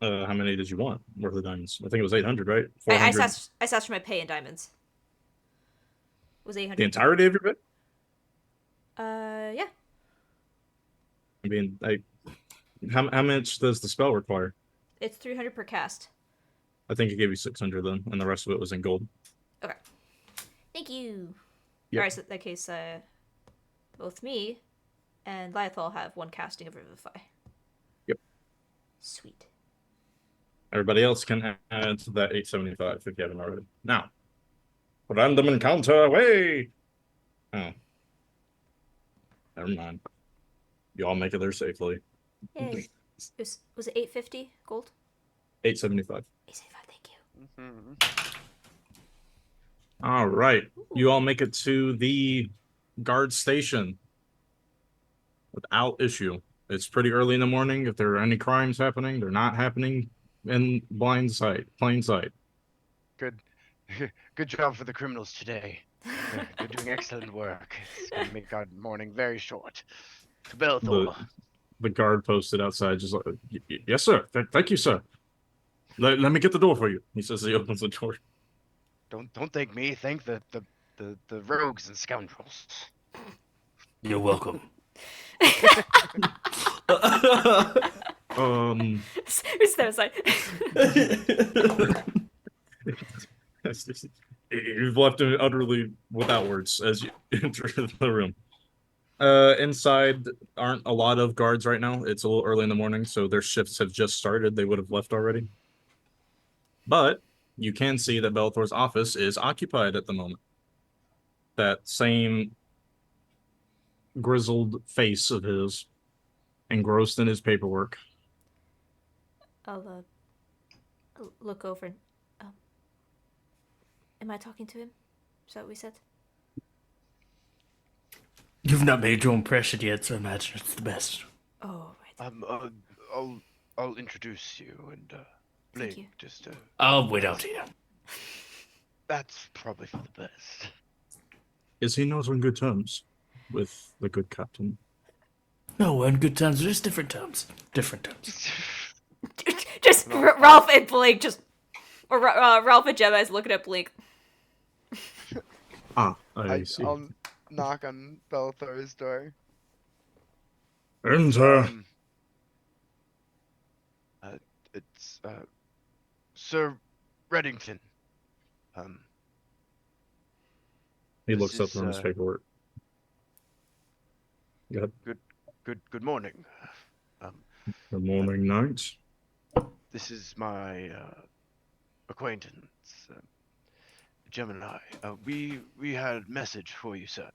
How many did you want worth of diamonds? I think it was 800, right? I 400. asked for my pay in diamonds. It was 800. The entirety of your bit? Yeah. I mean, how much does the spell require? It's 300 per cast. I think it gave you 600 then, and the rest of it was in gold. Okay. Thank you. Yep. Alright, so in that case, Both me and Lythal have one casting of Revivify. Yep. Sweet. Everybody else can add to that 875 if you haven't already. Now, random encounter away. Oh, never mind. You all make it there safely. Yay. Was it 850 gold? 875. 875, thank you. Mhm. All right. You all make it to the guard station without issue. It's pretty early in the morning. If there are any crimes happening, they're not happening in plain sight. Good. Good job for the criminals today. They're doing excellent work. It's going to make our morning very short. To Belthor. The guard posted outside, just like, yes, sir. Thank you, sir. Let me get the door for you. He says he opens the door. Don't thank me. Thank the rogues and scoundrels. You're welcome. We step aside. You've left him utterly without words as you enter the room. Inside aren't a lot of guards right now. It's a little early in the morning, so their shifts have just started. They would have left already. But you can see that Bellator's office is occupied at the moment. That same grizzled face of his, engrossed in his paperwork. I'll look over and am I talking to him? Is that what we said? You've not made your impression yet, so I imagine it's the best. Oh, right. I'll introduce you and Thank Blake. you. Just I'll wait out here. that's probably for the best. Is he not on good terms with the good captain? No, we're on good terms. We're just different terms. Different terms. Just Ralph and Blake or Ralph and Gemma is looking at Blake. I see. I'll knock on Belthor's door. Enter. It's Sir Reddington. He this looks up is, from his paperwork. Go ahead. Good morning. Good morning, knight. This is my acquaintance, Gemini. We had a message for you, sir.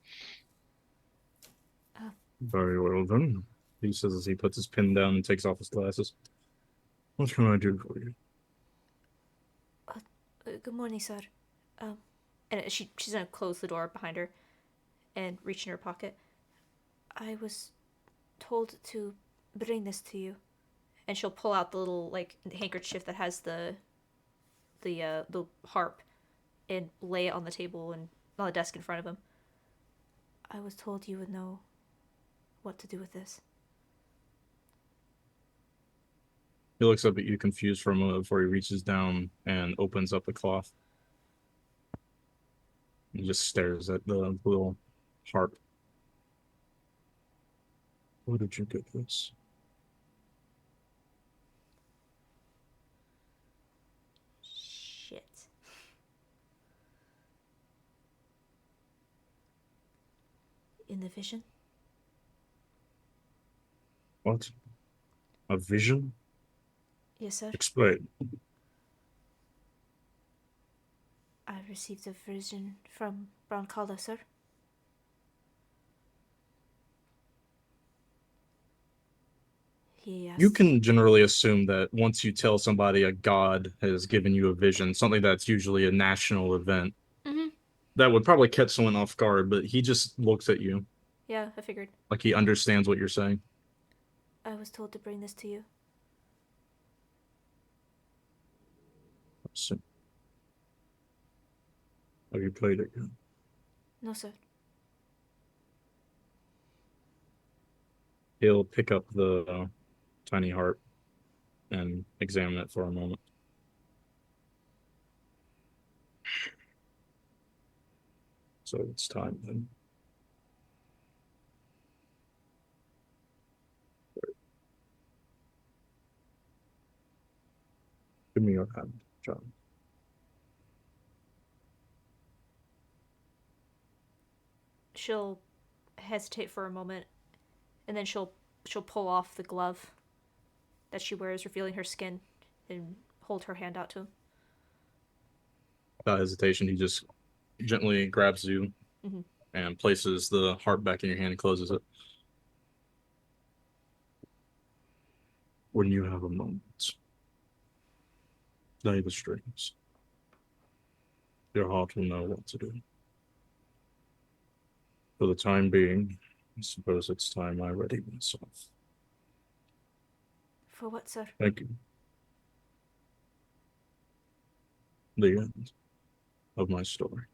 Very well then. He says as he puts his pen down and takes off his glasses. What can I do for you? Good morning, sir. And she's gonna close the door behind her and reach in her pocket. I was told to bring this to you, and she'll pull out the little handkerchief that has the harp, and lay it on the table and on the desk in front of him. I was told you would know what to do with this. He looks up at you confused for a moment before he reaches down and opens up the cloth. He just stares at the little harp. Where did you get this? Shit. In the vision? What? A vision? Yes, sir. Explain. I received a vision from Brown-Kala, sir. He asked... You can generally assume that once you tell somebody a god has given you a vision, something that's usually a national event, that would probably catch someone off guard, but he just looks at you. Yeah, I figured. Like he understands what you're saying. I was told to bring this to you. So, have you played it yet? No, sir. He'll pick up the tiny harp and examine it for a moment. So it's time then. Give me your hand, John. She'll hesitate for a moment, and then she'll pull off the glove that she wears, revealing her skin, and hold her hand out to him. Without hesitation, he just gently grabs you Mhm. and places the harp back in your hand and closes it. When you have a moment, play the strings. Your heart will know what to do. For the time being, I suppose it's time I ready myself. For what, sir? Thank you. The end of my story.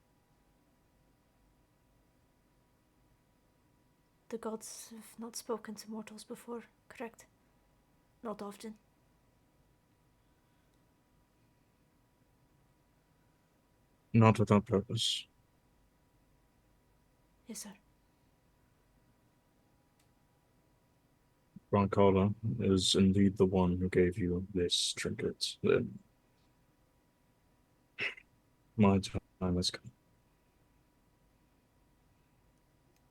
The gods have not spoken to mortals before, correct? Not often. Not without purpose. Yes, sir. Roncalla is indeed the one who gave you this trinket. Then my time has come.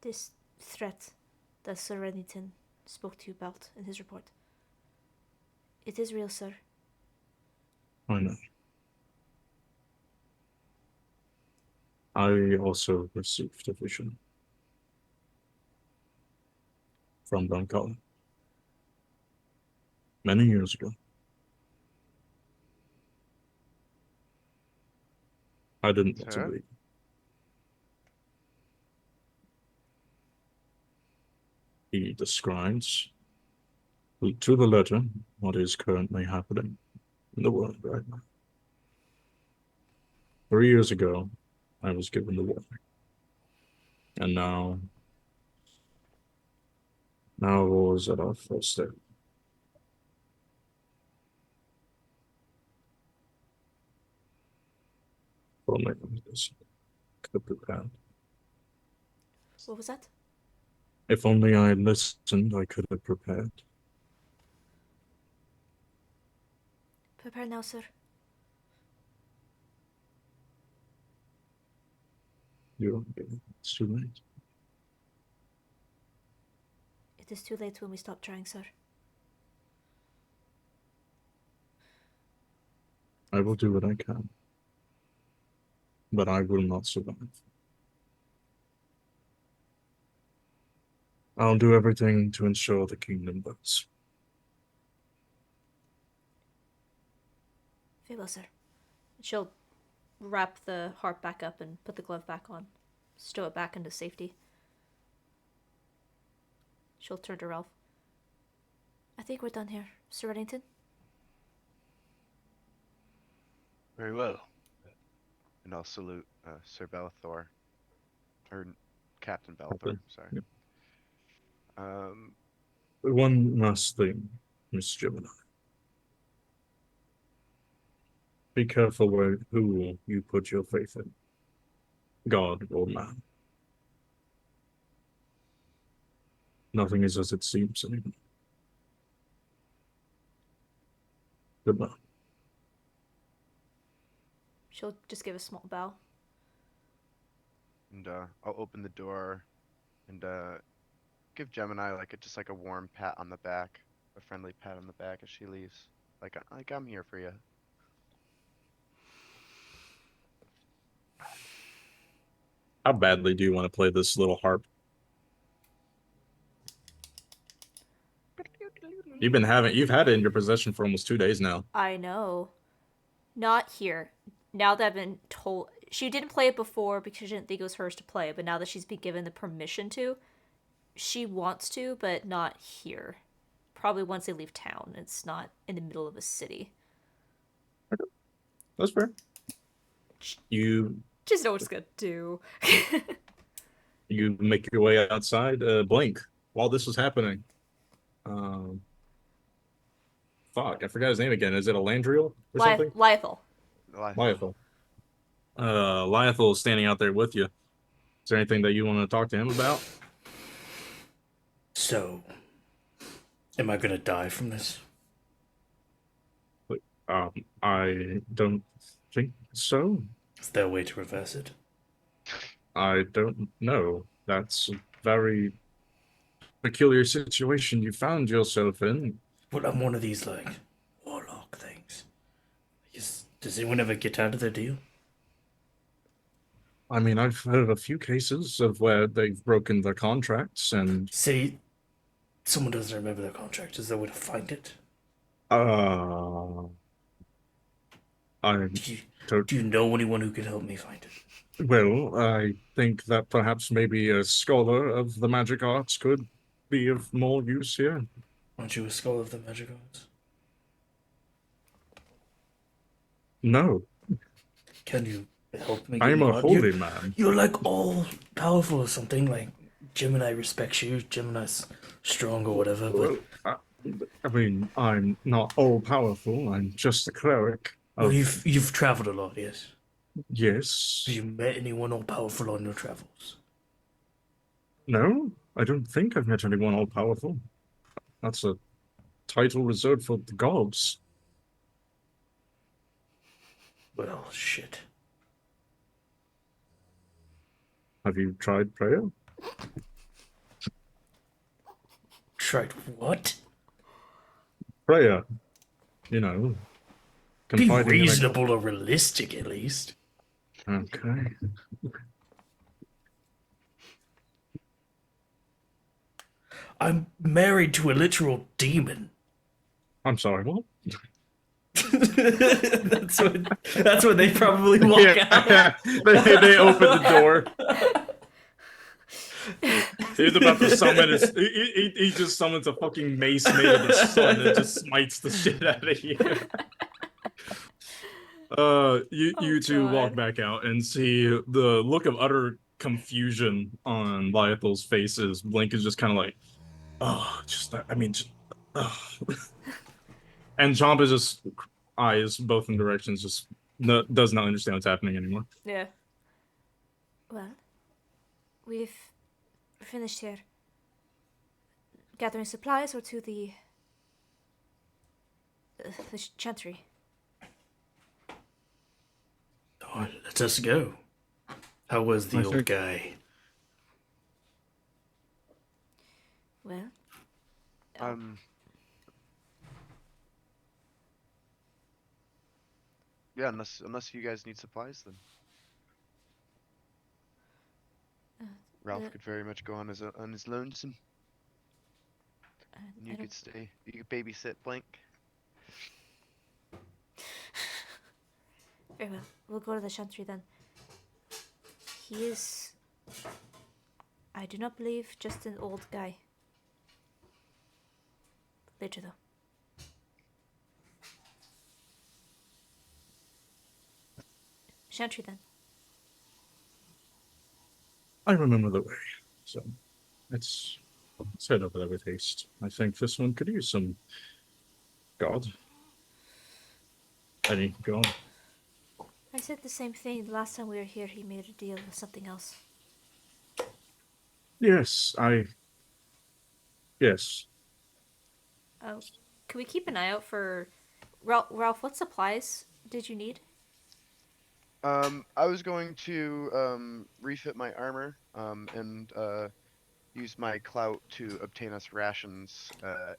This threat that Sir Reddington spoke to you about in his report. It is real, sir. I know. I also received a vision from Roncalla many years ago. I didn't want to Sir? believe. He describes to the letter what is currently happening in the world right now. 3 years ago, I was given the warning. And now war is at our first step. For my this could have prepared. What was that? If only I had listened, I could have prepared. Prepare now, sir. It's too late. It is too late when we stop trying, sir. I will do what I can. But I will not survive. I'll do everything to ensure the kingdom lives. Very well, sir. She'll wrap the harp back up and put the glove back on. Stow it back into safety. She'll turn to Ralph. I think we're done here, Sir Reddington. Very well. And I'll salute Sir Bellathor. Or Captain Bellathor, Okay. sorry. Yeah. Um, One last thing, Miss Gemini. Be careful who you put your faith in. God or man. Nothing is as it seems anymore. Goodbye. She'll just give a small bow. and I'll open the door and give Gemini just like a warm pat on the back, a friendly pat on the back as she leaves. Like I'm here for you. How badly do you want to play this little harp? You've had it in your possession for almost 2 days now. I know. Not here. Now that I've been told... She didn't play it before because she didn't think it was hers to play, but now that she's been given the permission to, she wants to, but not here. Probably once they leave town. It's not in the middle of a city. That's fair. You Just know what it's gonna do. you make your way outside. Blink while this was happening. Fuck, I forgot his name again. Is it Elandriel or something? Lythal. Lythal. Lythal is standing out there with you. Is there anything that you want to talk to him about? So, am I gonna die from this? I don't think so. Is there a way to reverse it? I don't know. That's very peculiar situation you found yourself in. But I'm one of these, like, warlock things. Does anyone ever get out of their deal? I mean, I've heard a few cases of where they've broken their contracts and Say, someone doesn't remember their contract. Is there a way to find it? I'm Do you, to- do you know anyone who could help me find it? well, I think that perhaps maybe a scholar of the magic arts could be of more use here. Aren't you a scholar of the magic arts? No, Can you help me? I am get a on? holy man. You're like all powerful or something. Like Gemini respects you. Gemini's strong or whatever. But Well, I mean, I'm not all powerful. I'm just a cleric. well, Of, you've traveled a lot, yes. yes. Have you met anyone all powerful on your travels? No, I don't think I've met anyone all powerful. That's a title reserved for the gods. Well, shit. Have you tried prayer? Tried what? Prayer. You know, Be confiding in a- reasonable or realistic, at least. Okay. I'm married to a literal demon. I'm sorry, what? that's what they probably walk out. they open the door. He's about to summon his. He just summons a fucking mace made of the sun and just smites the shit out of you. You two walk God. back out and see the look of utter confusion on Lyathel's faces. Blink is just kind of like, oh, and Chomp is just eyes both in directions, just does not understand what's happening anymore. Yeah. Well, we've finished here. Gathering supplies or to the chantry. Oh, let us go. How was the I old think- guy? Well, Yeah, unless you guys need supplies, then Ralph could very much go on his lonesome, and I you don't- could stay. You could babysit Blank. very well. We'll go to the chantry then. He is, I do not believe, just an old guy. Later though. Chantry then. I remember the way, so let's head over there with haste. I think this one could use some god. Any god? I said the same thing the last time we were here. He made a deal with something else. Yes, Yes. Can we keep an eye out for Ralph? What supplies did you need? I was going to refit my armor and use my clout to obtain us rations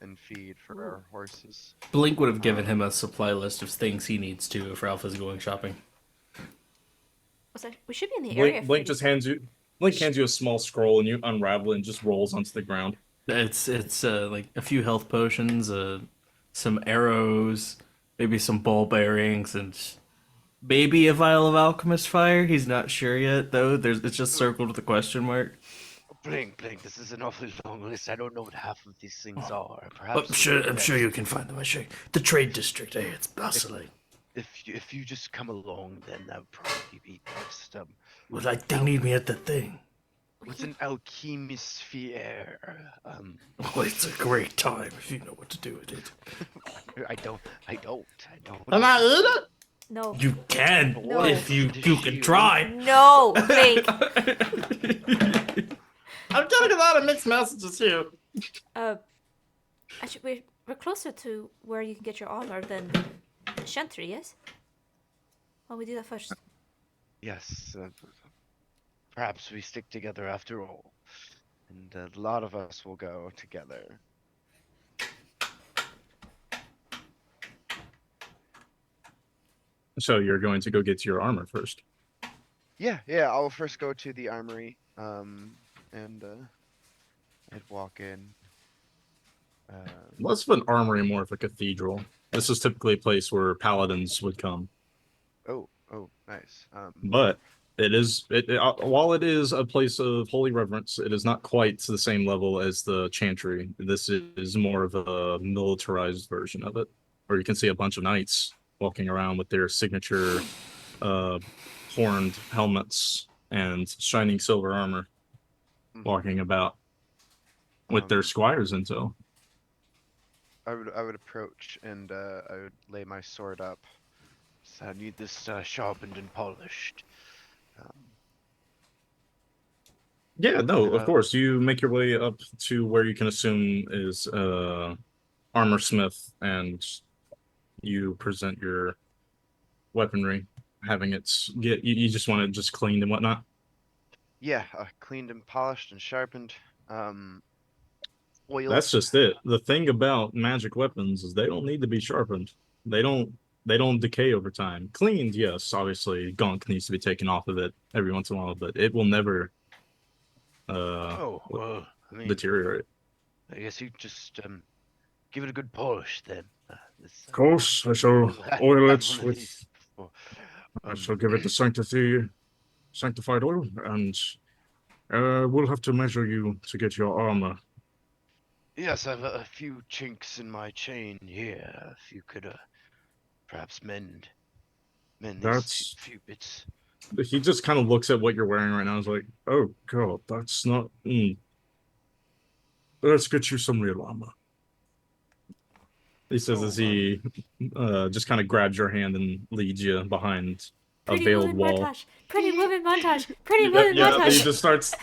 and feed for our horses. Blink would have given him a supply list of things he needs to if Ralph is going shopping. We should be in the area. Blink just hands you. Blink hands you a small scroll and you unravel it and just rolls onto the ground. It's like a few health potions, some arrows, maybe some ball bearings, and maybe a vial of alchemist fire. He's not sure yet, though. It's just circled with a question mark. Blink, this is an awfully long list. I don't know what half of these things are. Perhaps I'm sure you can find them. The trade district, hey, it's bustling. if you just come along, then that would probably be best. Well, like they need me at the thing. What's an alchemist sphere? Oh, it's a great time if you know what to do with it. I don't. Can I eat it? No. You can No. if you can try. No, Blake. I'm getting a lot of mixed messages here. Actually, we're closer to where you can get your armor than Chantry, yes? Why don't we do that first? Yes. Perhaps we stick together after all. and a lot of us will go together. So you're going to go get your armor first. Yeah, I'll first go to the armory, and I'd walk in. Less of an armory, more of a cathedral. This is typically a place where paladins would come. Oh, nice. But while it is a place of holy reverence, it is not quite to the same level as the chantry. This is more of a militarized version of it, where you can see a bunch of knights walking around with their signature horned helmets and shining silver armor, walking about with their squires in tow. I would approach and I would lay my sword up. So I need this sharpened and polished. Yeah, no, of course. You make your way up to where you can assume is armor smith, and you present your weaponry, having it you just want it just cleaned and whatnot. Yeah, cleaned and polished and sharpened. Oiled. That's just it. The thing about magic weapons is they don't need to be sharpened. They don't decay over time. Cleaned, yes, obviously gunk needs to be taken off of it every once in a while, but it will never Well, I mean, deteriorate. I guess you just give it a good polish then. Of course, I shall I've oil had it one of with. these before. I shall give it the sanctified oil, and we'll have to measure you to get your armor. Yes, I've a few chinks in my chain here. If you could perhaps mend these few bits. He just kind of looks at what you're wearing right now. Is like, oh god, that's not. Let's get you some real armor. He says as he just kind of grabs your hand and leads you behind a veiled wall. Montage. Pretty woman montage. Pretty Yeah, woman yeah, he montage. just starts.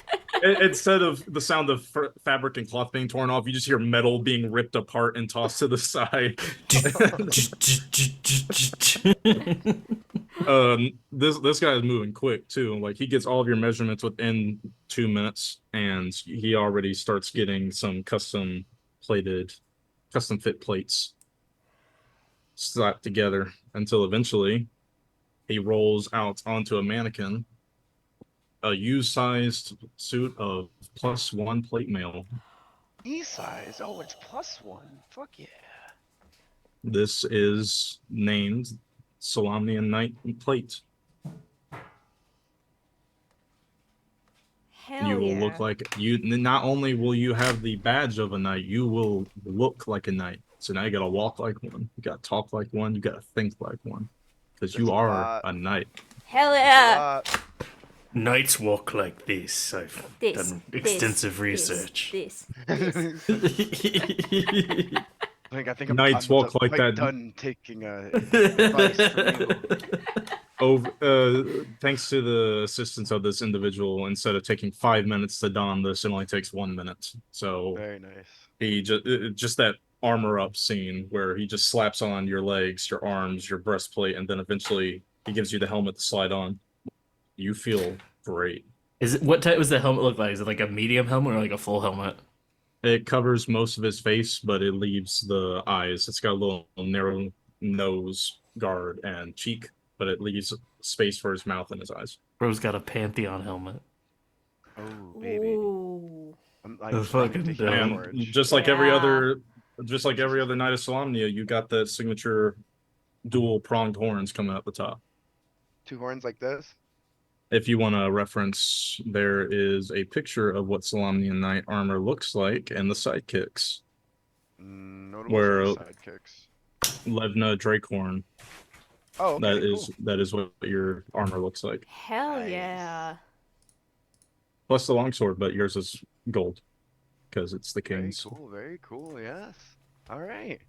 Instead of the sound of fabric and cloth being torn off, you just hear metal being ripped apart and tossed to the side. This guy is moving quick too. Like he gets all of your measurements within 2 minutes, and he already starts getting some custom fit plates slapped together until eventually he rolls out onto a mannequin a U-sized suit of +1 plate mail. E-size? Oh, it's +1. Fuck yeah. This is named Solamnian Knight plate. Hell You will yeah. look like you. Not only will you have the badge of a knight, you will look like a knight. So now you gotta walk like one. You gotta talk like one. You gotta think like one, because you That's a are lot. a knight. Hell yeah. Knights walk like this. I've done extensive research. This. I think Knights I'm walk like quite that. done taking advice from you. Thanks to the assistance of this individual, instead of taking 5 minutes to don this, it only takes 1 minute. So Very nice. he just that armor up scene where he just slaps on your legs, your arms, your breastplate, and then eventually he gives you the helmet to slide on. You feel great. What type does the helmet look like? Is it like a medium helmet or like a full helmet? It covers most of his face, but it leaves the eyes. It's got a little narrow nose guard and cheek, but it leaves space for his mouth and his eyes. Bro's got a Pantheon helmet. Oh, baby. Ooh. That's fucking to dope. hear And Forge. just like every Yeah. other Knight of Solamnia, you got the signature dual pronged horns coming out the top. 2 horns like this? If you want to reference, there is a picture of what Solamnian Knight armor looks like and the sidekicks. Notable Where sidekicks. Levna Drakehorn. Oh, okay, that is what your armor looks like. Hell Nice. yeah. Plus the longsword, but yours is gold because it's the king's. Very cool, yes. All right.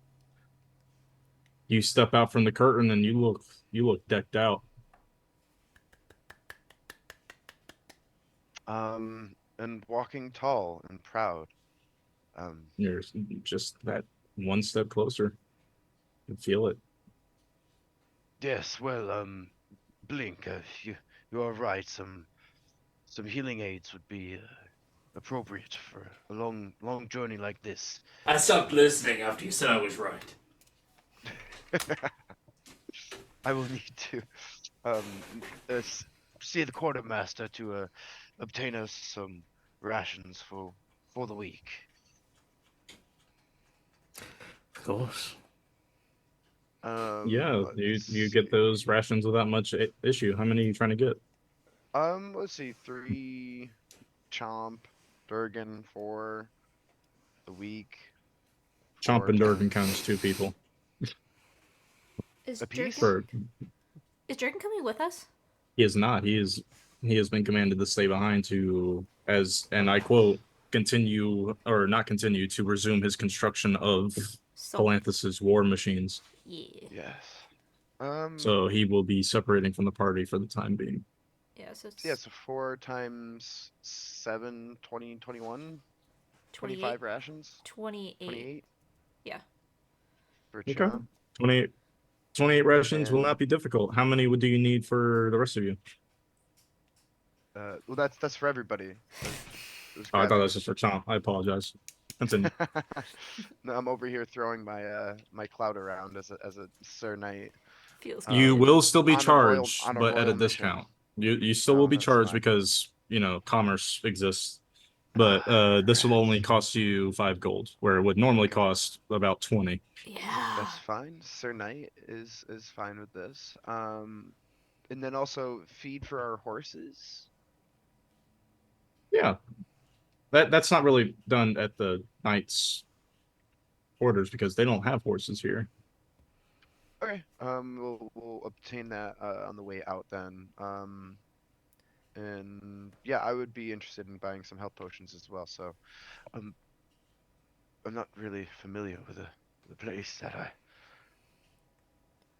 You step out from the curtain and you look decked out. And walking tall and proud. You're just that one step closer. You feel it. Yes, well, Blink, you are right. Some healing aids would be appropriate for a long journey like this. I stopped listening after you said I was right. I will need to see the quartermaster to obtain us some rations for the week. Of course. Yeah, let's you get see. those rations without much issue. How many are you trying to get? Let's see, 3 Chomp, Durgan, 4 the week. Chomp 4 and Durgan times counts 2 people. Is a piece. Jurgen coming with us? He is not. He has been commanded to stay behind to, and I quote, continue or not continue to resume his construction of Calanthis's war machines. Yeah. Yes. So he will be separating from the party for the time being. Yeah, so it's Yeah, so 4 times 7, 20, 21, 28. 25 rations. 28. 28 Yeah. for Okay. Chomp. 28 rations will And- not be difficult. How many do you need for the rest of you? Well, that's for everybody. Oh, I thought that was just for Chomp. I apologize. Continue. No, I'm over here throwing my my clout around as a Sir Knight. Feels You good. will still be on a royal- charged, on a but at a royal mission. discount. You still Oh, will be that's charged fine. because, commerce exists. But this will only cost you 5 gold, where it would normally Okay. cost about 20. Yeah. That's fine. Sir Knight is fine with this. And then also feed for our horses. Yeah. That's not really done at the knight's orders because they don't have horses here. Okay. We'll obtain that on the way out then. And yeah, I would be interested in buying some health potions as well. So, I'm not really familiar with the place that I.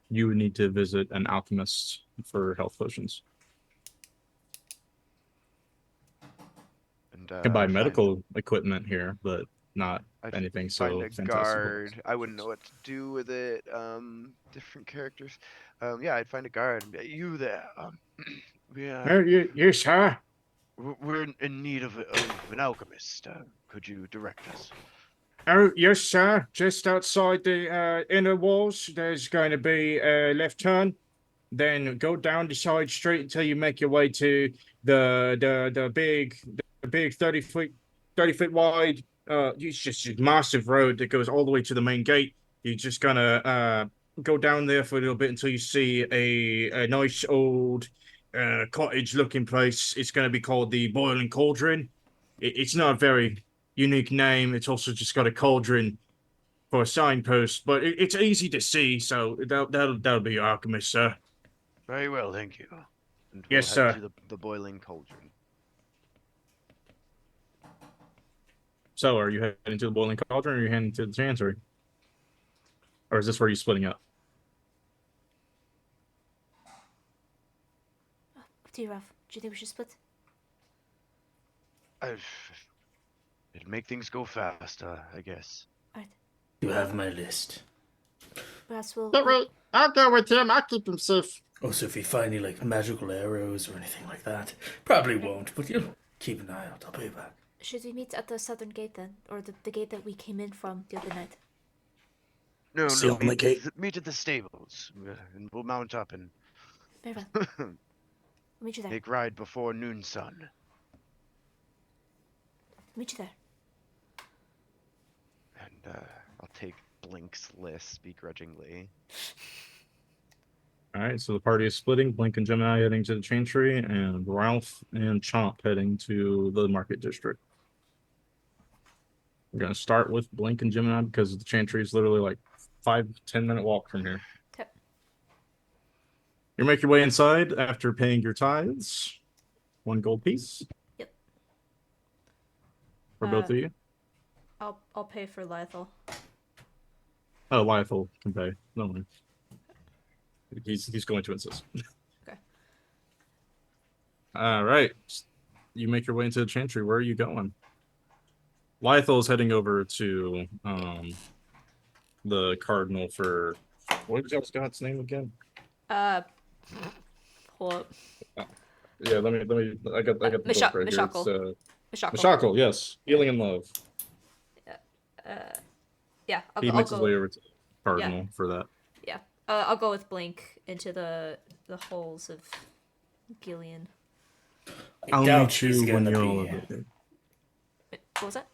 You would need to visit an alchemist for health potions. And You can buy I'd medical equipment here, but not I'd anything find so a fantastic. guard. I wouldn't know what to do with it. Different characters. Yeah, I'd find a guard. And be like, you there? Yes, sir. We're in need of an alchemist. Could you direct us? Oh, yes, sir. Just outside the inner walls, there's going to be a left turn. Then go down the side street until you make your way to the big 30 foot wide. It's just a massive road that goes all the way to the main gate. You're just gonna go down there for a little bit until you see a nice old cottage looking place. It's gonna be called the Boiling Cauldron. It's not a very unique name. It's also just got a cauldron for a signpost, but it's easy to see. So that'll be your alchemist, sir. Very well, thank you. And Yes, we'll head sir. to the boiling cauldron. So, are you heading to the Boiling Cauldron or are you heading to the Chancery? Or is this where you're splitting up? Up to you, Ralph. Do you think we should split? It'd make things go faster, I guess. Alright. You have my list. Perhaps we'll. Don't worry, I'll go with him. I'll keep him safe. Also, if you find any like magical arrows or anything like that, probably won't, but you'll keep an eye out. I'll pay back. Should we meet at the southern gate then? Or the gate that we came in from the other night? No, It's the no, only meet, gate. meet at the stables, and we'll mount up and Very well. I'll meet you there. make ride before noon sun. Meet you there. And I'll take Blink's list begrudgingly. All right, so the party is splitting. Blink and Gemini heading to the Chancery, and Ralph and Chomp heading to the Market District. We're gonna start with Blink and Gemini because the Chancery is literally like 5-10 minute walk from here. Okay. You make your way inside after paying your tithes. 1 gold piece. Yep. For both of you. I'll pay for Lythal. Oh, Lythal can pay. No worry. He's going to insist. Okay. All right. You make your way into the Chantry. Where are you going? Lythal is heading over to the Cardinal for what was Scott's name again? Hold up. Yeah, let me I got the book right here. Mishakal. It's, Mashako. Mashako, yes. Healing and love. Yeah, He I'll makes his go. way over to Cardinal for that. Yeah, I'll go with Blink into the holes of Gillian. I I'll doubt meet she's you when gonna you're be all here. there. What was that?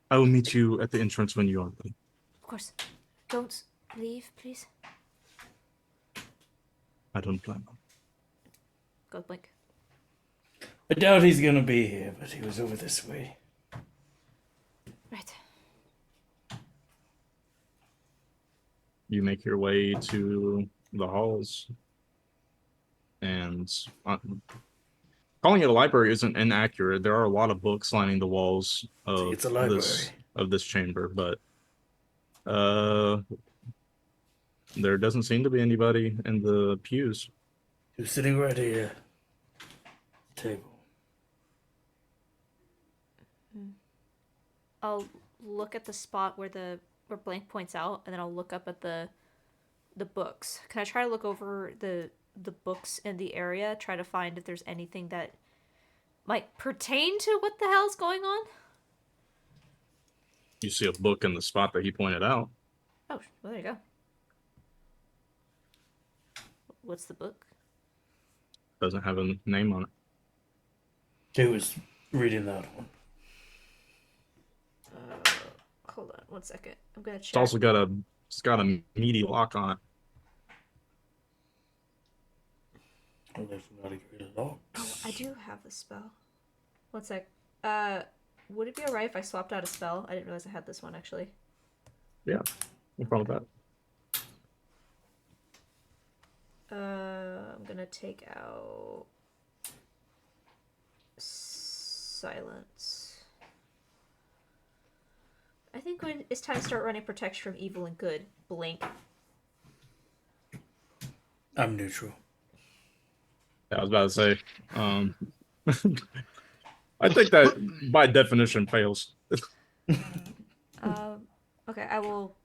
I will meet you at the entrance when you are there. Of course. Don't leave, please. I don't plan on. Go with Blink. I doubt he's gonna be here, but he was over this way. Right. You make your way to the halls, and calling it a library isn't inaccurate. There are a lot of books lining the walls of It's a library. this chamber, but there doesn't seem to be anybody in the pews. He was sitting right here. Table. I'll look at the spot where Blank points out, and then I'll look up at the books. Can I try to look over the books in the area, try to find if there's anything that might pertain to what the hell's going on? You see a book in the spot that he pointed out. Oh, well, there you go. What's the book? Doesn't have a name on it. He was reading that one. Hold on 1 second. I'm gonna check. It's also got a meaty lock on it. Oh, they forgot to get rid of the lock. Oh, I do have the spell. 1 sec. Would it be alright if I swapped out a spell? I didn't realize I had this one actually. Yeah, no problem with that. I'm gonna take out silence. I think when it's time to start running protection from evil and good. Blink. I'm neutral. Yeah, I was about to say. I think that by definition fails. Okay, I will.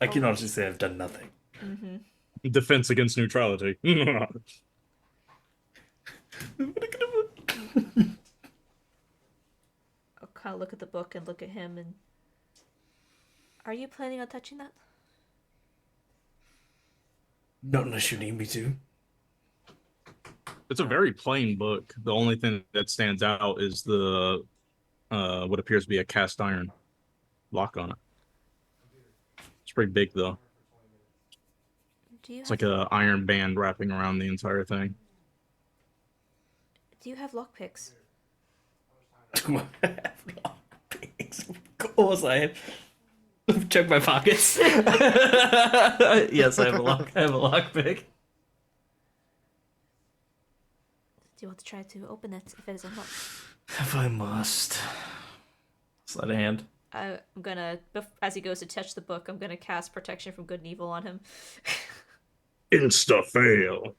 I can honestly say I've done nothing. Defense against neutrality. I'll kind of look at the book and look at him and. Are you planning on touching that? Not unless you need me to. It's a very plain book. The only thing that stands out is the what appears to be a cast iron lock on it. It's pretty big though. It's like a iron band wrapping around the entire thing. Do you have lockpicks? Of course I have. Check my pockets. Yes, I have a lock. I have a lockpick. Do you want to try to open it if it is unlocked? If I must. Sleight of hand. I'm gonna, as he goes to touch the book, I'm gonna cast protection from good and evil on him. Insta fail.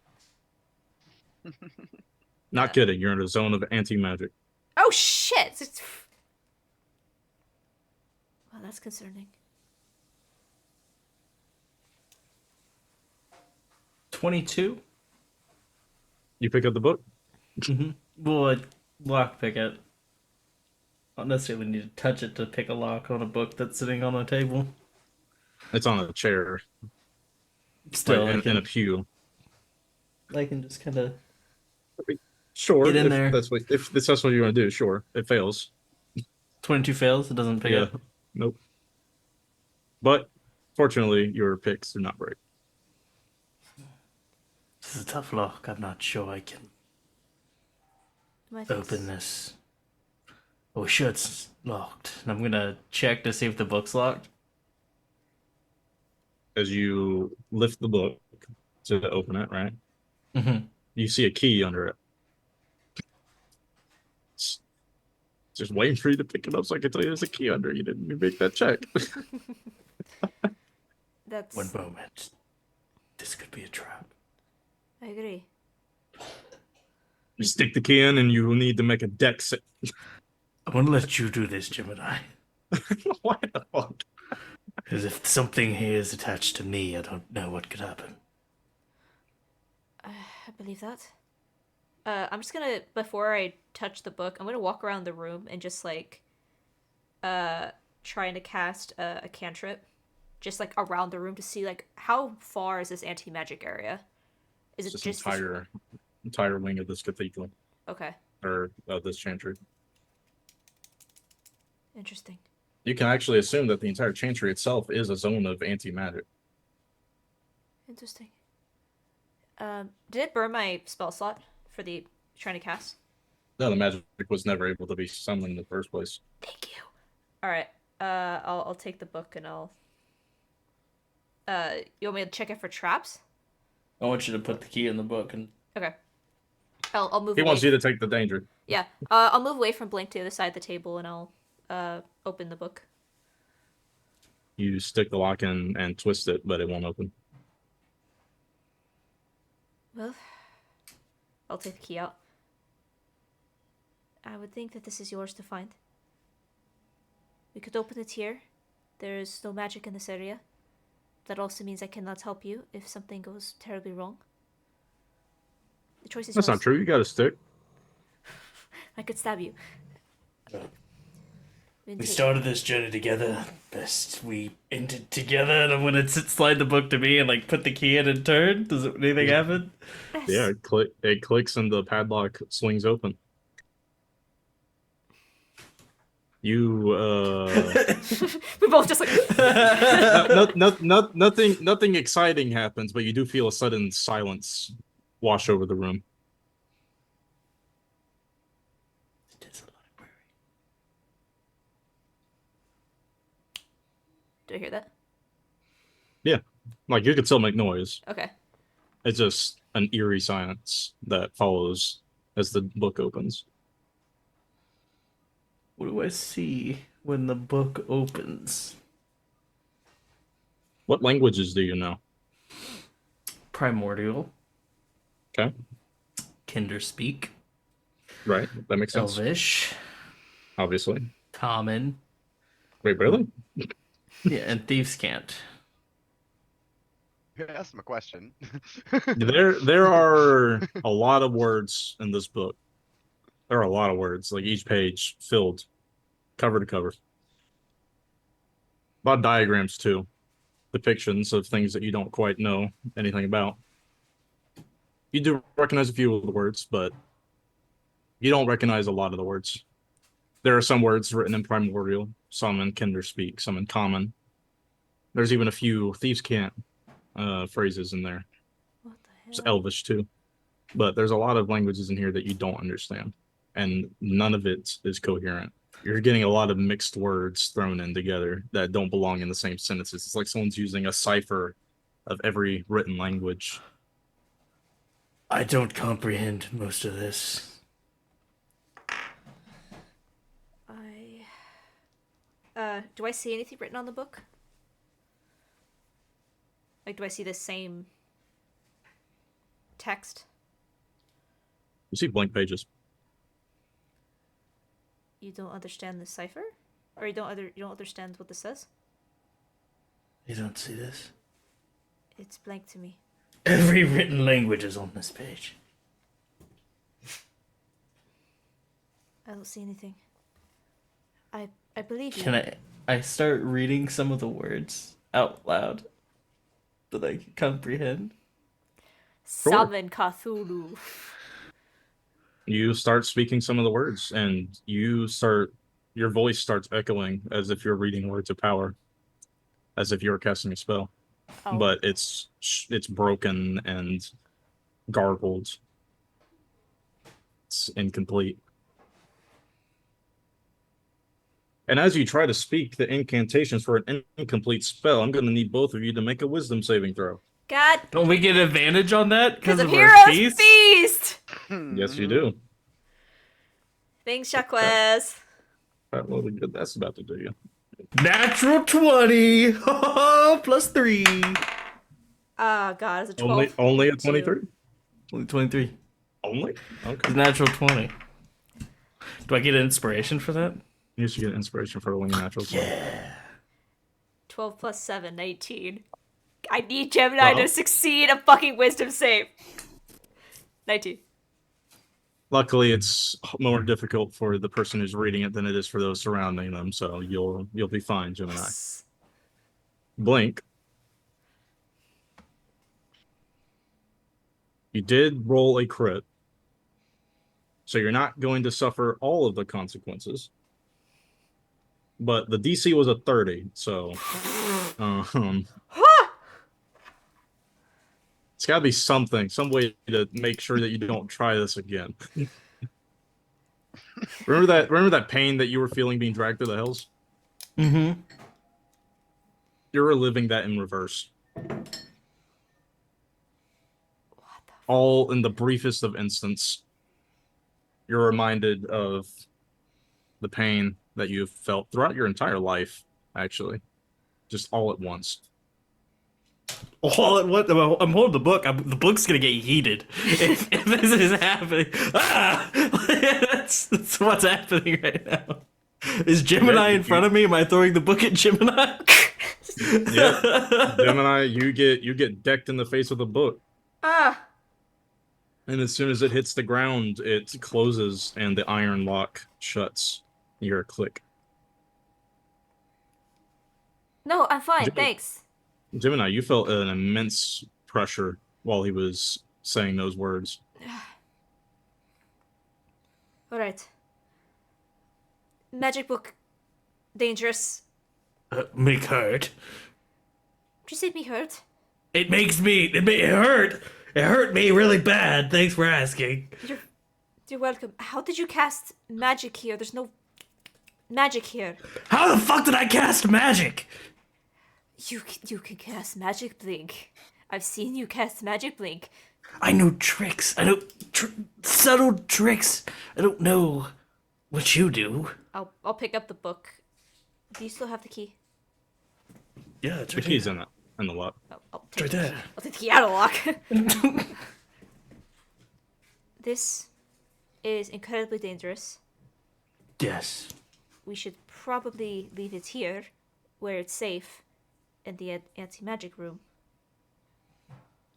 Not kidding. You're in a zone of anti-magic. Oh shit! Well, that's concerning. 22? You pick up the book? Well, I'd lockpick it. Not necessarily need to touch it to pick a lock on a book that's sitting on a table. It's on a chair. Still, like, in a pew. I can just kind of... Sure. Get in if there. That's what you want to do. Sure. It fails. 22 fails, it doesn't pick it. Nope. But fortunately, your picks do not break. This is a tough lock. I'm not sure I can open this. Oh, sure, it's locked. And I'm gonna check to see if the book's locked. As you lift the book to open it, right? Mm-hmm. You see a key under it. It's just waiting for you to pick it up so I can tell you there's a key under it. You didn't even make that check. That's. One moment. This could be a trap. I agree. You stick the key in and you will need to make a dex. I want to let you do this, Gemini. Why the fuck? Because if something here is attached to me, I don't know what could happen. I believe that. I'm just gonna, before I touch the book, I'm gonna walk around the room and just like trying to cast a cantrip, just like around the room to see like how far is this anti-magic area? Is it Just just entire wing of this cathedral Okay, or this chantry. interesting. You can actually assume that the entire chantry itself is a zone of anti-magic. Interesting. Did it burn my spell slot for the trying to cast? No, the magic was never able to be summoned in the first place. Thank you. All right. I'll take the book and I'll. You want me to check it for traps? I want you to put the key in the book and Okay. I'll move. He away. wants you to take the danger. Yeah. I'll move away from Blink to the other side of the table and I'll open the book. You stick the lock in and twist it, but it won't open. Well, I'll take the key out. I would think that this is yours to find. We could open it here. There is no magic in this area. That also means I cannot help you if something goes terribly wrong. The choice is That's yours. not true. You got a stick. I could stab you. we started this journey together. Best we ended together. And I'm gonna slide the book to me and like put the key in and turn. Does anything happen? Yes. Yeah, it clicks and the padlock swings open. You We both just like. nothing exciting happens, but you do feel a sudden silence wash over the room. Do I hear that? Yeah, like you could still make noise. Okay. It's just an eerie silence that follows as the book opens. What do I see when the book opens? What languages do you know? Primordial. Okay. Kinderspeak. Right, that makes sense. Elvish. Obviously. Common. Wait, really? Yeah, and Thieves' Cant. You asked him a question. There are a lot of words in this book. There are a lot of words, like each page filled, cover to cover. A lot of diagrams too, depictions of things that you don't quite know anything about. You do recognize a few of the words, but you don't recognize a lot of the words. There are some words written in Primordial, some in Kinderspeak, some in Common. There's even a few Thieves' Cant phrases in there. What the hell? It's Elvish too. But there's a lot of languages in here that you don't understand, and none of it is coherent. You're getting a lot of mixed words thrown in together that don't belong in the same sentences. It's like someone's using a cipher of every written language. I don't comprehend most of this. Do I see anything written on the book? Like, do I see the same text? You see blank pages. You don't understand the cipher, or you don't understand what this says? You don't see this? It's blank to me. Every written language is on this page. I don't see anything. I believe you. Can I start reading some of the words out loud that I can comprehend? Summon Cthulhu. You start speaking some of the words, and your voice starts echoing as if you're reading words of power, as if you're casting a spell. Oh. But it's broken and garbled. It's incomplete. And as you try to speak the incantations for an incomplete spell, I'm going to need both of you to make a wisdom saving throw. God, Don't we get advantage on that because of our Hero's feast? Feast! Yes, you do. Thanks, Jacques. What will good that's about to do you. Natural 20 plus 3. Oh, God, it's a 12. Only a 23? Only 23. Only? Okay. It's natural 20. Do I get an inspiration for that? You should get inspiration for rolling a natural 20. 12 plus 7, 19. I need Gemini to succeed a fucking wisdom save. 19. Luckily, it's more difficult for the person who's reading it than it is for those surrounding them. So you'll be fine, Gemini. Yes. Blink. You did roll a crit, so you're not going to suffer all of the consequences. But the DC was a 30, so it's got to be something, some way to make sure that you don't try this again. Remember that pain that you were feeling being dragged through the hills? Mm-hmm. You're reliving that in reverse. All in the briefest of instants. You're reminded of the pain that you've felt throughout your entire life, actually. Just all at once. All at once, I'm holding the book. The book's gonna get heated if this is happening. Ah! that's what's happening right now. Is Gemini in front of me? Am I throwing the book at Gemini? Yeah, Gemini, you get decked in the face with a book. Ah. And as soon as it hits the ground, it closes and the iron lock shuts. You hear a click. No, I'm fine, Gemini- thanks. Gemini, you felt an immense pressure while he was saying those words. Alright. Magic book. Dangerous. Make hurt. Did you say me hurt? It makes me. It hurt. It hurt me really bad. Thanks for asking. You're welcome. How did you cast magic here? There's no magic here. How the fuck did I cast magic? You can cast magic blink. I've seen you cast magic blink. I know tricks. I know subtle tricks. I don't know what you do. I'll pick up the book. Do you still have the key? Yeah, it's The key's in the lock. I'll It's right there. I'll take the key out of the lock. This is incredibly dangerous. Yes. We should probably leave it here, where it's safe, in the anti-magic room.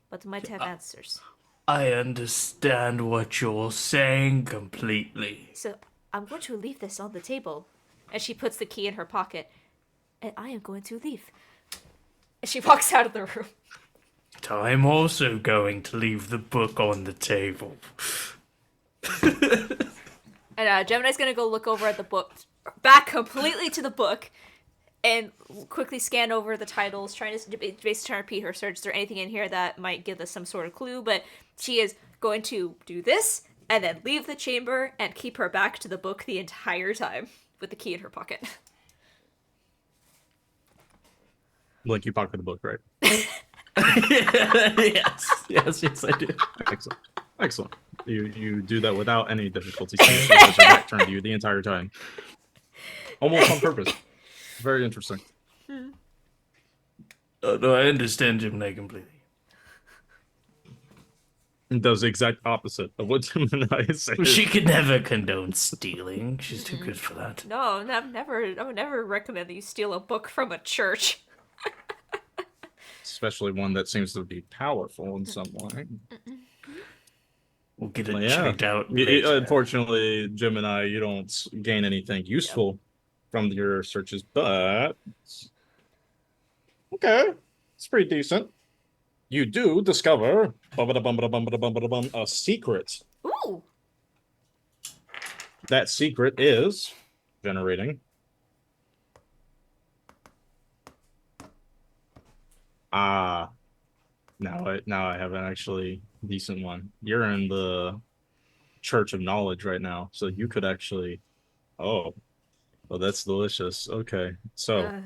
But it might have answers. I understand what you're saying completely. So I'm going to leave this on the table. And she puts the key in her pocket. And I am going to leave. And she walks out of the room. I'm also going to leave the book on the table. And Gemini's going to go look over at the book. Back completely to the book. And quickly scan over the titles, trying to basically trying to repeat her search. Is there anything in here that might give us some sort of clue? But she is going to do this, and then leave the chamber, and keep her back to the book the entire time, with the key in her pocket. Blink, you pocket the book, right? yes, I do. Excellent. You do that without any difficulty. Because your back turned to you the entire time. Almost on purpose. Very interesting. Oh, no, I understand Gemini completely. It does the exact opposite of what Gemini says. She could never condone stealing. She's too good for that. No, I would never recommend that you steal a book from a church. Especially one that seems to be powerful in some way. We'll get it Yeah. checked out. later. Unfortunately, Gemini, you don't gain anything useful from your searches, but okay, it's pretty decent. You do discover a secret. Ooh! That secret is generating. Now I have an actually decent one. You're in the Church of Knowledge right now, so you could actually. Oh, that's delicious. Okay, so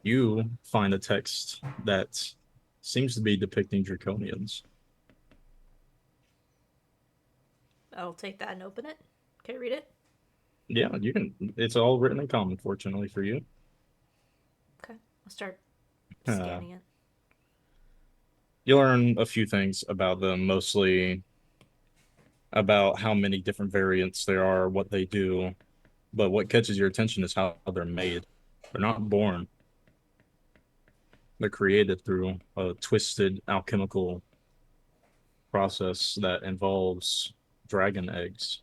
you find a text that seems to be depicting draconians. I'll take that and open it. Can I read it? Yeah, you can. It's all written in common, fortunately for you. Okay, I'll start scanning it. You learn a few things about them, mostly about how many different variants there are, what they do, but what catches your attention is how they're made. They're not born. They're created through a twisted alchemical process that involves dragon eggs.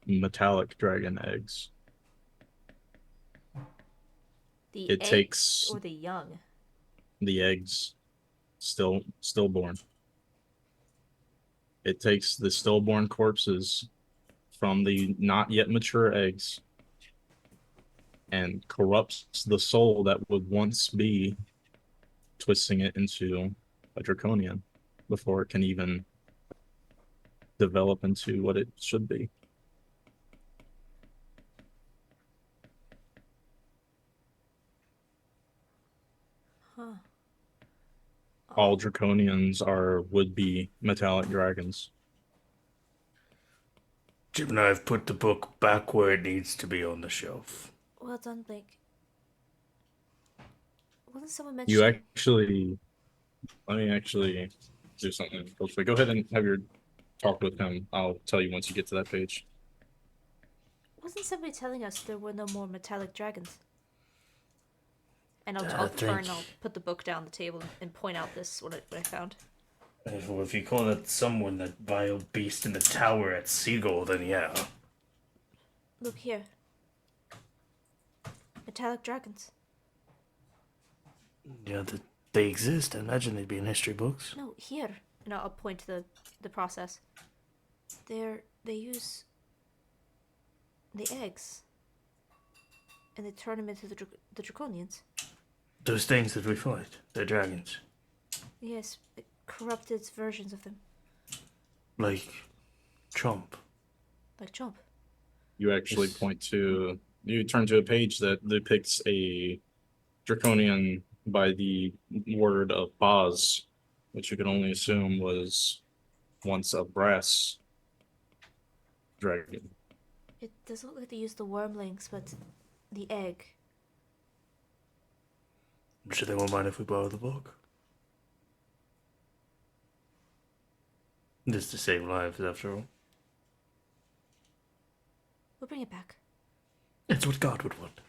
Metallic dragon eggs. The It eggs takes or the young? the eggs stillborn. It takes the stillborn corpses from the not yet mature eggs and corrupts the soul that would once be, twisting it into a draconian before it can even develop into what it should be. Huh. All draconians are would-be metallic dragons. Jim and I have put the book back where it needs to be on the shelf. Well done, Blake. Wasn't someone mention? You actually, let me actually do something real quick. Go ahead and have your talk with him. I'll tell you once you get to that page. Wasn't somebody telling us there were no more metallic dragons? And I'll turn and I'll put the book down the table and point out this what I found. Well, if you call that someone that vile beast in the tower at Seagull, then yeah. Look here. Metallic dragons. Yeah, they exist. I imagine they'd be in history books. No, here. And I'll point to the process. They use the eggs. And they turn them into the draconians. Those things that we fight, they're dragons. Yes, corrupted versions of them. Like Chomp. Like Chomp. You actually you turn to a page that depicts a draconian by the word of Boz, which you can only assume was once a brass dragon. It doesn't look like they use the wormlings, but the egg. I'm sure they won't mind if we borrow the book. Just to save lives, after all. We'll bring it back. It's what God would want.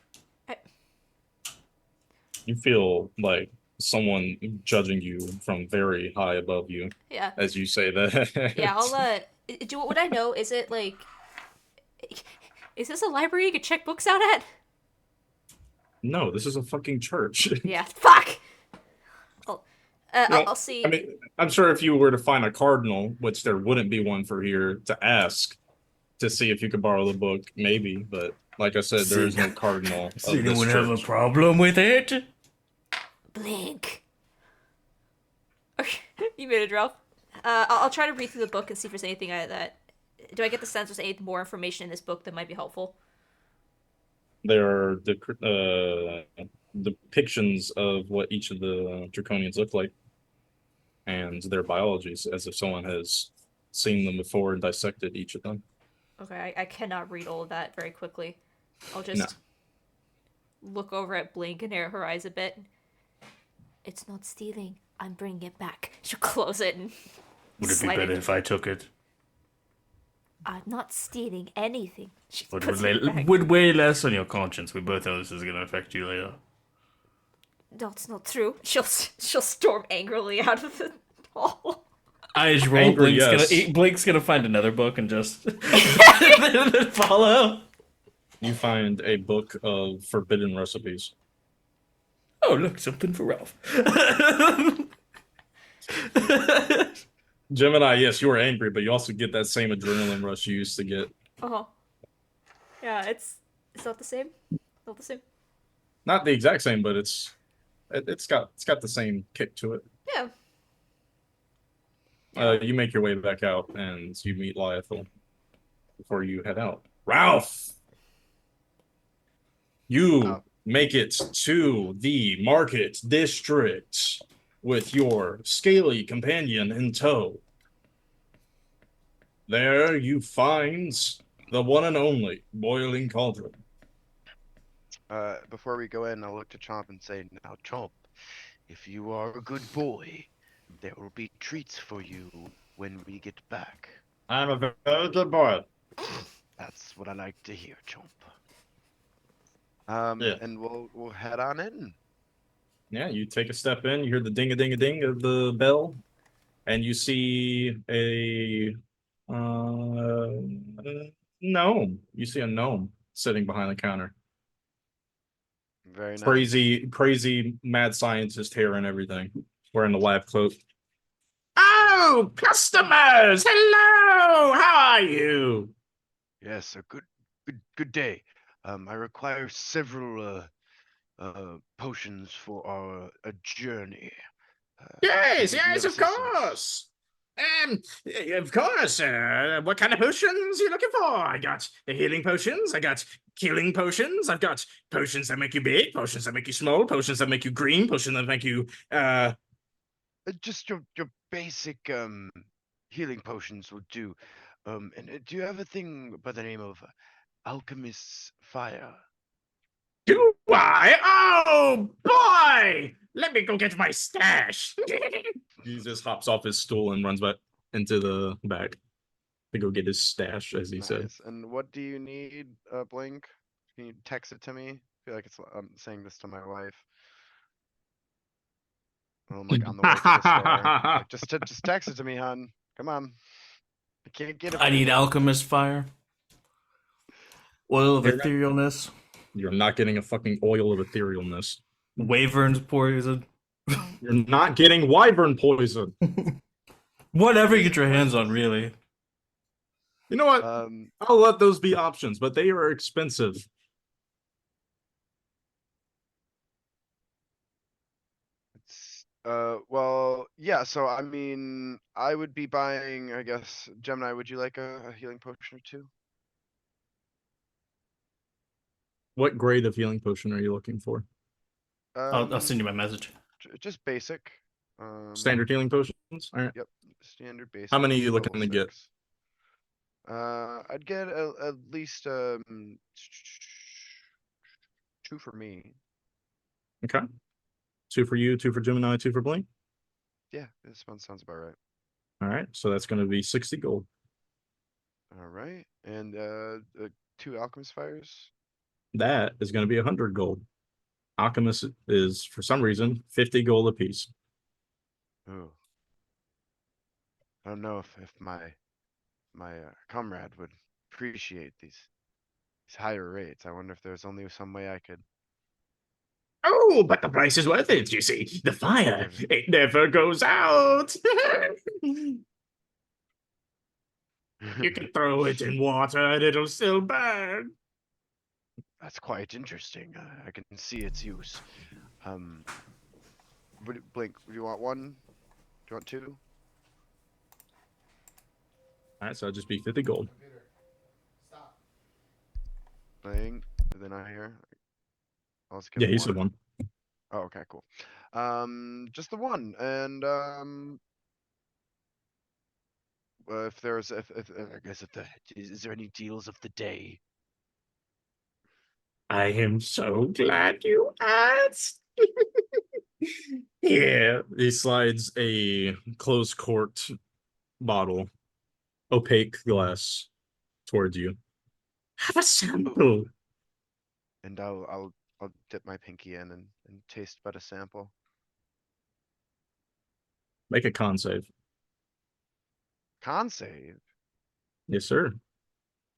You feel like someone judging you from very high above you Yeah. as you say that. Yeah, I'll would I know, is it like, is this a library you could check books out at? No, this is a fucking church. Yeah, fuck! Well, I'll see. I mean, I'm sure if you were to find a cardinal, which there wouldn't be one for here, to ask to see if you could borrow the book, maybe. But like I said, there is no cardinal Does of this anyone have a church. problem with it? Blink. Okay, you made it, Ralph. I'll try to read through the book and see if there's anything that... Do I get the sense there's any more information in this book that might be helpful? There are depictions of what each of the draconians look like and their biologies, as if someone has seen them before and dissected each of them. Okay, I cannot read all of that very quickly. I'll just look over at Blink and narrow her eyes a bit. It's not stealing. I'm bringing it back. She'll close it and Would it be slide better if I took it? I'm not stealing anything. She Would puts it back. would weigh less on your conscience. We both know this is going to affect you later. That's not true. She'll storm angrily out of the hall. I just roll. Angry, yes. Blake's gonna find another book and just then follow. You find a book of forbidden recipes. Oh, look, something for Ralph. Gemini, yes, you are angry, but you also get that same adrenaline rush you used to get. Uh-huh. Yeah, it's not the same. Not the same. Not the exact same, but it's got the same kick to it. Yeah. You make your way back out and you meet Lyethel before you head out. Ralph! You make it to the market district with your scaly companion in tow. There you find the one and only boiling cauldron. Before we go in, I'll look to Chomp and say, Now, Chomp, if you are a good boy, there will be treats for you when we get back. I'm a very good boy. That's what I like to hear, Chomp. Yeah. and we'll head on in. Yeah, you take a step in, you hear the ding-a-ding-a-ding of the bell, and you see a gnome. You see a gnome sitting behind the counter. Very nice. Crazy mad scientist hair and everything, wearing the lab coat. Oh, customers! Hello! How are you? Yes, a good day. I require several potions for our a journey. Yes, Could you be yes, of assistance? course. Of course. What kind of potions are you looking for? I got the healing potions. I got killing potions. I've got potions that make you big, potions that make you small, potions that make you green, potions that make you Just your basic healing potions will do. And do you have a thing by the name of Alchemist's Fire? Do I? Oh boy! Let me go get my stash. He just hops off his stool and runs back into the back to go get his stash, as he said. Nice. And what do you need, Blink? Can you text it to me? I feel like I'm saying this to my wife. I'm like on the way to the store. Like, just text it to me, hon. Come on. I can't get it. I from need you. alchemist fire. Oil of You're right. etherealness. You're not getting a fucking oil of etherealness. Wyvern's poison. You're not getting wyvern poison. Whatever you get your hands on, really. You know what? Um, I'll let those be options, but they are expensive. well, yeah, so I mean, I would be buying, I guess, Gemini, would you like a healing potion or two? What grade of healing potion are you looking for? I'll send you my message. Just basic. Standard healing potions? All right. Yep, standard basic. How many are you level looking to get? 6. I'd get at least 2 for me. Okay. 2 for you, 2 for Gemini, 2 for Blink. Yeah, this one sounds about right. All right. So that's going to be 60 gold. All right, and 2 alchemist fires. That is going to be 100 gold. Alchemist is, for some reason, 50 gold apiece. Ooh. I don't know if my comrade would appreciate these higher rates. I wonder if there's only some way I could. Oh, but the price is worth it, you see. The fire, it never goes out. You can throw it in water and it'll still burn. That's quite interesting. I can see its use. Blink, do you want 1? Do you want 2? All right, so it'll just be 50 gold. Blink, are they not here? I'll just give Yeah, them he 1. said 1. Oh, okay, cool. Just the 1, and if there's if I guess is there any deals of the day? I am so glad you asked. Here, he slides a close corked bottle, opaque glass, towards you. Have a sample. and I'll dip my pinky in and taste but a sample. Make a con save. Con save? Yes, sir.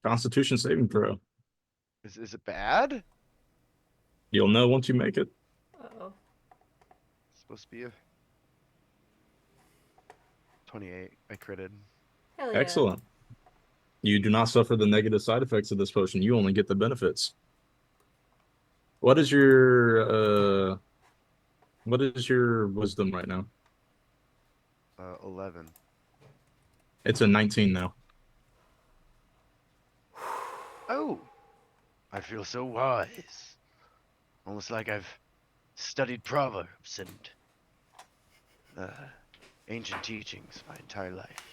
Constitution saving throw. Is it bad? You'll know once you make it. Uh-oh. It's supposed to be a 28. I critted. Hell yeah. Excellent. You do not suffer the negative side effects of this potion. You only get the benefits. What is your wisdom right now? 11. It's a 19 now. Oh, I feel so wise. Almost like I've studied proverbs and ancient teachings my entire life.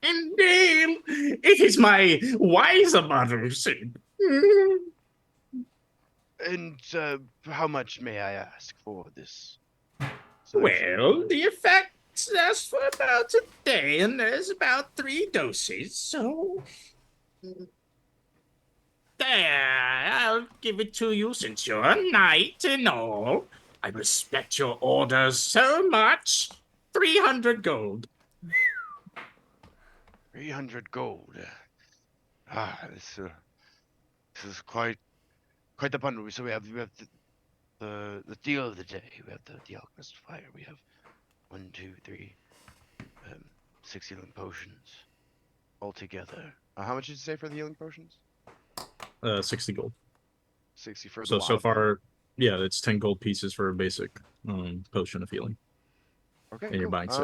Indeed, it is my wiser mother said. And how much may I ask for this? Well, the effect lasts for about a day, and there's about 3 doses, so... There, I'll give it to you since you're a knight and all. I respect your orders so much. 300 gold. 300 gold. This is quite the bundle. So we have the deal of the day. We have the alchemist fire. We have 1, 2, 3, 6 healing potions altogether. How much did you say for the healing potions? 60 gold. 60 for the So lot of them. far, yeah, it's 10 gold pieces for a basic potion of healing. Okay, and you're buying 6.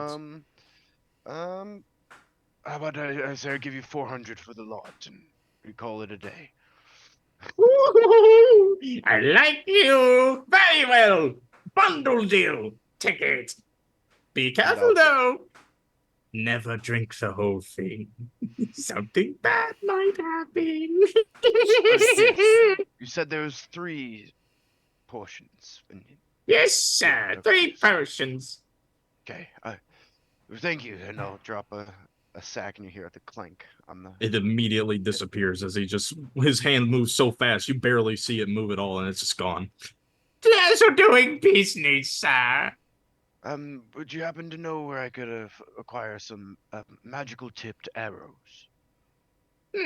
How about I say I give you 400 for the lot and we call it a day. Woo-hoo-hoo! I like you very well. Bundle deal. Take it. Be careful That's- though. Never drink the whole thing. Something bad might happen. You said there was 3 portions. Yes, sir. 3 potions. Okay. Thank you, and I'll drop a sack, and you hear the clank on the. It immediately disappears as his hand moves so fast you barely see it move at all, and it's just gone. Pleasure doing business, sir. Would you happen to know where I could acquire some magical tipped arrows? I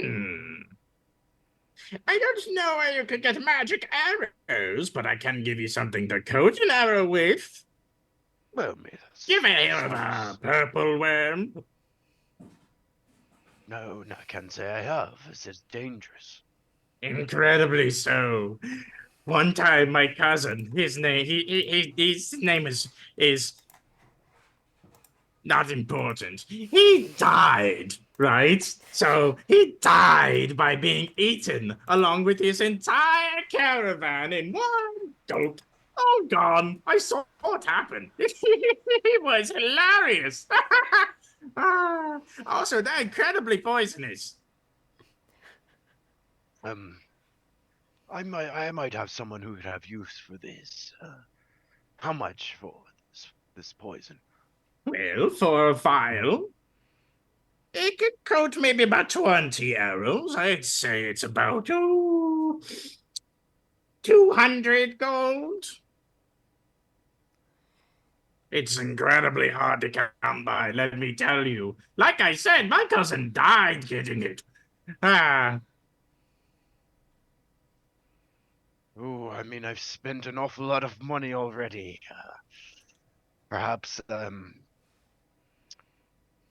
don't know where you could get magic arrows, but I can give you something to coat an arrow with. Well, me. Give me a purple worm. No, I can't say I have. It's dangerous. Incredibly so. One time, my cousin, his name is not important. He died, right? So he died by being eaten along with his entire caravan in one gulp. All gone. I saw it happen. It was hilarious. Also, they're incredibly poisonous. I might have someone who could have use for this. How much for this poison? Well, for a vial, it could coat maybe about 20 arrows. I'd say it's about 200 gold. It's incredibly hard to come by, let me tell you. Like I said, my cousin died getting it. Oh, I mean, I've spent an awful lot of money already. Perhaps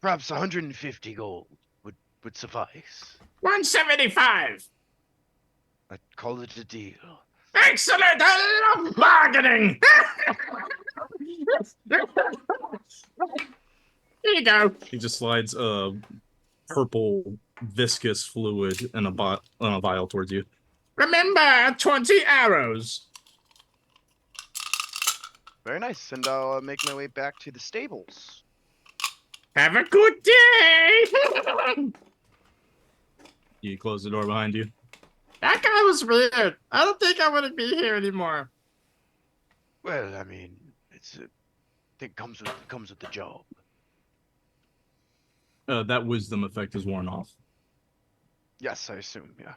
150 gold would suffice. 175. I'd call it a deal. Excellent! I love bargaining! Here you go. He just slides purple viscous fluid in a vial towards you. Remember, 20 arrows. Very nice, and I'll make my way back to the stables. Have a good day! You close the door behind you. That guy was weird. I don't think I want to be here anymore. Well, I mean, it comes with the job. That wisdom effect is worn off. Yes, I assume. Yeah.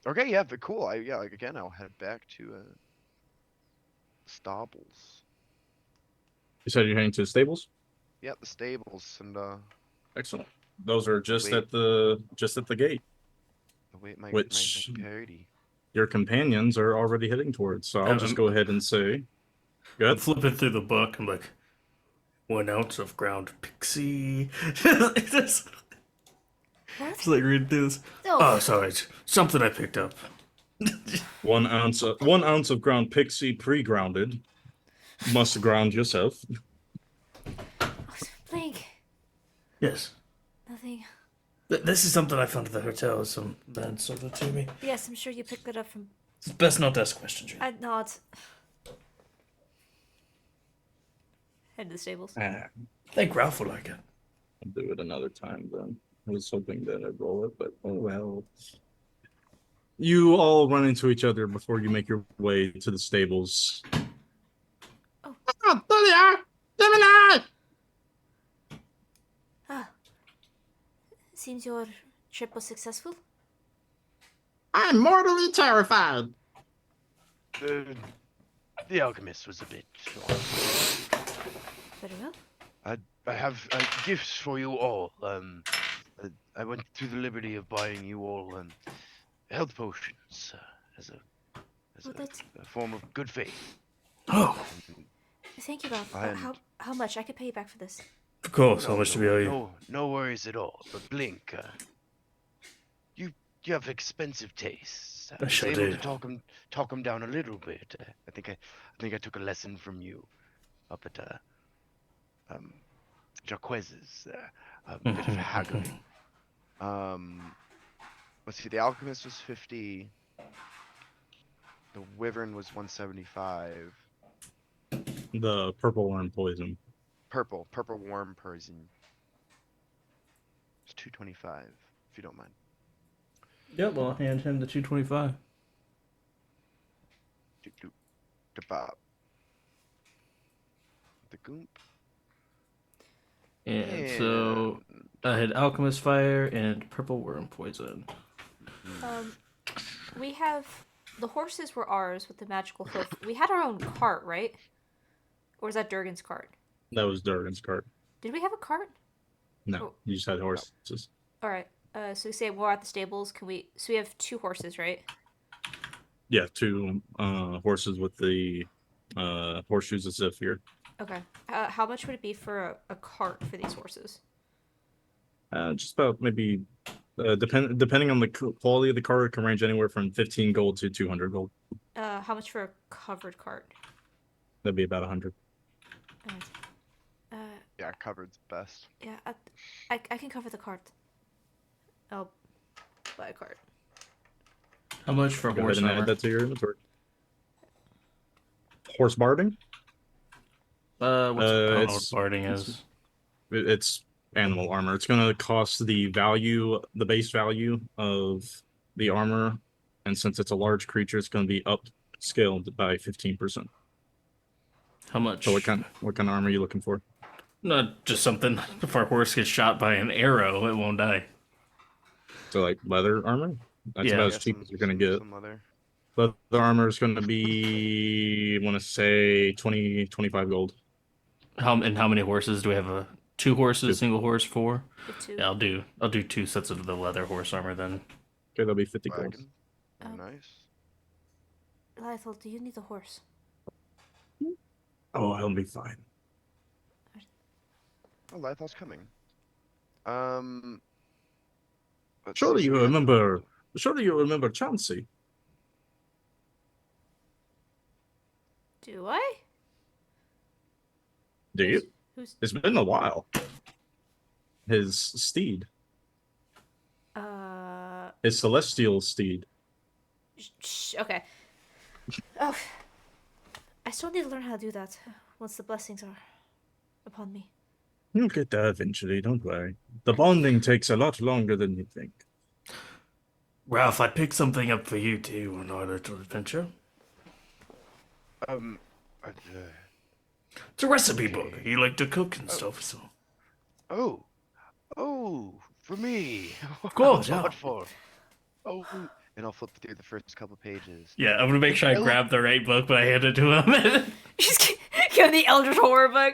Okay. Yeah. But cool. Again, I'll head back to stables. You said you're heading to the stables? Yeah, the stables, and Excellent. Those are just Wait. at the gate. wait, my Which- party. Your companions are already heading towards, so I'll just go ahead and say, I'm good. flipping through the book. I'm like, 1 ounce of ground pixie. Just like reading through this. Oh, sorry. It's something I picked up. 1 ounce of ground pixie pre-grounded. Must ground yourself. Blink. Yes. Nothing. This is something I found at the hotel. Some man sold it to me. Yes, I'm sure you picked it up from. It's best not to ask questions. Right? I'd not. Head to the stables. I think Ralph will like it. I'll do it another time then. I was hoping that I'd roll it, but oh well. You all run into each other before you make your way to the stables. Oh, there they are! Gemini! Ah. Seems your trip was successful. I'm mortally terrified. The alchemist was a bit short. Very well. I have gifts for you all. I went through the liberty of buying you all health potions as Well, that's a form of good faith. Oh, thank you, Ralph. And- How much? I could pay you back for this. of course. How No, much do we owe you? no worries at all. But Blink, you have expensive tastes. I was sure able do. to talk him down a little bit. I think I took a lesson from you up at Jaquez's. A bit of haggling. Let's see. The alchemist was 50. The wyvern was 175. The purple worm poison. Purple worm poison. It's 225, if you don't mind. Yep, well, I'll hand him the 225. Doop doop. Da-bop. The goomp. And so I had Alchemist Fire and Purple Worm Poison. We have the horses were ours with the magical hoof. We had our own cart, right? Or was that Durgan's cart? That was Durgan's cart. Did we have a cart? No, Oh. you just had horses. All right. So we say we're at the stables. Can we? So we have 2 horses, right? Yeah, 2 horses with the horseshoes of Zephyr. Okay. How much would it be for a cart for these horses? Just about maybe depending on the quality of the cart, it can range anywhere from 15 gold to 200 gold. How much for a covered cart? That'd be about 100. Alright. Yeah, covered's best. Yeah, I can cover the cart. I'll buy a cart. How much for Go horse ahead and armor? add that to your inventory. Horse barding? What's, I don't know what it's- barding is. It's animal armor. It's going to cost the base value of the armor, and since it's a large creature, it's going to be upscaled by 15%. How much? So what kind of armor are you looking for? Not just something. If our horse gets shot by an arrow, it won't die. So like leather armor? That's Yeah. about as Yeah, cheap some- as you're going to get. Some other. Leather armor is going to be, I want to say 25 gold. How many horses do we have? 2 horses, 2. single horse, 4. The 2. Yeah, I'll do 2 sets of the leather horse armor then. Okay, that'll be 50 gold. Wagon. Um, Nice. Lythal, do you need the horse? Oh, I'll be fine. Oh, Lythal's coming. Let's Surely see, you we have- remember Chauncey. Do I? Do you? Who's? It's been a while. His steed. His celestial steed. Okay. Oh, I still need to learn how to do that once the blessings are upon me. You'll get there eventually, don't worry. The bonding takes a lot longer than you think. Ralph, I picked something up for you too on our little adventure. It's a recipe book. You like to cook and stuff, so. Oh, for me. Of course, yeah. What for? Oh, and I'll flip through the first couple pages. Yeah, I'm gonna make sure I grab the right book, but I hand it to him. Just give him the Eldritch Horror book.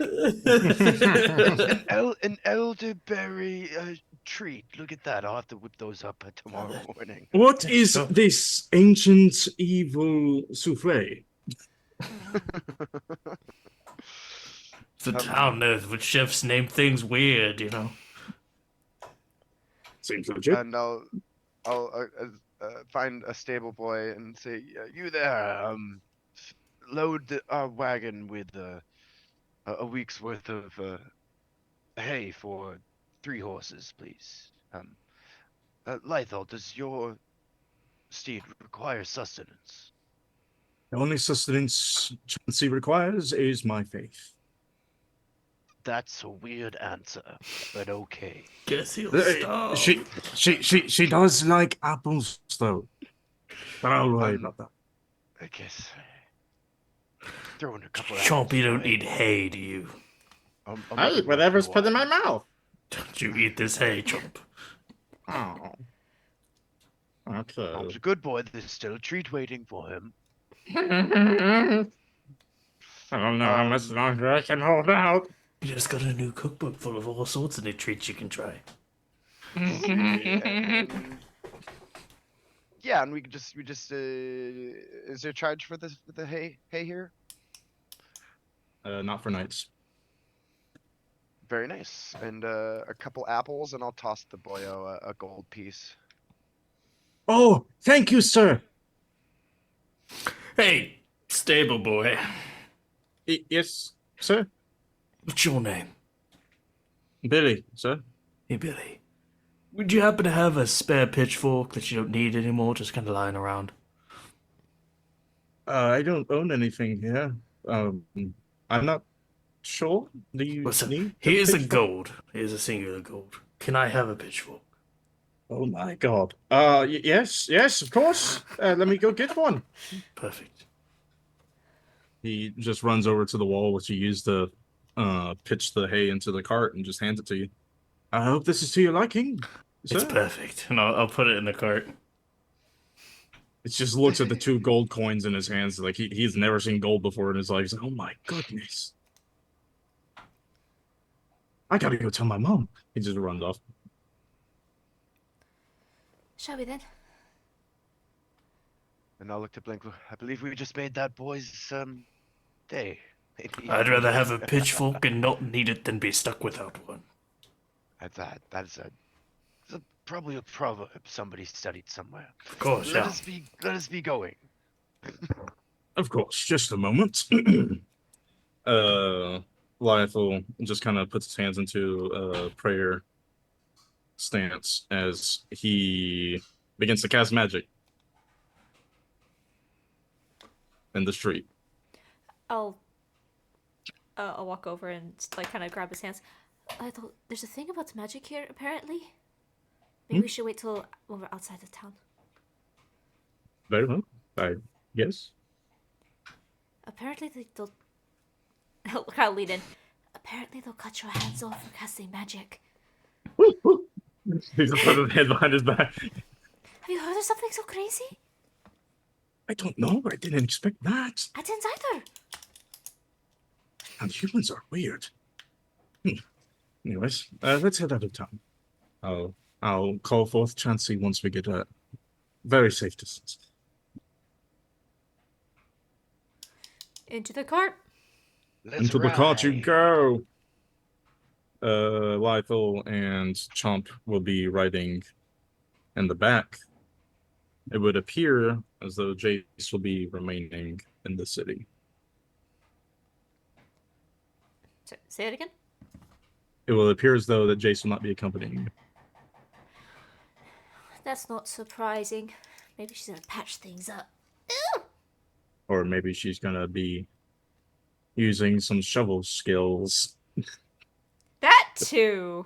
An elderberry treat. Look at that. I'll have to whip those up tomorrow morning. What is this ancient evil souffle? It's a town with chefs name things weird, you know. Seems legit. And I'll find a stable boy and say, "You there? Load our wagon with a week's worth of hay for 3 horses, please." Lythal, does your steed require sustenance? The only sustenance Chauncey requires is my faith. That's a weird answer, but okay. Guess he'll starve. She does like apples though. But I'll worry about that. I guess. Throw in a couple. Chomp, you don't apples, eat hay, do you? I'll I make eat it whatever's worth put in your my mouth. Don't you eat this hay, Chomp? Oh. Okay. Tom's a good boy. There's still a treat waiting for him. I don't know how much longer I can hold out. You just got a new cookbook full of all sorts of new treats you can try. Yeah, and we just is there a charge for this, for the hay here? Not for nights. Very nice. And a couple apples, and I'll toss the boyo a gold piece. Oh, thank you, sir. Hey, stable boy. Yes, sir. What's your name? Billy, sir. Hey, Billy. Would you happen to have a spare pitchfork that you don't need anymore, just kind of lying around? I don't own anything here. I'm not sure. Do you Listen, need? here's a pitchfork? gold. Here's a singular gold. Can I have a pitchfork? Oh my god. Yes, of course. Let me go get one. Perfect. He just runs over to the wall, which he used to pitch the hay into the cart, and just hands it to you. I hope this is to your liking. It's sir. perfect. And I'll put it in the cart. It just looks at the 2 gold coins in his hands, like he's never seen gold before in his life. He's like, oh my goodness. I gotta go tell my mom. He just runs off. Shall we then? And I'll look to Blink. I believe we just made that boy's day. Maybe I'd rather have a pitchfork and not need it than be stuck without one. that's probably a proverb somebody studied somewhere. Of course, Let yeah. us be going. Of course, just a moment. Lionel just kind of puts his hands into a prayer stance as he begins to cast magic in the street. I'll walk over and like kind of grab his hands. I thought there's a thing about magic here. Apparently, maybe we should wait till when we're outside of town. Very well, I guess. Apparently, they'll kind of lead in. Apparently, they'll cut your hands off for casting magic. He's put his head behind his back. Have you heard of something so crazy? I don't know. I didn't expect that. I didn't either. And humans are weird. Anyways, let's head out of town. I'll call forth Chansey once we get a very safe distance. Into the cart. Let's Into the cart you ride. go. Lionel and Chomp will be riding in the back. It would appear as though Jace will be remaining in the city. Say it again. It will appear as though that Jace will not be accompanying you. That's not surprising. Maybe she's gonna patch things up. Or maybe she's gonna be using some shovel skills. That too.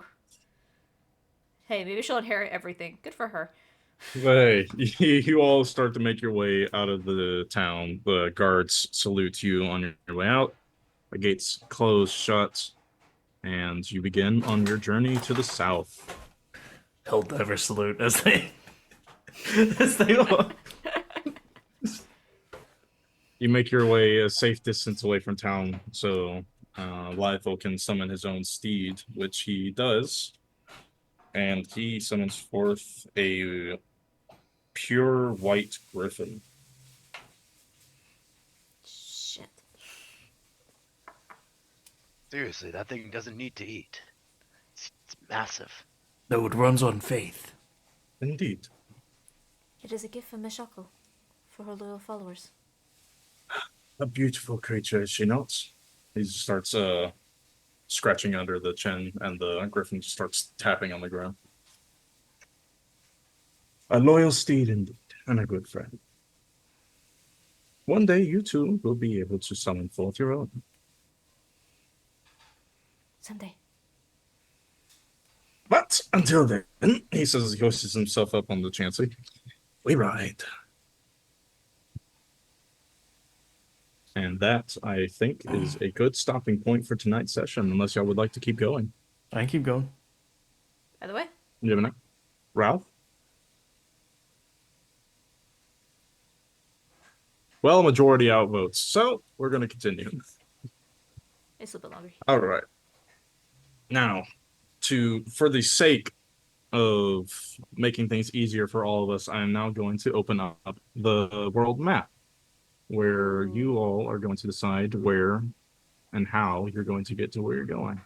Hey, maybe she'll inherit everything. Good for her. Hey, you all start to make your way out of the town. The guards salute you on your way out. The gates close shut, and you begin on your journey to the south. Helldiver salute as they walk. You make your way a safe distance away from town, so Lionel can summon his own steed, which he does. And he summons forth a pure white griffin. Shit. Seriously, that thing doesn't need to eat. It's massive. No, it runs on faith. Indeed. It is a gift from Mishako for her loyal followers. A beautiful creature, is she not? He just starts scratching under the chin, and the griffin just starts tapping on the ground. A loyal steed indeed, and a good friend. One day you two will be able to summon forth your own. Someday. But until then, he says as he hoists himself up on the chancey, we ride. And that, I think, is a good stopping point for tonight's session, unless y'all would like to keep going. I keep going. By the way, You have an Ralph? Well, majority outvotes, so we're going to continue. it's a little bit longer. All right. Now, for the sake of making things easier for all of us, I am now going to open up the world map, where you all are going to decide where and how you're going to get to where you're going.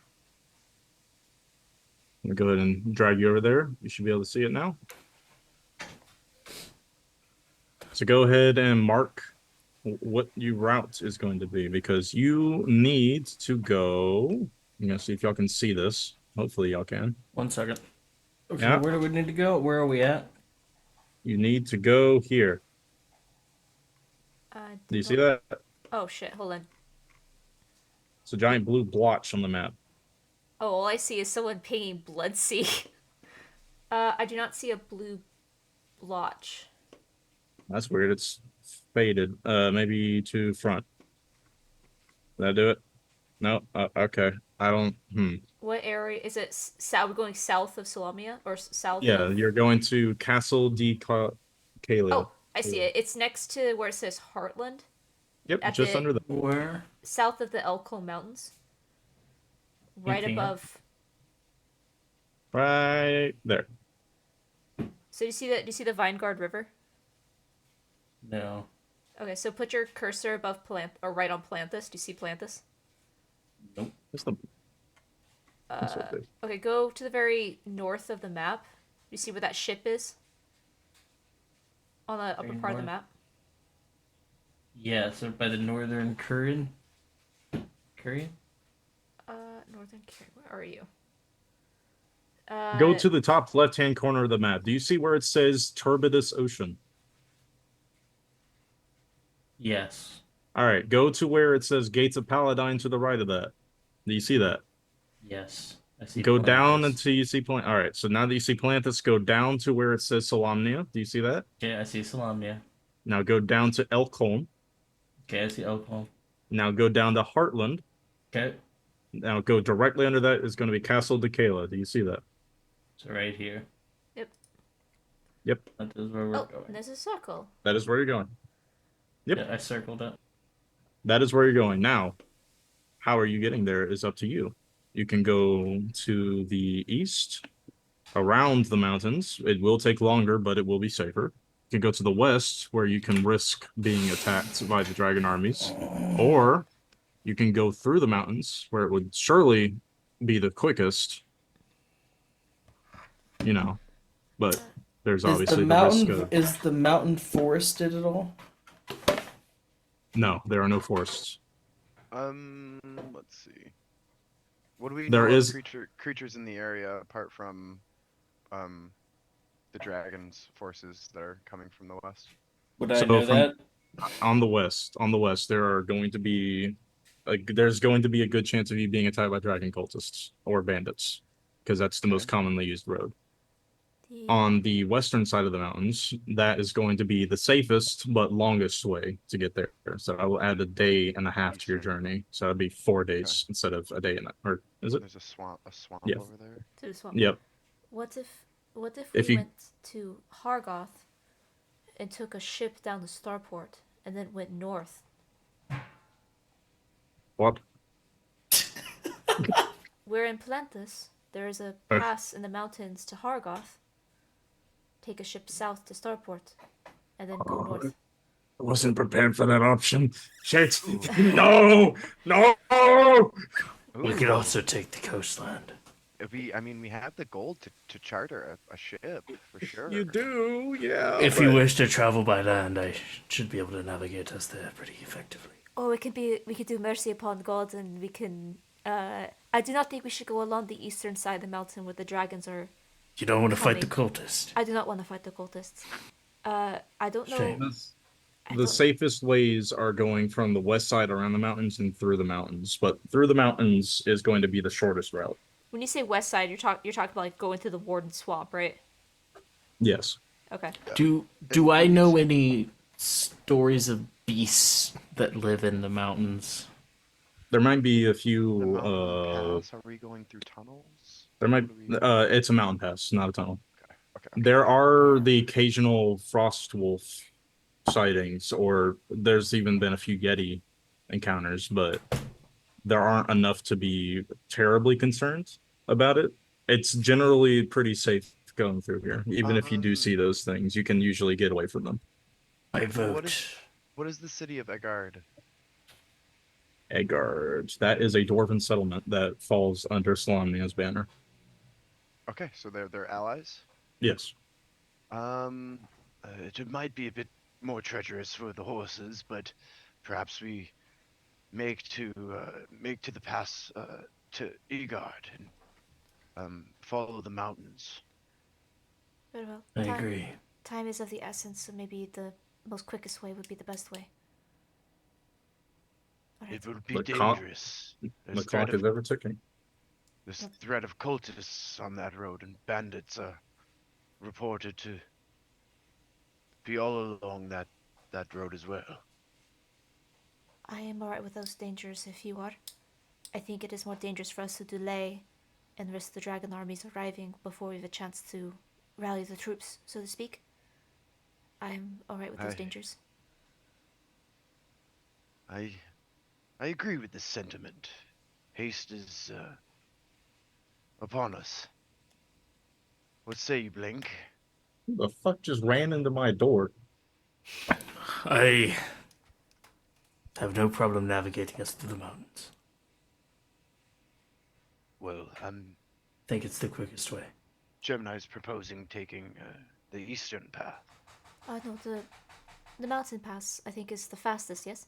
I'm gonna go ahead and drag you over there. You should be able to see it now. So go ahead and mark what your route is going to be, because you need to go. I'm gonna see if y'all can see this. Hopefully y'all can. 1 second. Okay, Yeah. where do we need to go? Where are we at? You need to go here. Do you see that? Oh shit! Hold on. It's a giant blue blotch on the map. Oh, all I see is someone pinging Bloodsea. I do not see a blue blotch. That's weird. It's faded. Maybe to front. Did I do it? No. Okay. I don't. What area is it? South? We're going south of Salamia or south? Yeah, Of... you're going to Castle de Calia. Oh, I see it. It's next to where it says Heartland. Yep, at just the- under that. Where? South of the Elko Mountains. Right Okay. above. Right there. So do you see that? Do you see the Vinegard River? No. Okay, so put your cursor above or right on Planthus. Do you see Planthus? Nope. That's the. That's what it is. Okay, go to the very north of the map. Do you see where that ship is? On the upper Very part of the north. map. Yeah, so by the northern Kurian? Kurian? Northern Care. Where are you? Go to the top left-hand corner of the map. Do you see where it says Turbidus Ocean? Yes. All right, go to where it says Gates of Paladine to the right of that. Do you see that? Yes. I see. Go down Planthus. until you see Plant. All right, so now that you see Planthus, go down to where it says Solamnia. Do you see that? Okay, I see Salamia. Now go down to Elkholm. Okay, I see Oklahoma. Now go down to Heartland. Okay, Now go directly under that is going to be Castle de Kala. Do you see that? so right here. Yep, That is where we're Oh, going. and there's a circle. that is where you're going. Yep. Yeah, I circled it. That is where you're going. Now, how are you getting there is up to you. You can go to the east, around the mountains. It will take longer, but it will be safer. You can go to the west, where you can risk being attacked by the dragon armies. Or you can go through the mountains, where it would surely be the quickest. You know, but there's obviously the risk of... Is the mountain forested at all? No, there are no forests. Let's see. What do we There know of is- creatures in the area apart from the dragons forces that are coming from the west? Would I So know from- that? On the west, there are going to be there's going to be a good chance of you being attacked by dragon cultists or bandits, because that's the most commonly used road. On the western side of the mountains, that is going to be the safest but longest way to get there. So I will add a day and a half to your journey. So it'd be 4 days instead of a day and or is it? There's a swamp Yeah. over there. To the swamp. Yep. What if If we you- went to Hargoth and took a ship down to Starport and then went north? What? We're in Planthus. There is a Uh. pass in the mountains to Hargoth. Take a ship south to Starport, and then go north. I wasn't prepared for that option. Shit. No! No! We could also take the coastland. I mean, we have the gold to charter a ship for sure. You do, yeah. If you but- wish to travel by land, I should be able to navigate us there pretty effectively. Oh, we could do mercy upon the gods, and we can. I do not think we should go along the eastern side of the mountain where the dragons are. You don't want to fight the Coming. cultist. I do not want to fight the cultists. I don't know. Shame. I The don't- safest ways are going from the west side around the mountains and through the mountains, but through the mountains is going to be the shortest route. When you say west side, you're talking about like going through the Warden Swamp, right? Yes. Okay. Do I know any stories of beasts that live in the mountains? There might be a The few mountain pass, are we going through tunnels? there might What do we- it's a mountain pass, not a tunnel. Okay. There are the occasional frost wolf sightings, or there's even been a few Yeti encounters, but there aren't enough to be terribly concerned. about it. It's generally pretty safe going through here. Even if you do Um, see those things, you can usually get away from them. I What vote. is the city of Egard? Egard. That is a dwarven settlement that falls under Salamia's banner. Okay, so they're allies. Yes. It might be a bit more treacherous for the horses, but perhaps we make to the pass to Egard and follow the mountains. Very well. I agree. Time is of the essence, so maybe the most quickest way would be the best way. Alright. It would be The clock- dangerous. The clock is ever ticking. There's threat of cultists on that road, and bandits are reported to be all along that road as well. I am alright with those dangers if you are. I think it is more dangerous for us to delay and risk the dragon armies arriving before we have a chance to rally the troops, so to speak. I am alright with those dangers. I agree with this sentiment. Haste is upon us. What say you, Blink? Who the fuck just ran into my door? I have no problem navigating us through the mountains. Well, I think it's the quickest way. Gemini's proposing taking the eastern path. No, the mountain pass, I think, is the fastest, yes?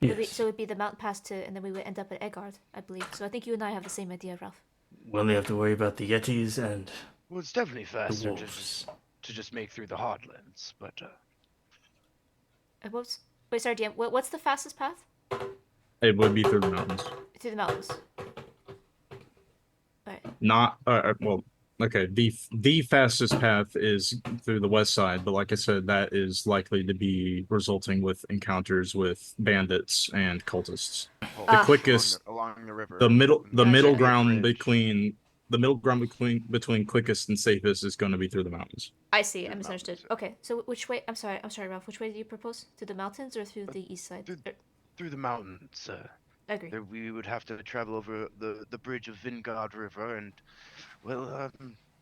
Yes. So it would be the mountain pass and then we would end up at Egard, I believe. So I think you and I have the same idea, Ralph. We only have to worry about the Yetis and Well, it's definitely the faster wolves. to just make through the Hardlands, but Wait, sorry, DM. What's the fastest path? It would be through the mountains. Through the mountains. Alright. Not well. Okay, the fastest path is through the west side, but like I said, that is likely to be resulting with encounters with bandits and cultists. The quickest, along the river. the middle Gotcha. ground Bridge. between quickest and safest is going to be through the mountains. I see, I Through the misunderstood. mountains. Okay, so which way? I'm sorry, Ralph. Which way do you propose? Through the mountains or through the east side? through the mountains. I agree. We would have to travel over the bridge of Vingard River, and well,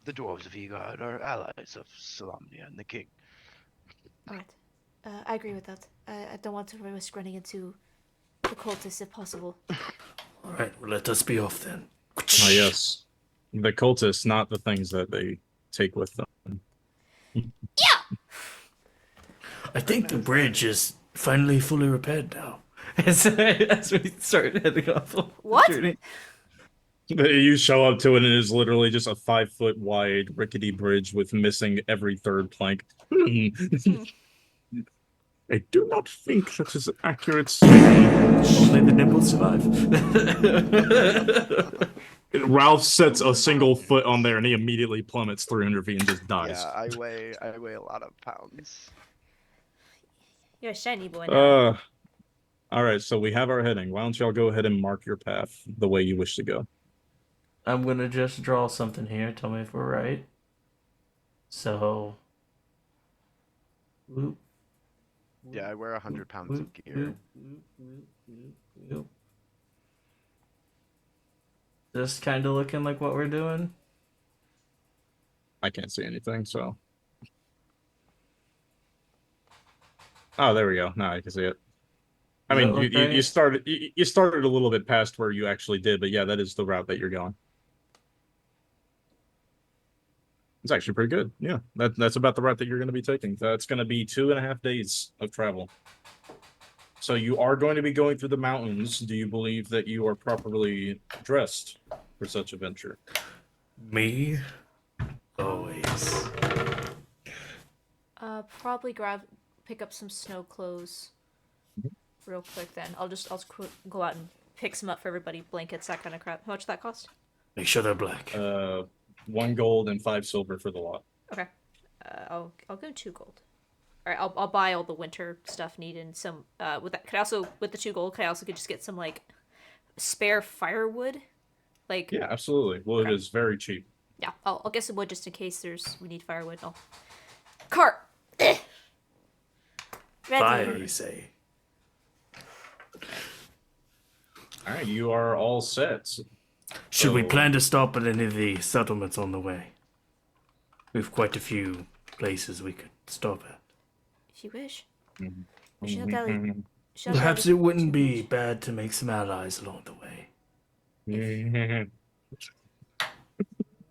the dwarves of Egard are allies of Salamnia and the king. Alright. I agree with that. I don't want to risk running into the cultists if possible. Alright, well, let us be off then. Ah, yes, the cultists, not the things that they take with them. I think the bridge is finally fully repaired now. As we start heading off on the What? journey. You show up to it and it is literally just a 5-foot wide rickety bridge with missing every third plank. I do not think that is accurate. Only the nimble survive. Ralph sets a single foot on there and he immediately plummets 300 feet and just dies. Yeah, I weigh a lot of pounds. You're a shiny boy now. All right, so we have our heading. Why don't y'all go ahead and mark your path the way you wish to go? I'm gonna just draw something here. Tell me if we're right. So. Whoop, Yeah, I wear 100 pounds of gear. whoop. Just kind of looking like what we're doing. I can't see anything, so. Oh, there we go. Now I can see it. I Does mean, that look you right? started a little bit past where you actually did, but yeah, that is the route that you're going. It's actually pretty good. Yeah, that's about the route that you're going to be taking. That's going to be 2.5 days of travel. So you are going to be going through the mountains. Do you believe that you are properly dressed for such a venture? Me? Always. Probably pick up some snow clothes real quick then. I'll go out and pick some up for everybody. Blankets, that kind of crap. How much that cost? Make sure they're black. 1 gold and 5 silver for the lot. Okay. I'll go 2 gold. All right, I'll buy all the winter stuff needed and some with that. Could I also with the 2 gold? Could I also just get some like spare firewood? Like Yeah, absolutely. Wood is very cheap. yeah, I'll get some wood just in case we need firewood. Cart. Ready. Fire, you say. All right, you are all set. Should we So- plan to stop at any of the settlements on the way? We have quite a few places we could stop at. If you wish. Mhm. We should not dally. should not Perhaps dally it wouldn't too be much. bad to make some allies along the way.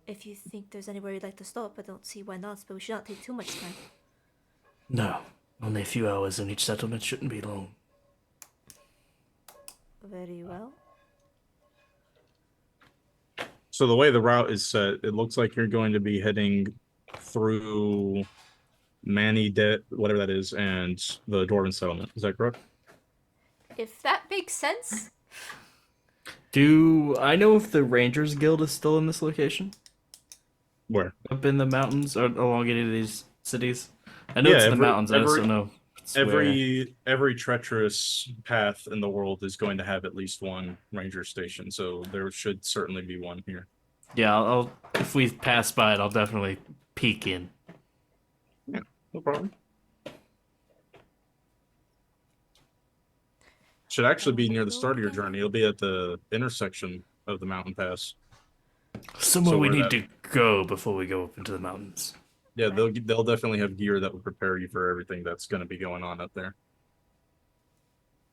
If you think there's anywhere you'd like to stop, I don't see why not, but we should not take too much time. No, only a few hours in each settlement shouldn't be long. Very well. So the way the route is set, it looks like you're going to be heading through whatever that is, and the Dwarven settlement. Is that correct? If that makes sense. Do I know if the Rangers Guild is still in this location? Where? Up in the mountains or along any of these cities? I know Yeah, it's in the every- mountains. I just every- don't know. It's where. Every treacherous path in the world is going to have at least one ranger station, so there should certainly be one here. Yeah, I'll if we pass by it, I'll definitely peek in. No problem. Should actually be near the start of your journey. It'll be at the intersection of the mountain pass. Somewhere So we where need that- to go before we go up into the mountains. Yeah, they'll definitely have gear that will prepare you for everything that's going to be going on up there.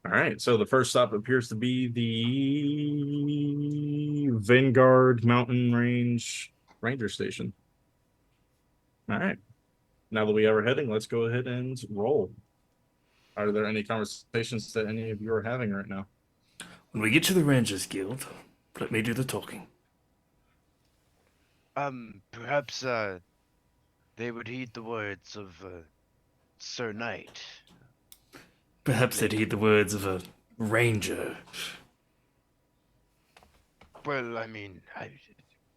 All right, so the first stop appears to be the Vanguard Mountain Range Ranger Station. All right, now that we are heading, let's go ahead and roll. Are there any conversations that any of you are having right now? When we get to the Rangers Guild, let me do the talking. Perhaps, they would heed the words of, Sir Knight. Perhaps they'd heed the words of a ranger. Well, I mean,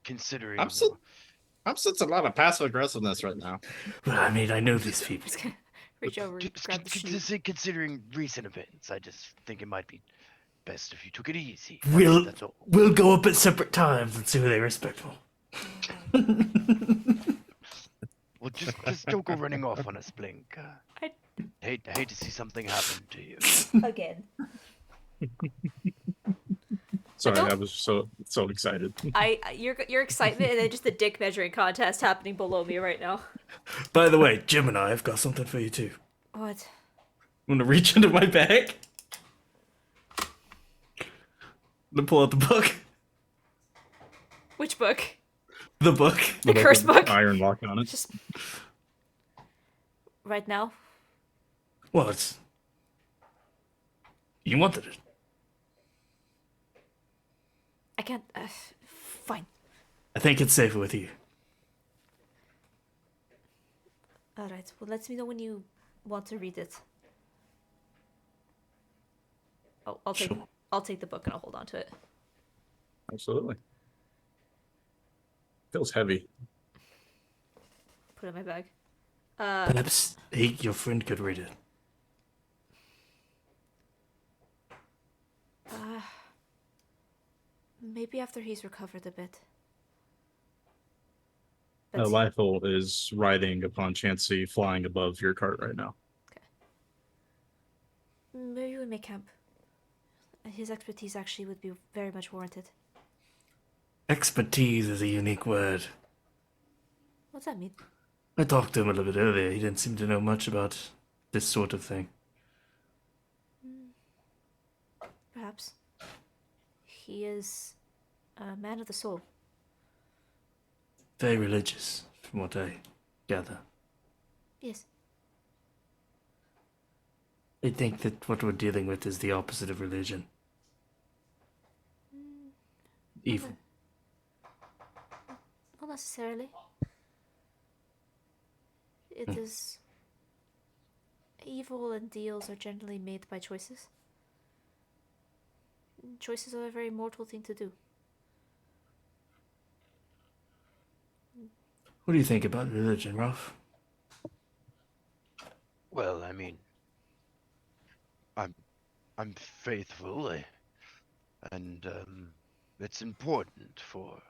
considering... I'm sensing a lot of passive aggressiveness right now. Well, I mean, I know these people. Just gonna reach over and grab the sheet. Considering recent events, I just think it might be best if you took it easy. We'll That's all. we'll go up at separate times and see who they respectful. Well, just don't go running off on us, Blink. I- hate to see something happen to you. Again. Sorry, don't- I was so excited. Your excitement and then just the dick measuring contest happening below me right now. By the way, Jim and I have got something for you too. What? I'm gonna reach into my bag. I'm gonna pull out the book. Which book? The book. The curse book? Iron lock on it. Just right now. Well, it's you wanted it. I can't. Fine. I think it's safer with you. All right. Well, let me know when you want to read it. Oh, I'll take. Sure. I'll take the book and I'll hold on to it. Absolutely. Feels heavy. Put it in my bag. Perhaps your friend could read it. Maybe after he's recovered a bit. Lifel is riding upon Chansey, flying above your cart right now. Maybe we make camp. His expertise actually would be very much warranted. Expertise is a unique word. What's that mean? I talked to him a little bit earlier. He didn't seem to know much about this sort of thing. Perhaps. He is a man of the soul. Very religious, from what I gather. Yes. I think that what we're dealing with is the opposite of religion. Evil. Not necessarily. It is. Evil and deals are generally made by choices. Choices are a very mortal thing to do. What do you think about religion, Ralph? Well, I mean, I'm faithful, and it's important for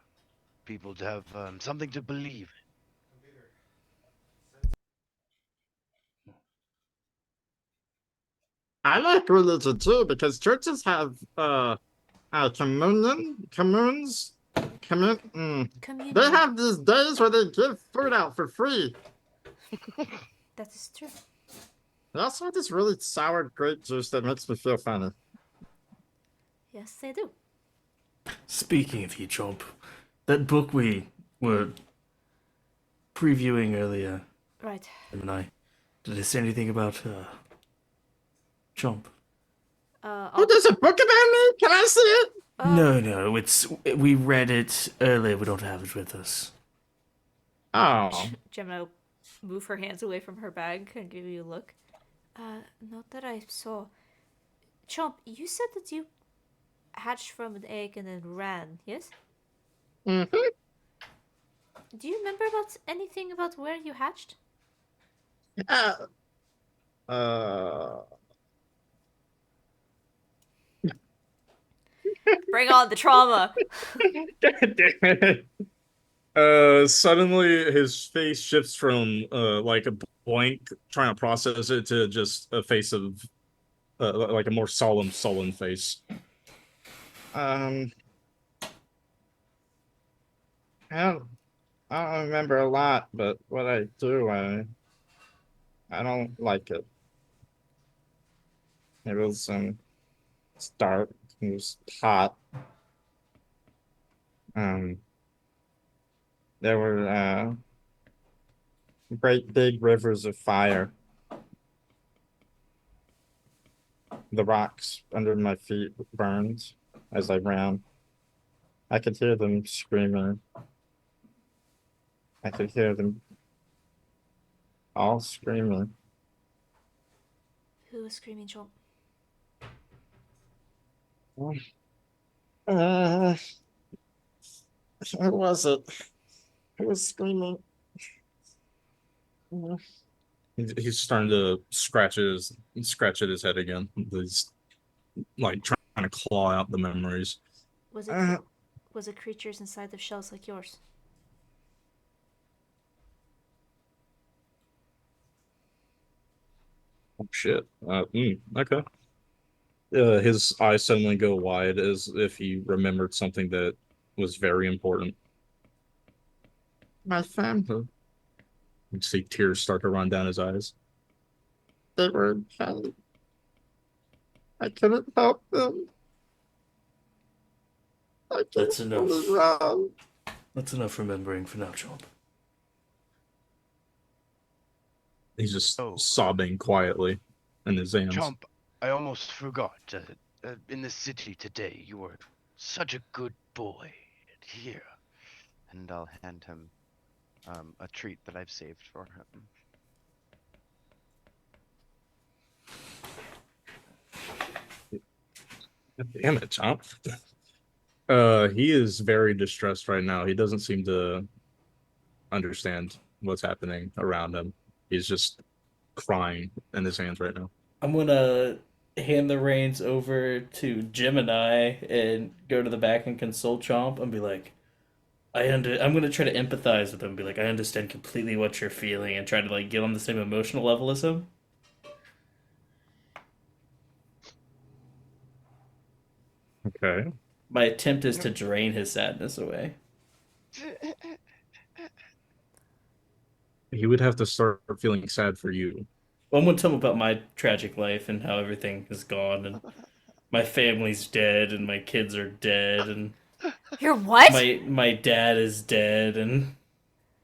people to have something to believe I like religion too because churches have communes. Communion. They have these days where they give food out for free. That is true. They also have this really sour grape juice that makes me feel funny. Yes, they do. Speaking of heat chomp, that book we were previewing earlier, Right. him and I, did it say anything about chomp? Oh, there's a book about me? Can I see it? No, we read it earlier. We don't have it with us. Oh. Gemma will move her hands away from her bag and give you a look. Not that I saw. Chomp, you said that you hatched from an egg and then ran, yes? Mm-hmm. Do you remember anything about where you hatched? Bring on the trauma. God damn it. Suddenly his face shifts from like a blank trying to process it to just a face of like a more sullen face. I don't remember a lot, but what I do, I don't like it. It was it's dark, it was hot. There were great big rivers of fire. The rocks under my feet burned as I ran. I could hear them screaming. I could hear them all screaming. Who was screaming, Chomp? Who was it? Who was screaming? He's starting to scratch at his head again. He's like trying to claw out the memories. Was it creatures inside of shells like yours? Oh shit. Okay. His eyes suddenly go wide as if he remembered something that was very important. My family. You see tears start to run down his eyes. They were in pain. I couldn't help them. I That's couldn't enough. really run. That's enough remembering for now, chomp. He's just Oh. sobbing quietly in his hands. Chomp, I almost forgot. In the city today, you were such a good boy. Here. And I'll hand him a treat that I've saved for him. Damn it, Chomp. He is very distressed right now. He doesn't seem to understand what's happening around him. He's just crying in his hands right now. I'm gonna hand the reins over to Gemini and go to the back and console Chomp and be like, I'm gonna try to empathize with him, and be like, I understand completely what you're feeling, and try to like get on the same emotional level as him. Okay. My attempt is to drain his sadness away. He would have to start feeling sad for you. Well, I'm gonna tell him about my tragic life and how everything is gone, and my family's dead, and my kids are dead, and You're what? my dad is dead, and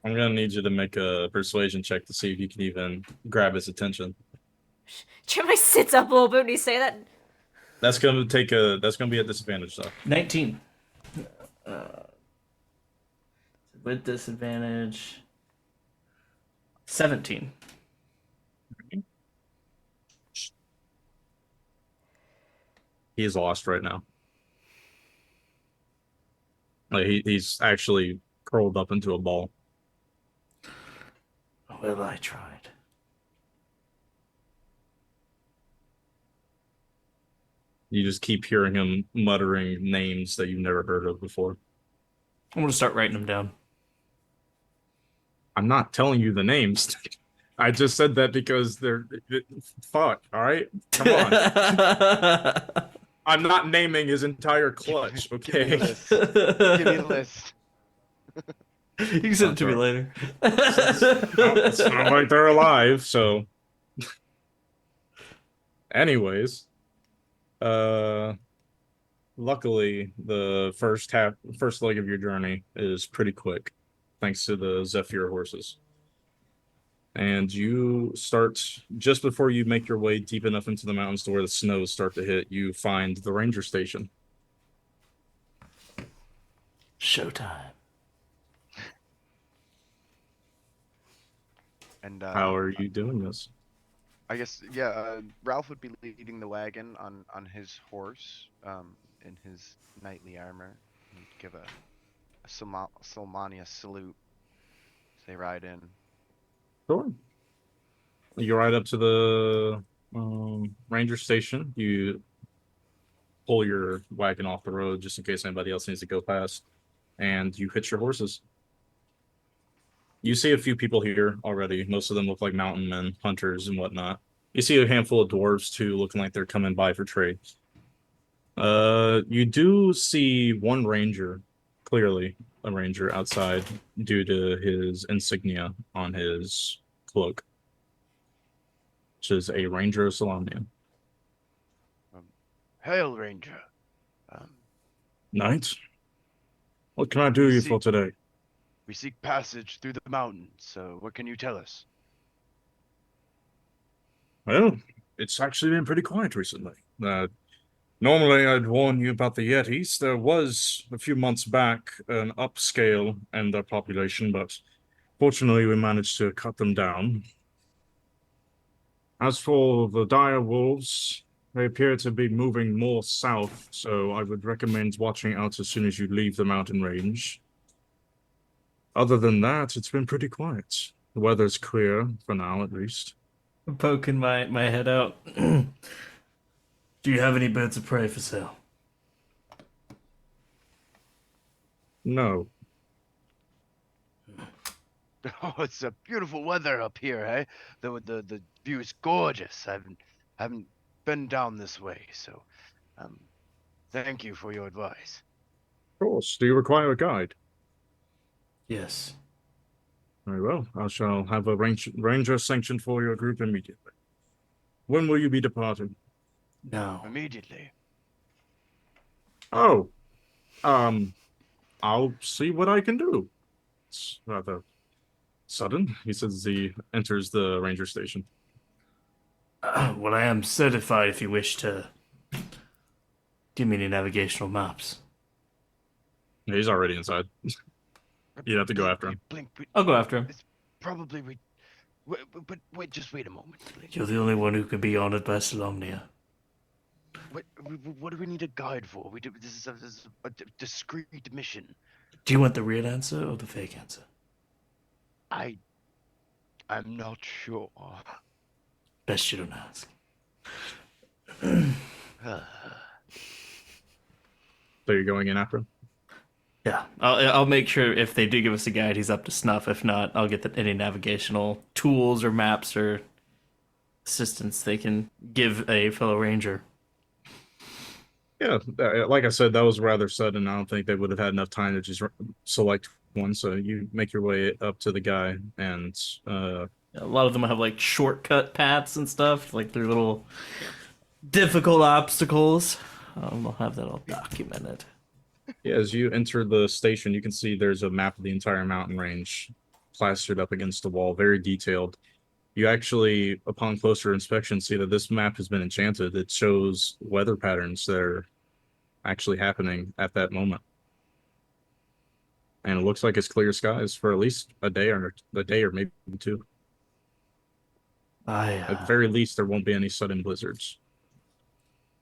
I'm gonna need you to make a persuasion check to see if you can even grab his attention. Gemini sits up a little bit when you say that. That's gonna be a disadvantage though. 19. With disadvantage, 17. He is lost right now. Like he's actually curled up into a ball. Well, I tried. You just keep hearing him muttering names that you've never heard of before. I'm gonna start writing them down. I'm not telling you the names. I just said that because they're fuck. All right, come on. I'm not naming his entire clutch, Give me a okay? list. Give me a list. You can send it to me later. It's not like they're alive, so. Anyways, luckily the first leg of your journey is pretty quick, thanks to the Zephyr horses. And you start just before you make your way deep enough into the mountains to where the snows start to hit. You find the ranger station. Showtime. And How are you doing this? I guess Ralph would be leading the wagon on his horse, in his knightly armor. He'd give a Solmania salute as they ride in. Sure. You ride up to the ranger station. You pull your wagon off the road just in case anybody else needs to go past, and you hitch your horses. You see a few people here already. Most of them look like mountain men, hunters, and whatnot. You see a handful of dwarves too, looking like they're coming by for trade. You do see one ranger, clearly a ranger outside, due to his insignia on his cloak, which is a Ranger of Solamnia. Hail, Ranger. Knight, what can I do you for today? We seek passage through the mountains, so what can you tell us? Well, it's actually been pretty quiet recently. Normally I'd warn you about the Yetis. There was, a few months back, an upscale in their population, but fortunately we managed to cut them down. As for the dire wolves, they appear to be moving more south, so I would recommend watching out as soon as you leave the mountain range. Other than that, it's been pretty quiet. The weather's clear, for now at least. I'm poking my head out. Do you have any birds of prey for sale? No. Oh, it's a beautiful weather up here, eh? The view is gorgeous. I haven't been down this way, so thank you for your advice. Of course. Do you require a guide? Yes. Very well. I shall have a ranger sanctioned for your group immediately. When will you be departing? No. Immediately. Oh. I'll see what I can do. It's rather sudden, he says as he enters the ranger station. Well, I am certified if you wish to give me any navigational maps. He's already inside. You'd have to go after him. Blink, I'll go after him. It's probably but wait, just wait a moment, please. You're the only one who can be honored by Solamnia. What do we need a guide for? This is a discreet mission. Do you want the real answer or the fake answer? I'm not sure. Best you don't ask. So you're going in after him? Yeah, I'll make sure if they do give us a guide, he's up to snuff. If not, I'll get any navigational tools or maps or assistance they can give a fellow ranger. Yeah, like I said, that was rather sudden. I don't think they would have had enough time to just select one. So you make your way up to the guy, and A lot of them have like shortcut paths and stuff, like their little difficult obstacles. I'll have that all documented. yeah, as you enter the station, you can see there's a map of the entire mountain range plastered up against the wall, very detailed. You actually, upon closer inspection, see that this map has been enchanted. It shows weather patterns that are actually happening at that moment. And it looks like it's clear skies for at least a day or maybe two. At very least, there won't be any sudden blizzards.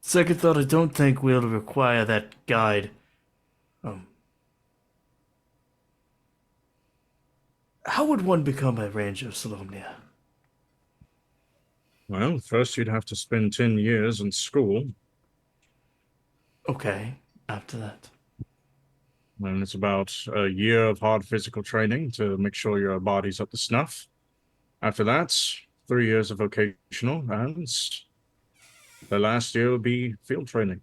Second thought, I don't think we'll require that guide. How would one become a ranger of Solamnia? Well, first you'd have to spend 10 years in school. Okay, after that. And it's about a year of hard physical training to make sure your body's up to snuff. After that, 3 years of vocational, and the last year will be field training.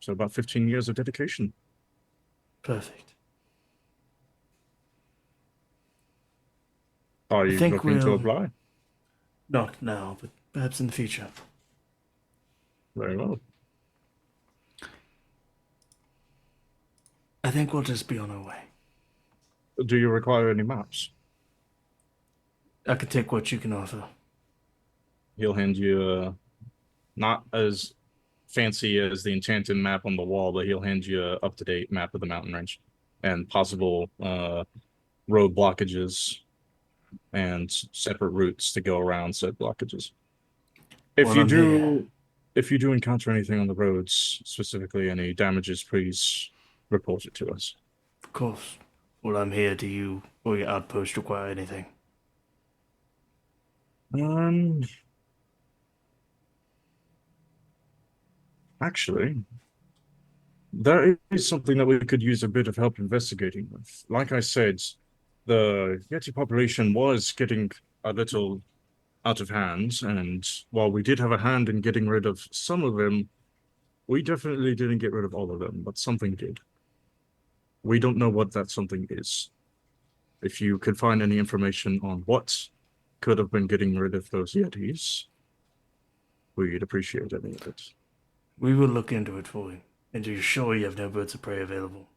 So about 15 years of dedication. Perfect. Are you think looking to we'll- apply? Not now, but perhaps in the future. Very well. I think we'll just be on our way. Do you require any maps? I can take what you can offer. He'll hand you not as fancy as the enchanted map on the wall, but he'll hand you a up-to-date map of the mountain range and possible road blockages and separate routes to go around said blockages. If Well, you I'm do, here. if you do encounter anything on the roads, specifically any damages, please report it to us. Of course. Well, I'm here. Do you or your outpost require anything? Actually, there is something that we could use a bit of help investigating with. Like I said, the Yeti population was getting a little out of hand, and while we did have a hand in getting rid of some of them, we definitely didn't get rid of all of them, but something did. We don't know what that something is. If you could find any information on what could have been getting rid of those Yetis, we'd appreciate any of it. We will look into it for you. And you're sure you have no birds of prey available?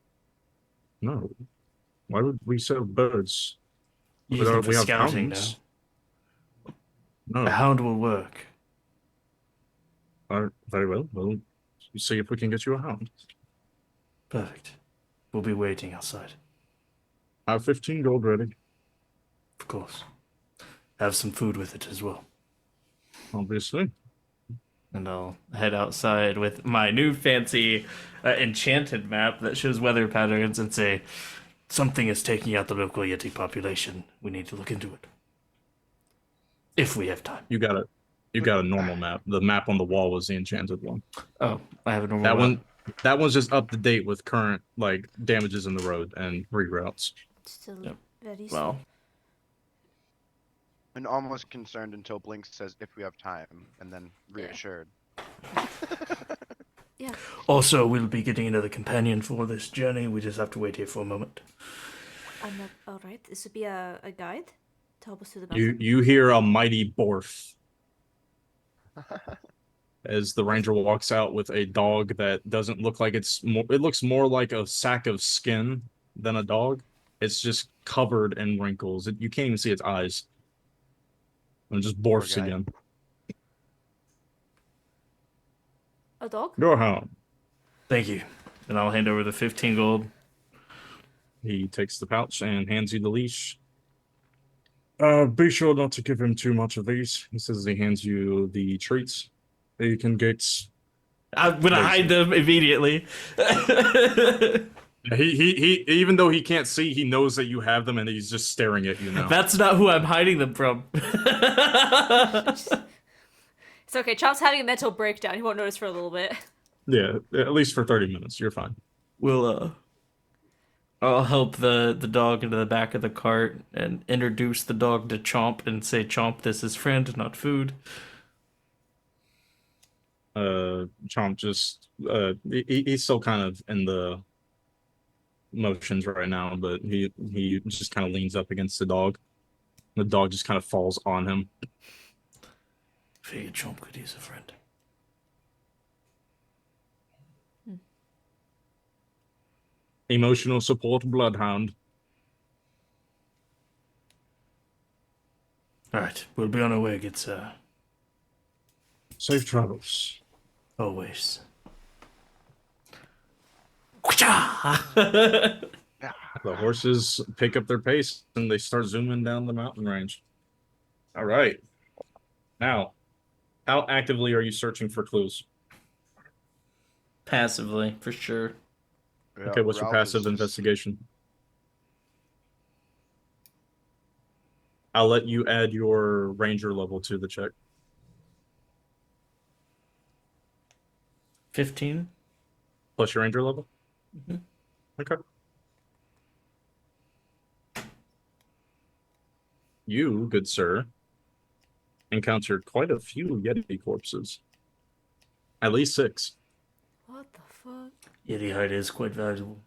No. Why would we sell birds? Use them for We have scouting now. hounds. A No. hound will work. Very well. We'll see if we can get you a hound. Perfect. We'll be waiting outside. Have 15 gold ready. Of course. Have some food with it as well. Obviously. And I'll head outside with my new fancy enchanted map that shows weather patterns and say, something is taking out the local Yeti population. We need to look into it. If we have time. You got a normal map. The map on the wall was the enchanted one. Oh, I have a normal That map. that one's just up to date with current like damages in the road and reroutes. Still Yep. very Well, And almost concerned until Blink says if we have time, and then reassured. yeah. also, we'll be getting another companion for this journey. We just have to wait here for a moment. I'm not all right. This would be a guide to help us through the mountain. You hear a mighty borf as the ranger walks out with a dog that doesn't look like it looks more like a sack of skin than a dog. It's just covered in wrinkles. You can't even see its eyes. And just borfs guy. again. A dog? Your hound. Thank you. And I'll hand over the 15 gold. He takes the pouch and hands you the leash. Be sure not to give him too much of these. He says he hands you the treats that you can get. I'm gonna hide them immediately. He even though he can't see, he knows that you have them and he's just staring at you now. That's not who I'm hiding them from. It's okay. Chomp's having a mental breakdown. He won't notice for a little bit. Yeah, at least for 30 minutes. You're fine. I'll help the dog into the back of the cart and introduce the dog to Chomp and say, Chomp, this is friend, not food. Chomp just he's still kind of in the motions right now, but he just kind of leans up against the dog. The dog just kind of falls on him. Figured Chomp could use a friend. Emotional support bloodhound. Alright, we'll be on our way, good sir. Safe travels. Always. The horses pick up their pace and they start zooming down the mountain range. All right. Now, how actively are you searching for clues? Passively, for sure. Yeah, Okay, what's your Ralph is passive just- investigation? I'll let you add your ranger level to the check. 15? Plus your ranger level? Mhm. Okay. You, good sir, encountered quite a few Yeti corpses. At least 6. What the fuck? Yeti hide is quite valuable.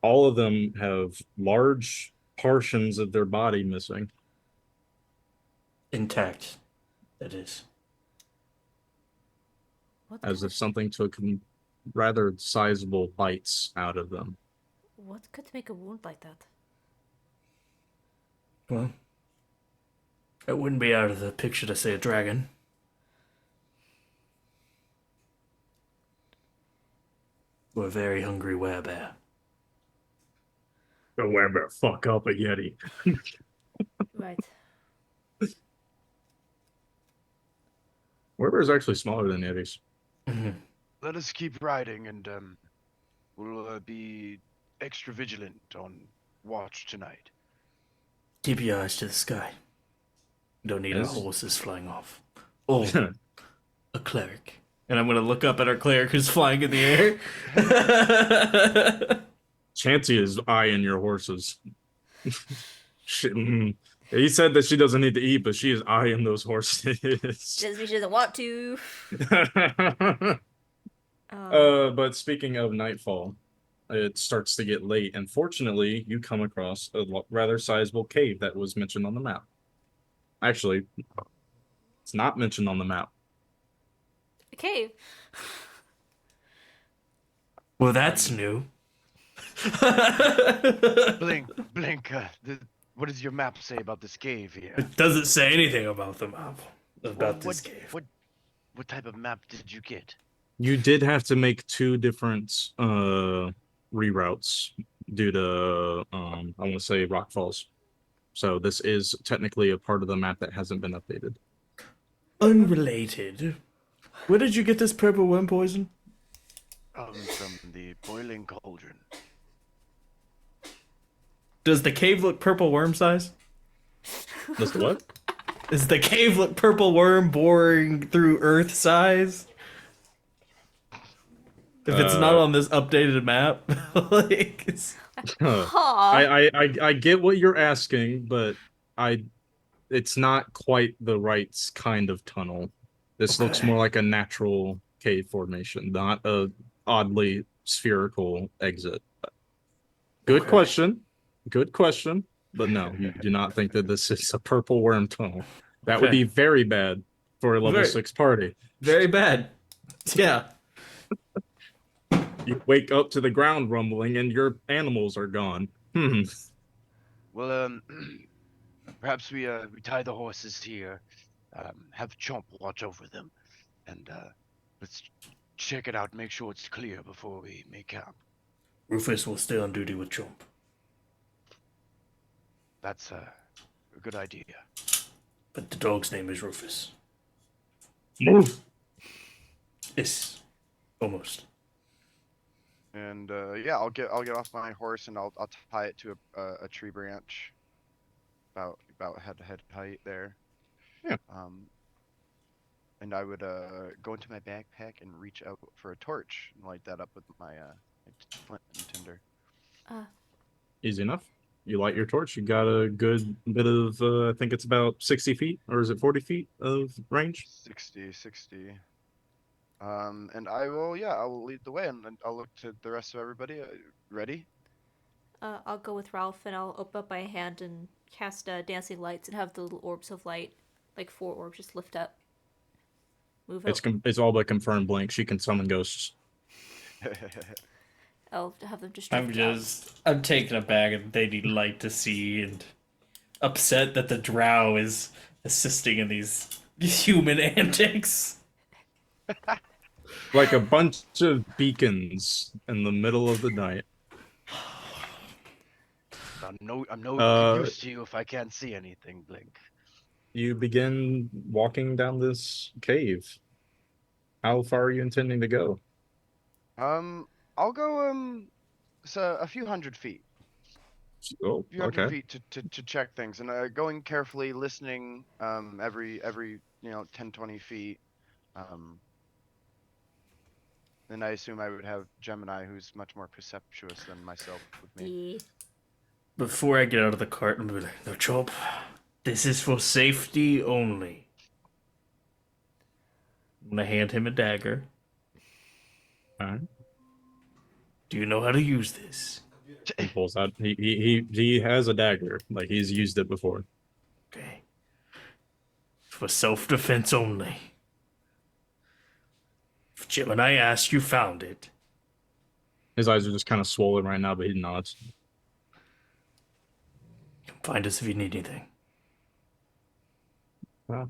All of them have large portions of their body missing. Intact, that is. What As could, if something took rather sizable bites out of them. what could make a wound like that? Well, it wouldn't be out of the picture to say a dragon. Or a very hungry werebear. Go where fuck up a Yeti. Right. Werebear is actually smaller than Yetis. Let us keep riding, and we'll be extra vigilant on watch tonight. Keep your eyes to the sky. Don't need our Yes. horses flying off. Or a cleric. And I'm gonna look up at our cleric who's flying in the air. Chansey is eyeing your horses. He said that she doesn't need to eat, but she is eyeing those horses. Just she doesn't want to. But speaking of nightfall, it starts to get late, and fortunately, you come across a rather sizable cave that was mentioned on the map. Actually, it's not mentioned on the map. A cave. Well, that's new. Blink, blink. What does your map say about this cave here? It doesn't say anything about the map. About this cave. What type of map did you get? You did have to make 2 different reroutes due to I want to say rock falls. So this is technically a part of the map that hasn't been updated. Unrelated. Where did you get this purple worm poison? From the boiling cauldron. Does the cave look purple worm size? That's the what? Does the cave look purple worm boring through earth size? If it's not on this updated map, like I get what you're asking, but it's not quite the right kind of tunnel. This looks more like a natural cave formation, not a oddly spherical exit. Good question. Good question. But no, you do not think that this is a purple worm tunnel. That would be very bad for a level 6 party. very bad. Yeah. You wake up to the ground rumbling and your animals are gone. Well, perhaps we tie the horses here, have Chomp watch over them, and let's check it out, make sure it's clear before we make camp. Rufus will stay on duty with Chomp. That's a good idea. But the dog's name is Rufus. Move. Yes. Almost. And yeah, I'll get off my horse and I'll tie it to a tree branch, about head to head height there. Yeah. And I would go into my backpack and reach out for a torch and light that up with my flint and tinder. Easy enough. You light your torch. You got a good bit of, I think it's about 60 feet, or is it 40 feet of range? 60. And I will lead the way, and I'll look to the rest of everybody. Ready? I'll go with Ralph, and I'll open up my hand and cast dancing lights and have the little orbs of light, like 4 orbs, just lift up. Move up. It's all but confirmed blink. She can summon ghosts. I'll have them just drift I'm taken aback and they need light to see and upset that the drow is assisting in these human antics. Like a bunch of beacons in the middle of the night. I'm no use to you if I can't see anything, Blink. You begin walking down this cave. How far are you intending to go? I'll go so a few hundred feet. Oh, A few hundred okay. feet to check things, and going carefully, listening every 10-20 feet. Then I assume I would have Gemini, who's much more perceptuous than myself, with me. Yeah. Before I get out of the cart, I'm gonna be like, no, Chomp, this is for safety only. I'm gonna hand him a dagger. All right. Do you know how to use this? He pulls out. He has a dagger. Like he's used it before. Okay. For self-defense only. If Gemini asked, you found it. His eyes are just kind of swollen right now, but he nods. Find us if you need anything. Wow.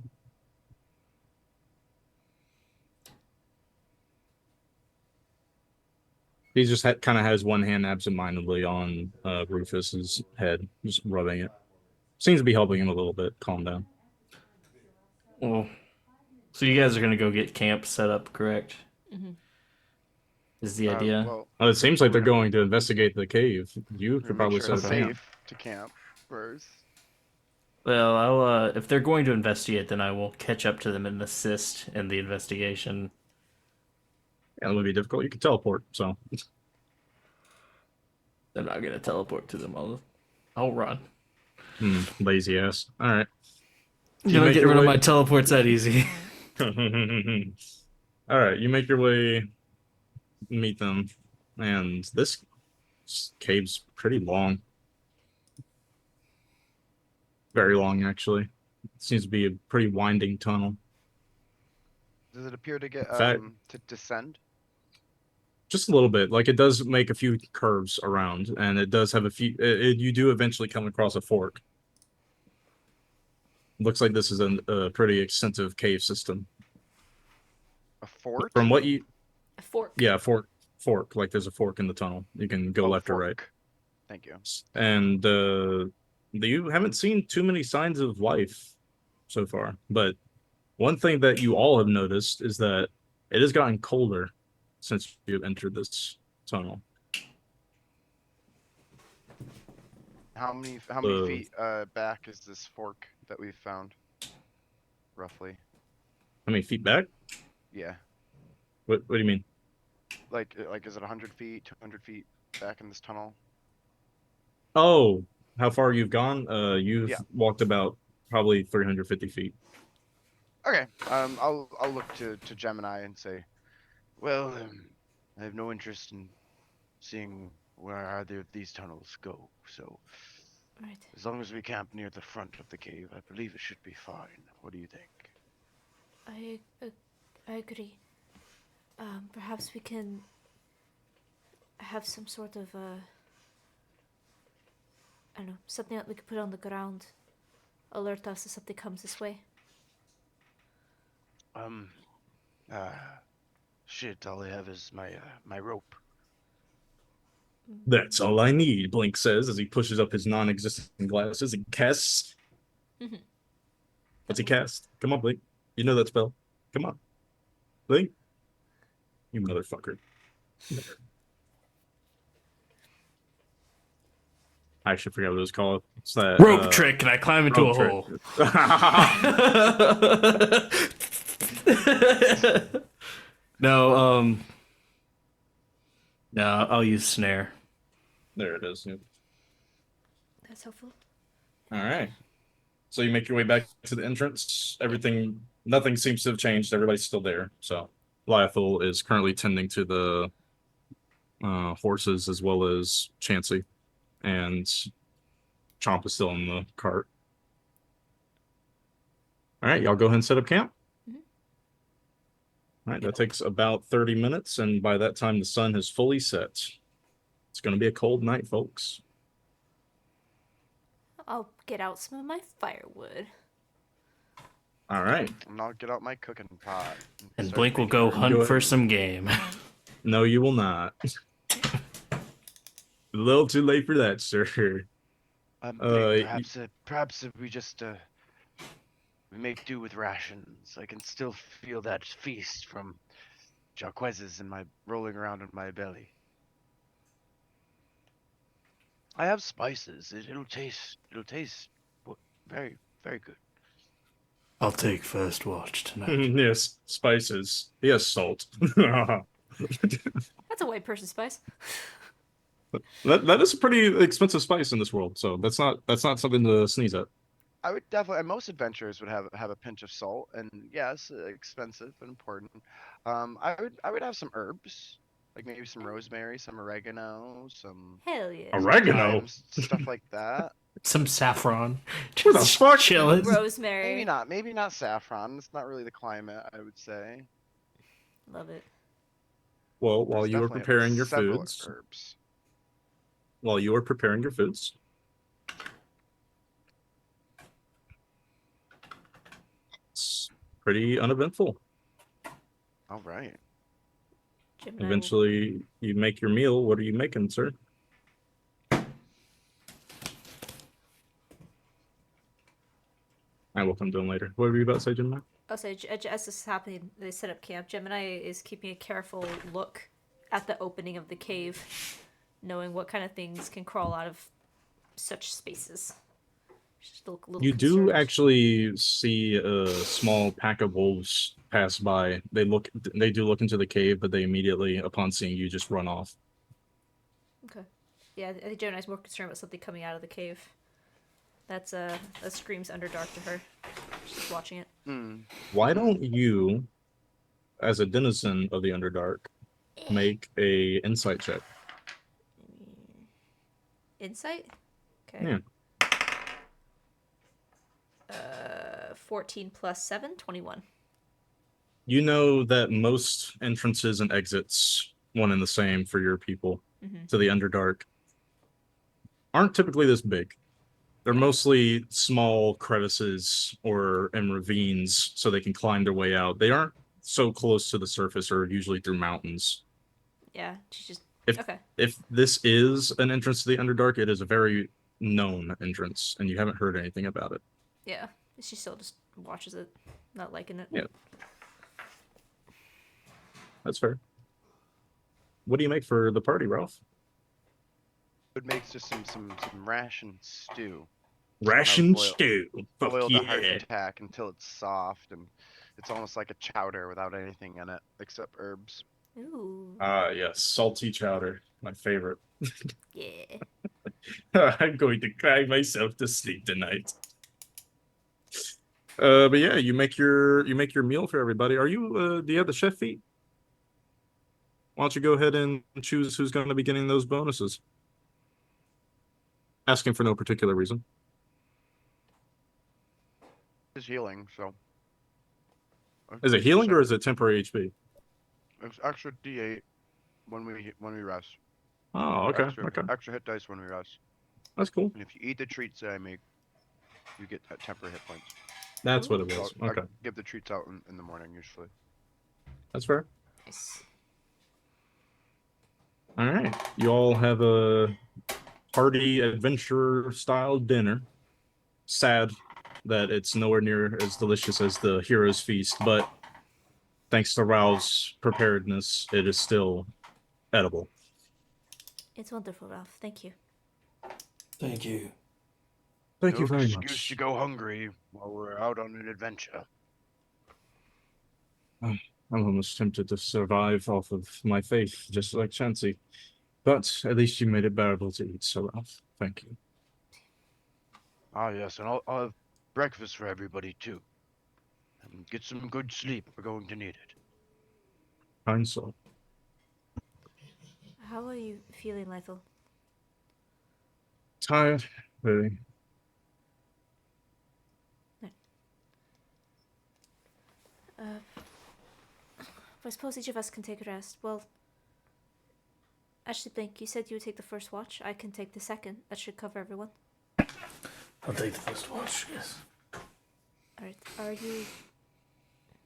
He just kind of has one hand absentmindedly on Rufus's head, just rubbing it. Seems to be helping him a little bit calm down. Well, so you guys are gonna go get camp set up, correct? Mhm. Is the idea? Well, It seems like they're going to investigate the cave. You could probably sure set it's up camp. safe to camp first. Well, I'll if they're going to investigate, then I will catch up to them and assist in the investigation. Yeah, it would be difficult. You could teleport, so They're not gonna teleport to them. I'll run. lazy ass. All right. You don't get rid of my teleports that easy. All right, you make your way, meet them, and this cave's pretty long. Very long, actually. It seems to be a pretty winding tunnel. Does it appear to get fact- to descend? Just a little bit. Like it does make a few curves around, and it does have a few. You do eventually come across a fork. Looks like this is a pretty extensive cave system. A fort? From what you, A fork. yeah, fork. Like there's a fork in the tunnel. You can go Oh, left or right. fork. Thank you. And you haven't seen too many signs of life so far. But one thing that you all have noticed is that it has gotten colder since you entered this tunnel. How many Uh, feet back is this fork that we've found? Roughly. How many feet back? Yeah. What do you mean? Like is it 100 feet, 200 feet back in this tunnel? Oh, how far you've gone? You've Yeah. walked about probably 350 feet. Okay. I'll look to Gemini and say, well, I have no interest in seeing where either of these tunnels go. So Right. as long as we camp near the front of the cave, I believe it should be fine. What do you think? I agree. Perhaps we can have some sort of I don't know, something that we could put on the ground, alert us if something comes this way. Shit, all I have is my rope. That's all I need, Blink says as he pushes up his non-existent glasses and casts. Mhm. What's he cast? Come on, Blink. You know that spell. Come on. Blink. You motherfucker. I actually forgot what it was called. It's that Rope trick, and I climb into a rope hole. trick. No, no, I'll use snare. There it is. Yep. That's helpful. All right. So you make your way back to the entrance. Nothing seems to have changed. Everybody's still there. So Lyethel is currently tending to the horses as well as Chansey, and Chomp is still in the cart. All right, y'all go ahead and set up camp. Mhm. All right, that takes about 30 minutes, and by that time the sun has fully set. It's going to be a cold night, folks. I'll get out some of my firewood. All right. And I'll get out my cooking pot. And start Blink will making go her- hunt Go for ahead. some game. No, you will not. A little too late for that, sir. Blake, perhaps if we just we make do with rations. I can still feel that feast from Jaquez's in my rolling around in my belly. I have spices. It'll taste very, very good. I'll take first watch tonight. Yes, spices. Yes, salt. That's a white person spice. that is a pretty expensive spice in this world, so that's not something to sneeze at. I would definitely. Most adventurers would have a pinch of salt, and yes, expensive but important. I would have some herbs, like maybe some rosemary, some oregano, Hell yeah. some Oregano. thyme, stuff like that. Some saffron. Where the Just fuck? chilling. Rosemary. Maybe not saffron. It's not really the climate, I would say. Love it. Well, while There's you were definitely preparing your several foods, herbs. while you were preparing your foods, it's pretty uneventful. All right. Jim and I will- Eventually, you make your meal. What are you making, sir? I will come to him later. What were you about to say, Jim? Also, as this is happening, they set up camp. Gemini is keeping a careful look at the opening of the cave, knowing what kind of things can crawl out of such spaces. Just look a little You do concerned. actually see a small pack of wolves pass by. They do look into the cave, but they immediately, upon seeing you, just run off. Okay. Yeah, I think Gemini's more concerned about something coming out of the cave. That screams Underdark to her. She's just watching it. Hmm. Why don't you, as a denizen of the Underdark, make a insight check? Insight? Okay. Yeah. 14 plus 7, 21. You know that most entrances and exits, one and the same for your people, to the Underdark, aren't typically this big. They're mostly small crevices or in ravines so they can climb their way out. They aren't so close to the surface or usually through mountains. Yeah, she's just... If Okay. if this is an entrance to the Underdark, it is a very known entrance, and you haven't heard anything about it. Yeah. She still just watches it, not liking it. Yeah. That's fair. What do you make for the party, Ralph? Would make just some ration stew. Ration boil- stew. Fuck Boil the yeah. hardtack until it's soft, and it's almost like a chowder without anything in it except herbs. Ooh. Ah, yes, salty chowder, my favorite. Yeah. I'm going to cry myself to sleep tonight. But yeah, you make your meal for everybody. Are you do you have the chef feat? Why don't you go ahead and choose who's going to be getting those bonuses? Asking for no particular reason. It's healing, so. Is it healing or is it temporary HP? It's extra D8 when we rest. Oh, okay, Extra, okay, extra hit dice when we rest. that's cool. And if you eat the treats that I make, you get temporary hit points. That's what it So was. I Okay, give the treats out in the morning usually. that's fair. Nice. All right, you all have a party adventure style dinner. Sad that it's nowhere near as delicious as the hero's feast, but thanks to Rao's preparedness, it is still edible. It's wonderful, Ralph. Thank you. Thank you. Thank No you very excuse much. to go hungry while we're out on an adventure. I'm almost tempted to survive off of my faith, just like Chansey. But at least you made it bearable to eat, so Ralph. Thank you. Ah, yes, and I'll have breakfast for everybody too. And get some good sleep. We're going to need it. Kind soul. How are you feeling, Lythel? Tired, very. I suppose each of us can take a rest. Well, actually, Blink, you said you would take the first watch. I can take the second. That should cover everyone. I'll take the first watch, yes. Alright. Are you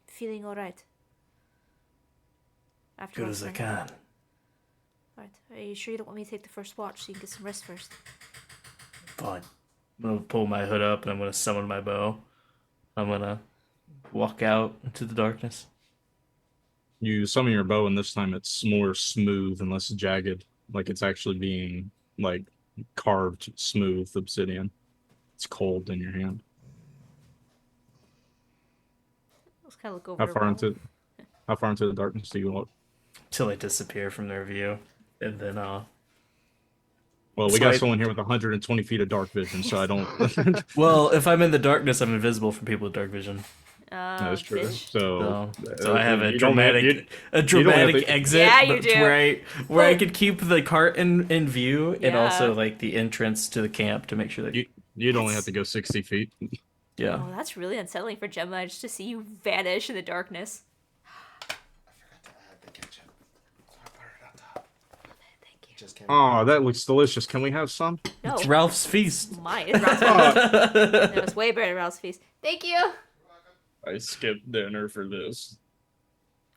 feeling alright? After Good last as I night? can. Alright. Are you sure you don't want me to take the first watch so you can get some rest first? Fine. I'm gonna pull my hood up and I'm gonna summon my bow. I'm gonna walk out into the darkness. You summon your bow, and this time it's more smooth and less jagged, like it's actually being like carved smooth obsidian. It's cold in your hand. Let's kind of look over How her far bow. into the darkness do you look? Till I disappear from their view. And then Well, we So got I- someone here with 120 feet of dark vision, so I don't. Well, if I'm in the darkness, I'm invisible from people with dark vision. That's true. Bitch. So I have a you don't have- dramatic you- a you don't have dramatic to- exit, Yeah, you but do. where I Oh. could keep the cart in view and also Yeah. like the entrance to the camp to make sure that You'd only have to go 60 feet. yeah. Oh, that's really unsettling for Gemma just to see you vanish in the darkness. Thank you. Oh, that looks delicious. Can we have some? No, It's Ralph's feast. mine. It's Ralph's feast. It was way better than Ralph's feast. Thank you. I skipped dinner for this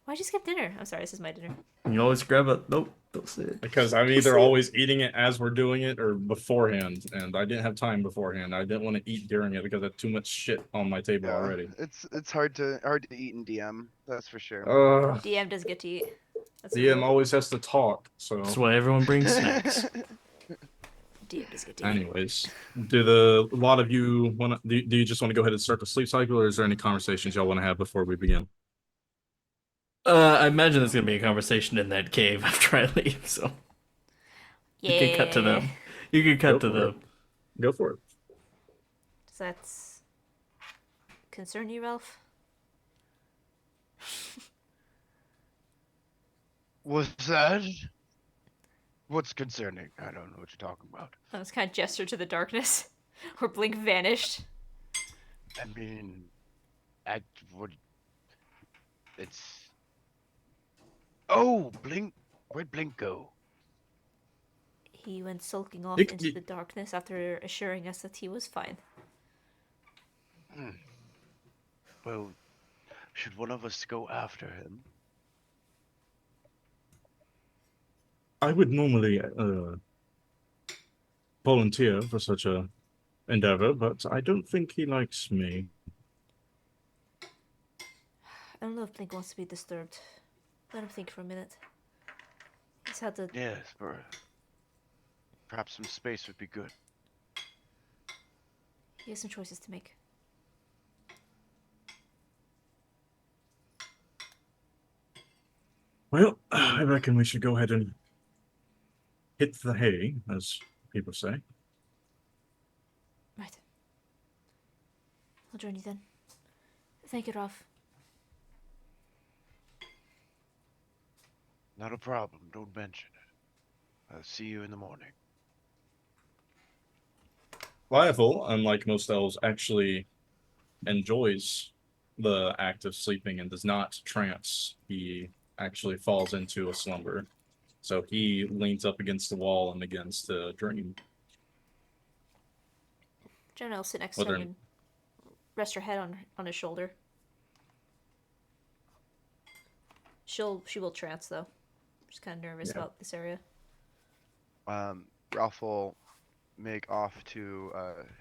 Why'd you skip dinner? I'm sorry, this is my dinner. You always grab it. Nope, don't say it. because I'm either always eating it as we're doing it or beforehand, and I didn't have time beforehand. I didn't want to eat during it because I had too much shit on my table Yeah, already. it's hard to eat in DM. That's for sure. DM doesn't get to eat. That's a DM rule. always has to talk. So, That's why everyone brings snacks. DM doesn't get to eat. anyways, do a lot of you want to? Do you just want to go ahead and start the sleep cycle, or is there any conversations y'all want to have before we begin? I imagine there's gonna be a conversation in that cave after I leave, so Yeah. you can cut to them. You can cut to Go for them. Go for it. Does that concern you, Ralph? What's that? What's concerning? I don't know what you're talking about. I was kind of gesture to the darkness, where Blink vanished. I mean, I would. It's. Oh, Blink. Where'd Blink go? He went sulking off It- into the darkness after assuring us that he was fine. Well, should one of us go after him? I would normally volunteer for such a endeavor, but I don't think he likes me. I don't know if Blink wants to be disturbed. Let him think for a minute. He's had to. Yes, perhaps some space would be good. He has some choices to make. Well, I reckon we should go ahead and hit the hay, as people say. Right. I'll join you then. Thank you, Ralph. Not a problem. Don't mention it. I'll see you in the morning. Lionel, unlike most elves, actually enjoys the act of sleeping and does not trance. He actually falls into a slumber. So he leans up against the wall and begins to dream. Jenna will sit next to Whether- him and rest her head on his shoulder. She will trance though. She's kind of nervous Yeah. about this area. Ralph will make off to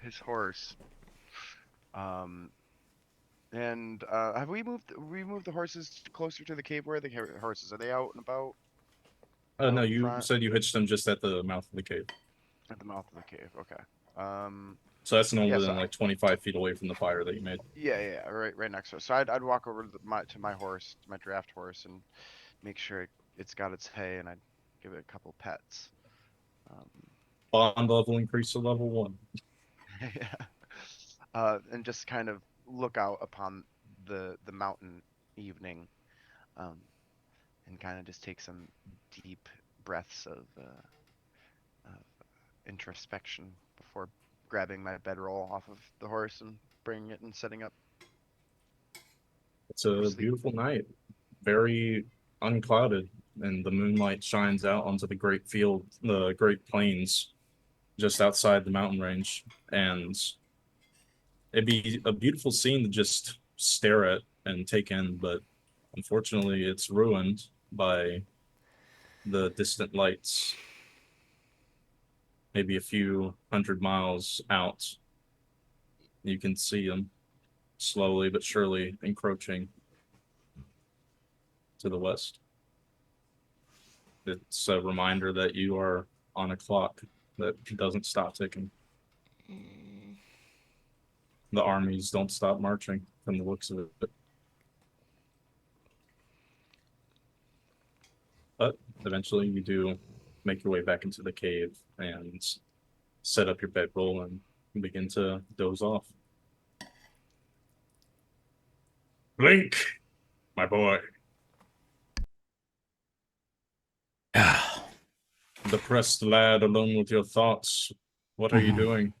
his horse. And have we moved the horses closer to the cave? Where are the horses? Are they out and about No, Out you front. said you hitched them just at the mouth of the cave. at the mouth of the cave? Okay. So that's no more Yes, than like 25 feet away from the fire that you made. Yeah, right next to us. So I'd walk over to my horse, my draft horse, and make sure it's got its hay, and I'd give it a couple pets. Bond level increase to level 1. Yeah. And just kind of look out upon the mountain evening, and kind of just take some deep breaths of introspection before grabbing my bedroll off of the horse and bringing it and setting up. It's a Sleep. beautiful night, very unclouded, and the moonlight shines out onto the great field, the great plains just outside the mountain range. And it'd be a beautiful scene to just stare at and take in, but unfortunately, it's ruined by the distant lights. Maybe a few hundred miles out, you can see them slowly but surely encroaching to the west. It's a reminder that you are on a clock that doesn't stop ticking. The armies don't stop marching from the looks of it. But eventually you do make your way back into the cave and set up your bedroll and begin to doze off. Blink, my boy. Depressed lad alone with your thoughts. What are you doing?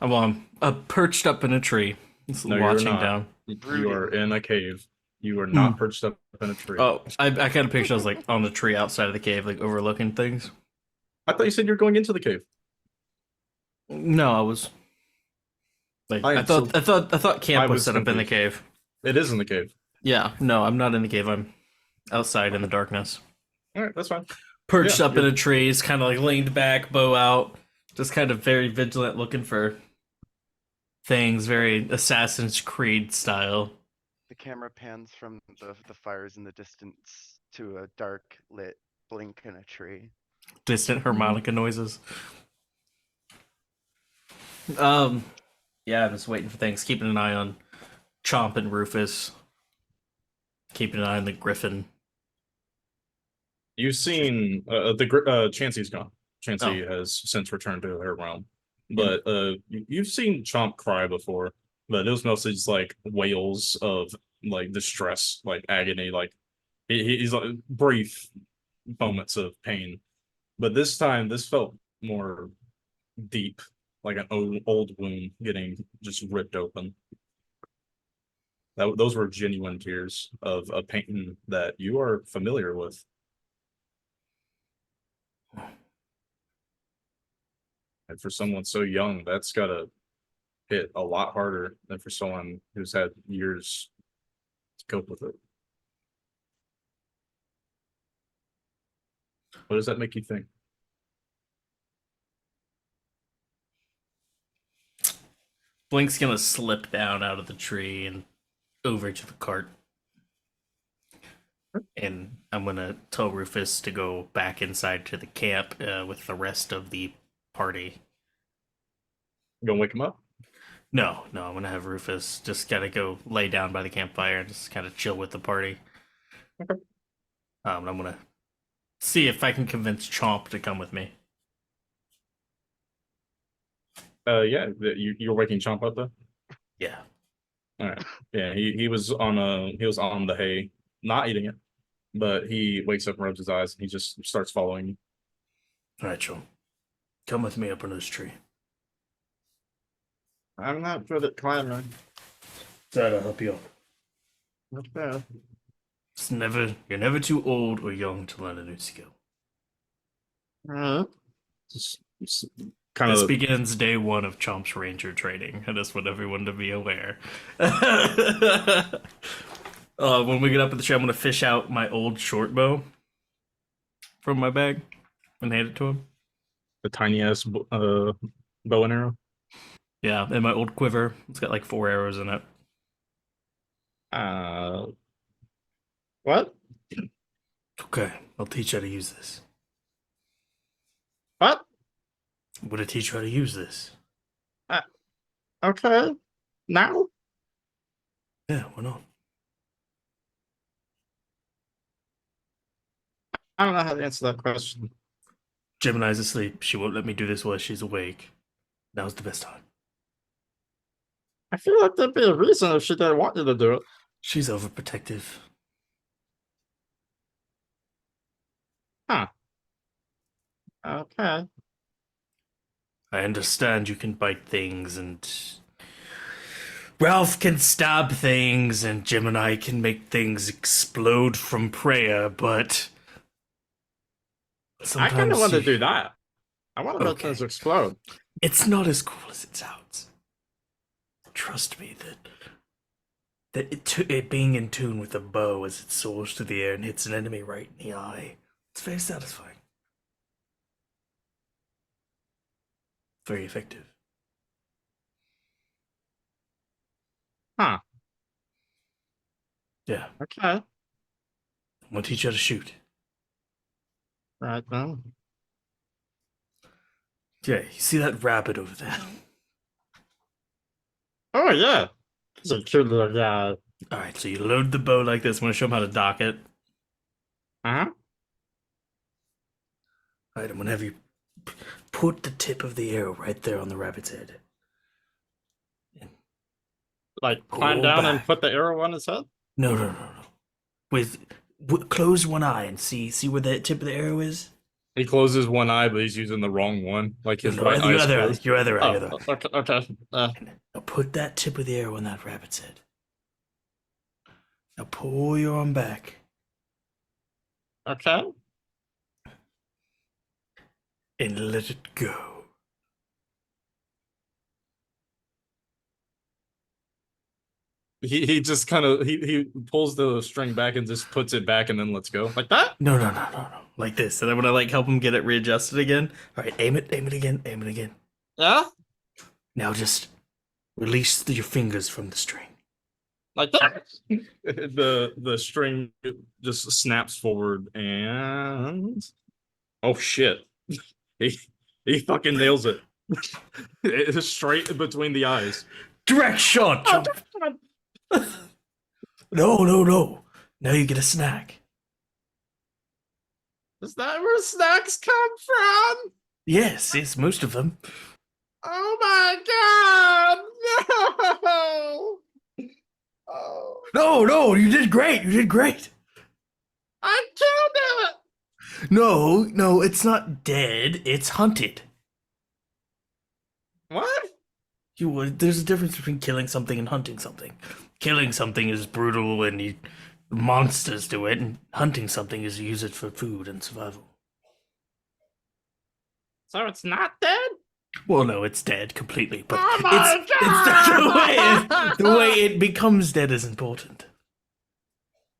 I'm perched up in a tree, just No, you're watching not. down. You are in a cave. You are not perched up in a tree. Oh, I kind of picture I was like on a tree outside of the cave, like overlooking things. I thought you said you were going into the cave. No, I was like I I am thought so- I thought camp I was was set up in the confused. cave. It is in the cave. Yeah, no, I'm not in the cave. I'm outside in the darkness, All right, that's fine. perched Yeah, up in a tree. It's kind of like leaned back, bow out, just kind of very vigilant, looking for things, very Assassin's Creed style. The camera pans from the fires in the distance to a dark lit blink in a tree. Distant harmonica noises. Yeah, I'm just waiting for things, keeping an eye on Chomp and Rufus, keeping an eye on the Griffin. You've seen Chansey's gone. Chansey has since returned to her realm, but you've seen Chomp cry before, but it was mostly just like wails of like distress, like agony, like he's like brief moments of pain, but this time this felt more deep, like an old wound getting just ripped open. Those were genuine tears of a pain that you are familiar with. And for someone so young, that's gotta hit a lot harder than for someone who's had years to cope with it. What does that make you think? Blink's gonna slip down out of the tree and over to the cart. And I'm gonna tell Rufus to go back inside to the camp with the rest of the party. You gonna wake him up? No, I'm gonna have Rufus just gotta go lay down by the campfire and just kind of chill with the party. Okay. I'm gonna see if I can convince Chomp to come with me. Yeah, you're waking Chomp up though? Yeah. All right. Yeah, he was on the hay, not eating it, but he wakes up and rubs his eyes and he just starts following you. All right, Chomp. Come with me up in this tree. I'm not good at climbing. That'll help you out. Not bad. You're never too old or young to learn a new skill. Just kind This of begins day one of Chomp's Ranger training. I just want everyone to be aware. When we get up at the tree, I'm going to fish out my old short bow from my bag and hand it to him. the tiny ass bow and arrow. Yeah, and my old quiver. It's got like 4 arrows in it. What? Okay, I'll teach you how to use this. What? I'm going to teach you how to use this. Okay. Now? Yeah, why not? I don't know how to answer that question. Gemini's asleep. She won't let me do this while she's awake. Now's the best time. I feel like there'd be a reason if she didn't want you to do it. She's overprotective. Okay. I understand you can bite things and Ralph can stab things and Gemini can make things explode from prayer, but I kind of want to you- do that. I want to let Okay. things explode. It's not as cool as it sounds. Trust me that it being in tune with a bow as it soars through the air and hits an enemy right in the eye. It's very satisfying. Very effective. Huh. Yeah. Okay. I'm gonna teach you how to shoot. Right now. Yeah, you see that rabbit over there? Oh, yeah. He's a cute little guy. Alright, so you load the bow like this. I'm gonna show him how to dock it. Uh-huh. right, I'm gonna have you put the tip of the arrow right there on the rabbit's head. Like Pull climb down and back. put the arrow on his head? No. Close one eye and see where the tip of the arrow is. He closes one eye, but he's using the wrong one. Like his No, right your eye's other eye. closed. Your other eye. Oh, Your other eye. okay. Now put that tip of the arrow on that rabbit's head. Now pull your arm back. Okay. And let it go. He just kind of he pulls the string back and just puts it back and then lets go like that. No. Like this. And then when I like help him get it readjusted again. All right, aim it again. Yeah? Now just release your fingers from the string. Like that? The string just snaps forward and oh shit, he fucking nails it. It's straight between the eyes. Direct shot. Jump. No. Now you get a snack. Is that where snacks come from? Yes, most of them. Oh my god! No! Oh, No, you did great. I killed it! No, it's not dead. It's hunted. What? There's a difference between killing something and hunting something. Killing something is brutal and monsters do it, and hunting something is you use it for food and survival. So it's not dead? Well, no, it's dead completely, but Oh my it's the way it becomes dead is important.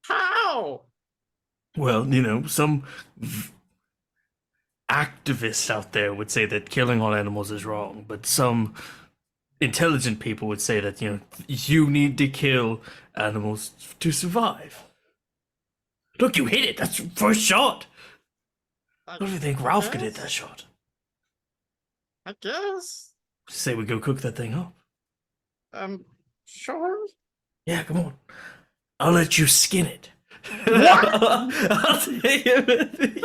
How? Well, some activists out there would say that killing all animals is wrong, but some intelligent people would say that, you need to kill animals to survive. Look, you hit it. That's your first shot. How do you think Ralph could hit that shot? I guess. Say we go cook that thing up. Sure. Yeah, come on. I'll let you skin it. I'll take it.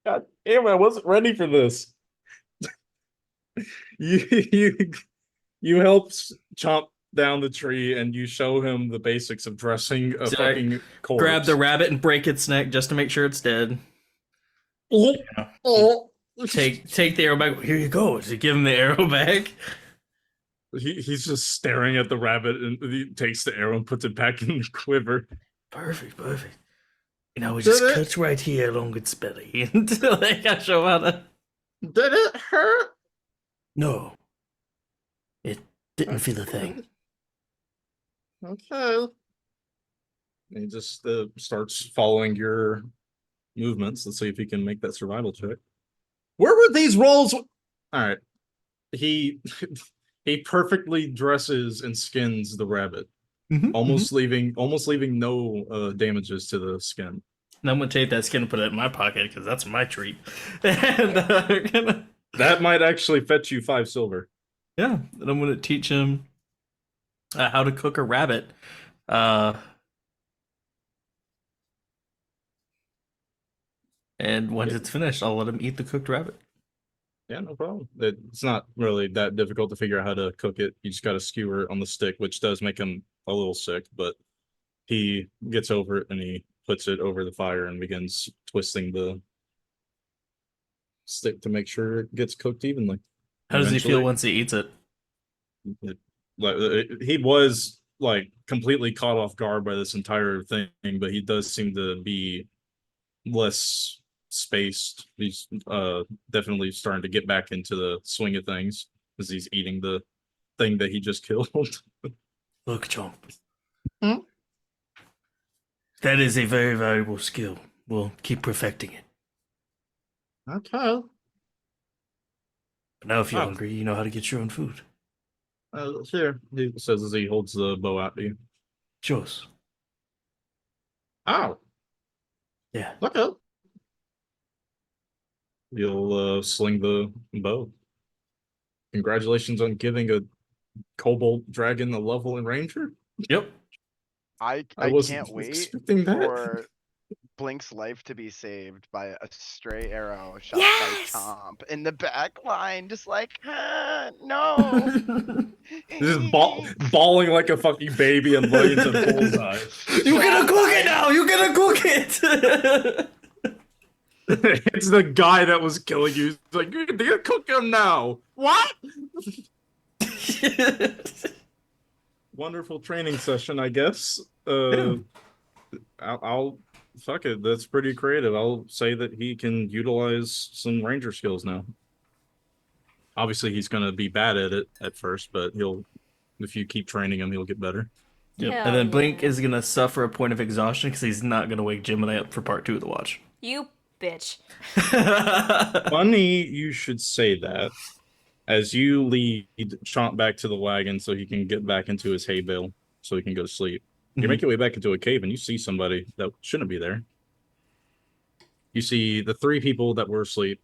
God damn, I wasn't ready for this. You help chomp down the tree and you show him the basics of dressing a fucking corpse. Grab the rabbit and break its neck just to make sure it's dead. Take the arrow back. Here you go. To give him the arrow back. He's just staring at the rabbit and he takes the arrow and puts it back in the quiver. Perfect. We just cut right here along its belly until I show how to. Did it hurt? No. It didn't feel a thing. Okay. And he just starts following your movements. Let's see if he can make that survival check. Where were these rolls? All right. He perfectly dresses and skins the rabbit. Almost leaving no damages to the skin. And I'm gonna take that skin and put it in my pocket because that's my treat. That might actually fetch you 5 silver. Yeah, and I'm gonna teach him how to cook a rabbit. And once it's finished, I'll let him eat the cooked rabbit. Yeah, no problem. It's not really that difficult to figure out how to cook it. You just got to skewer it on the stick, which does make him a little sick, but he gets over it and he puts it over the fire and begins twisting the stick to make sure it gets cooked evenly. How does he feel once he eats it? He was like completely caught off guard by this entire thing, but he does seem to be less spaced. He's definitely starting to get back into the swing of things as he's eating the thing that he just killed. Look, Chomp. That is a very valuable skill. We'll keep perfecting it. Okay. But now if you're hungry, you know how to get your own food. Here, he says as he holds the bow out to you. Choose. Oh. Yeah. Okay. You'll sling the bow. Congratulations on giving a kobold dragon a level in ranger. Yep. I wasn't can't wait expecting that. for Blink's life to be saved by a stray arrow shot Yes! by Chomp in the back line, just like, no. Just bawling like a fucking baby and laying to bullseye. You gonna cook it Traumatized. now! You gonna cook it! It's the guy that was killing you. He's like, you're gonna cook him now. What? Wonderful training session, I guess. I'll fuck it. That's pretty creative. I'll say that he can utilize some ranger skills now. Obviously, he's gonna be bad at it at first, but if you keep training him, he'll get better. Yep. Hell And then Blink yeah. is gonna suffer a point of exhaustion because he's not gonna wake Gemini up for part 2 of the watch. You bitch. Funny you should say that. As you lead Chomp back to the wagon so he can get back into his hay bale so he can go to sleep. You make your way back into a cave and you see somebody that shouldn't be there. You see the 3 people that were asleep,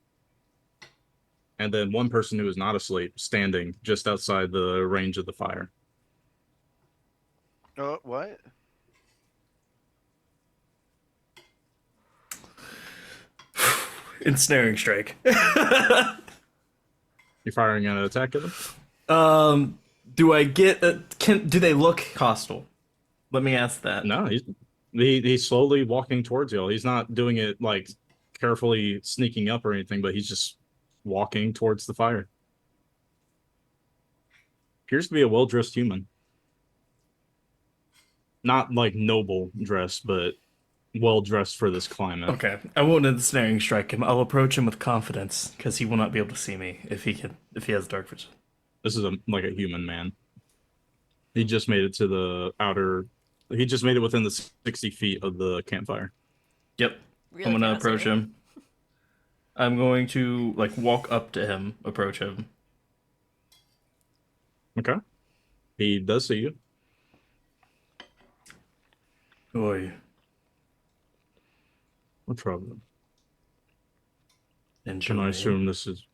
and then one person who is not asleep standing just outside the range of the fire. What? Ensnaring strike. You're firing an attack at them? Do I get do they look hostile? Let me ask that. No, he's slowly walking towards you. He's not doing it like carefully sneaking up or anything, but he's just walking towards the fire. Appears to be a well-dressed human. Not like noble dress, but well-dressed for this climate. Okay, I won't ensnaring strike him. I'll approach him with confidence because he will not be able to see me if he has dark vision. This is like a human man. He just made it to the outer. He just made it within the 60 feet of the campfire. Yep. Really I'm gonna cannot see approach me. him. I'm going to walk up to him, approach him. Okay. He does see you. Who are you? No problem. Enjoy. Can I assume this is...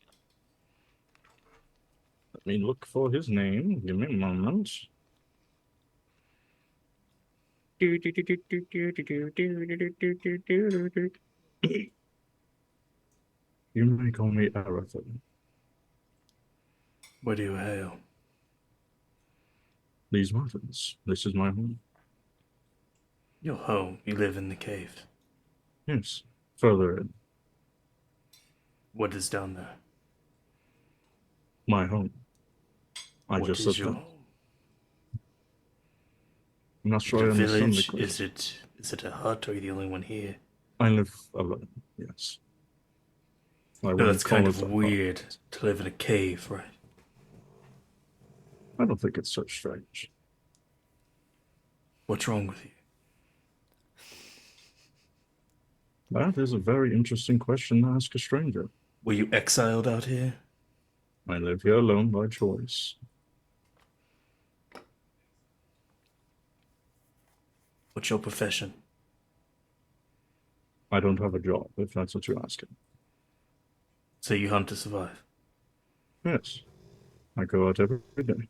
Let me look for his name. Give me a moment. You may call me Arathon. Where do you hail? These mountains. This is my home. Your home. You live in the cave. Yes. Further in. What is down there? My home. I What just is said your that. home? I'm not sure I Your understand the village? question. Is it a hut, or are you the only one here? I live alone, yes. I No, wouldn't that's kind call of it a hut. weird to live in a cave, right? I don't think it's so strange. What's wrong with you? That is a very interesting question to ask a stranger. Were you exiled out here? I live here alone by choice. What's your profession? I don't have a job, if that's what you're asking. So you hunt to survive? Yes. I go out every day.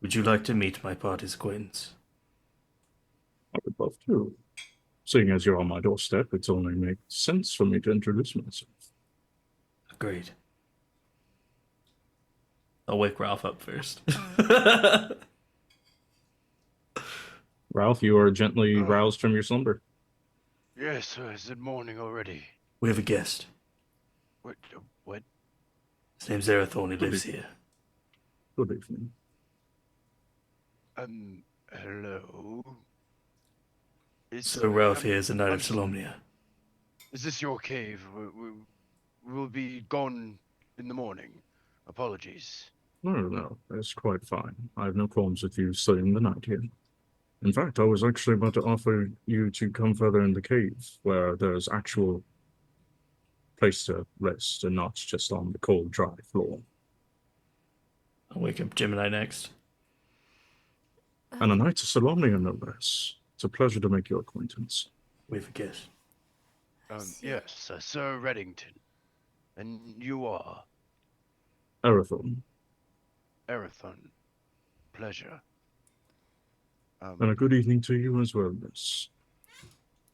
Would you like to meet my party's acquaintance? I would love to. Seeing as you're on my doorstep, it's only makes sense for me to introduce myself. Agreed. I'll wake Ralph up first. Ralph, you are gently roused from your slumber. Yes, sir. Is it morning already? We have a guest. What? What? His name's Arathorn. He lives here. Good evening. Hello? So Ralph here is a knight of Solomnia. Is this your cave? We'll be gone in the morning. Apologies. No, it's quite fine. I have no qualms with you staying the night here. In fact, I was actually about to offer you to come further in the cave, where there's actual place to rest and not just on the cold, dry floor. I'll wake up Gemini next. And a knight of Solomnia, no less. It's a pleasure to make your acquaintance. We have a guest. Yes, Sir Reddington. And you are? Arathorn. Erathon, pleasure. And a good evening to you as well, miss.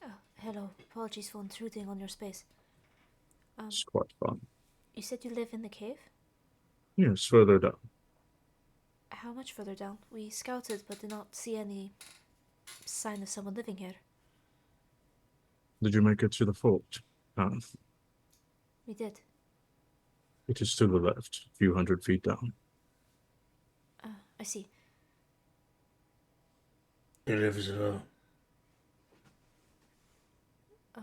Oh, hello. Apologies for intruding on your space. It's quite fun. You said you live in the cave? Yes, further down. How much further down? We scouted but did not see any sign of someone living here. Did you make it to the fort path? We did. It is to the left, a few hundred feet down. I see. He lives alone.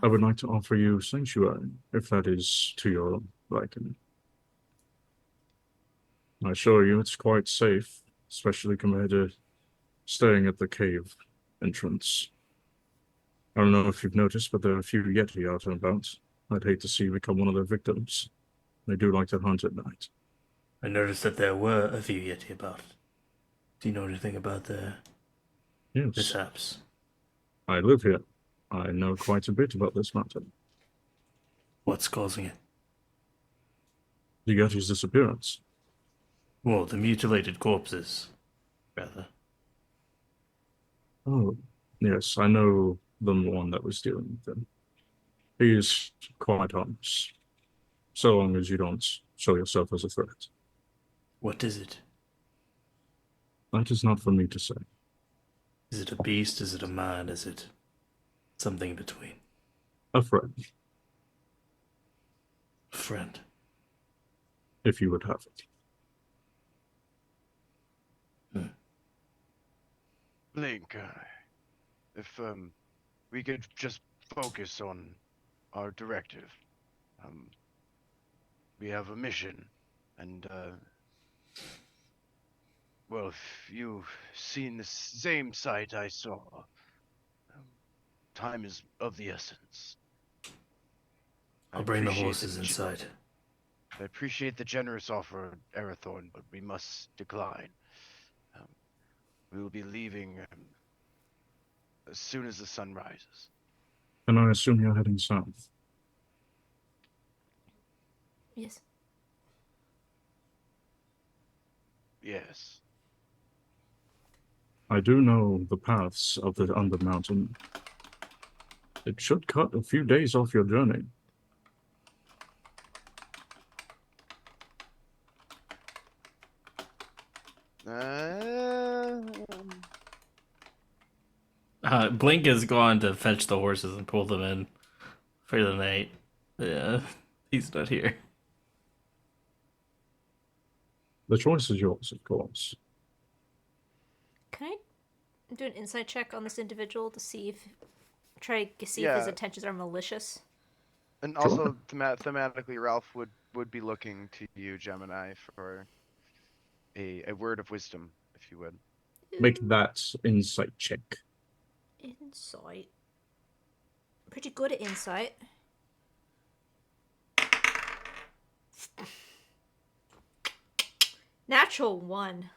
I would like to offer you sanctuary, if that is to your liking. I assure you it's quite safe, especially compared to staying at the cave entrance. I don't know if you've noticed, but there are a few Yeti out and about. I'd hate to see you become one of their victims. They do like to hunt at night. I noticed that there were a few Yeti about. Do you know anything about their Yes, mishaps? I live here. I know quite a bit about this matter. What's causing it? The Yeti's disappearance. Well, the mutilated corpses, rather. Oh, yes, I know the one that was dealing with them. He is quite harmless, so long as you don't show yourself as a threat. What is it? That is not for me to say. Is it a beast? Is it a man? Is it something in between? A friend, A friend. if you would have it. Blink, if we could just focus on our directive. We have a mission, and well, if you've seen the same sight I saw, time is of the essence. I'll bring the appreciate horses inside. I appreciate the generous offer, Erathorn, but we must decline. We will be leaving as soon as the sun rises. And I assume you're heading south. Yes. Yes. I do know the paths of the Undermountain. It should cut a few days off your journey. Blink has gone to fetch the horses and pull them in for the night. Yeah, he's not here. The choice is yours, of course. Can I do an insight check on this individual to see if if his Yeah. intentions are malicious? And Sure. also thematically, Ralph would be looking to you, Gemini, for a word of wisdom, if you would. Make that insight check. Insight. Pretty good at insight. Natural 1.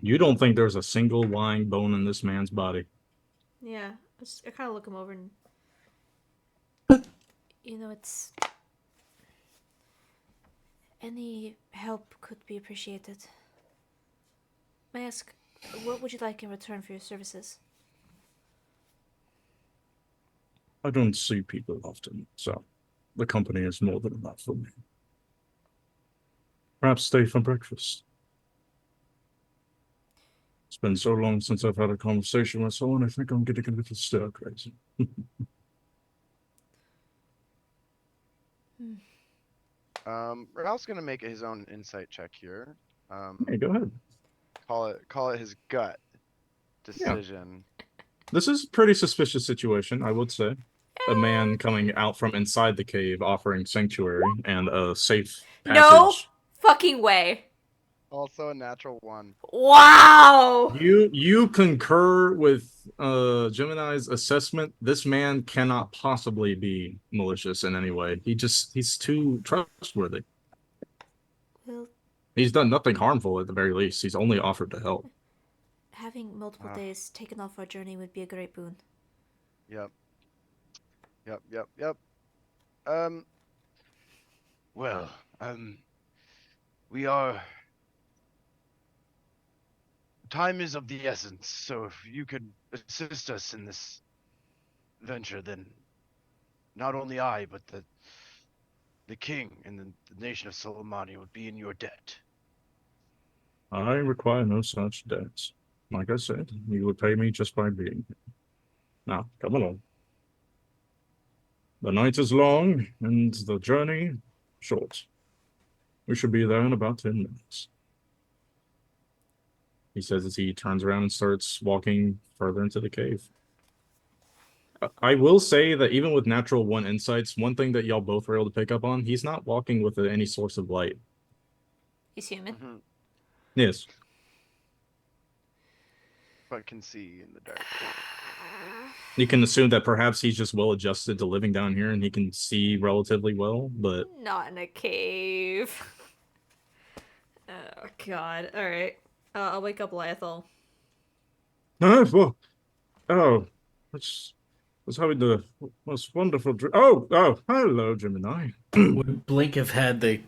You don't think there's a single lying bone in this man's body? Yeah, I kind of look him over and it's any help could be appreciated. May I ask, what would you like in return for your services? I don't see people often, so the company is more than enough for me. Perhaps stay for breakfast. It's been so long since I've had a conversation with someone, I think I'm getting a little stir crazy. Ralph's gonna make his own insight check here. Hey, go ahead. Call it his gut decision. This is a pretty suspicious situation, I would say. A man coming out from inside the cave offering sanctuary and a safe passage. No fucking way. Also a natural 1. Wow. You concur with Gemini's assessment. This man cannot possibly be malicious in any way. He's too trustworthy. Well, He's done nothing harmful at the very least. He's only offered to help. having multiple days taken off our journey would be a great boon. Yep. Well, we are time is of the essence, so if you could assist us in this venture, then not only I, but the king and the nation of Soleimani would be in your debt. I require no such debts. Like I said, you would pay me just by being here. Now, come along. The night is long and the journey short. We should be there in about 10 minutes. He says as he turns around and starts walking further into the cave. I will say that even with natural 1 insights, one thing that y'all both were able to pick up on, he's not walking with any source of light. He's human. Mhm. Yes. But can see in the dark. You can assume that perhaps he's just well adjusted to living down here and he can see relatively well, but Not in a cave. Oh god. Alright. I'll wake up Lyethal. oh, let's having the most wonderful dream. Oh, hello, Gemini. Would Blink have had the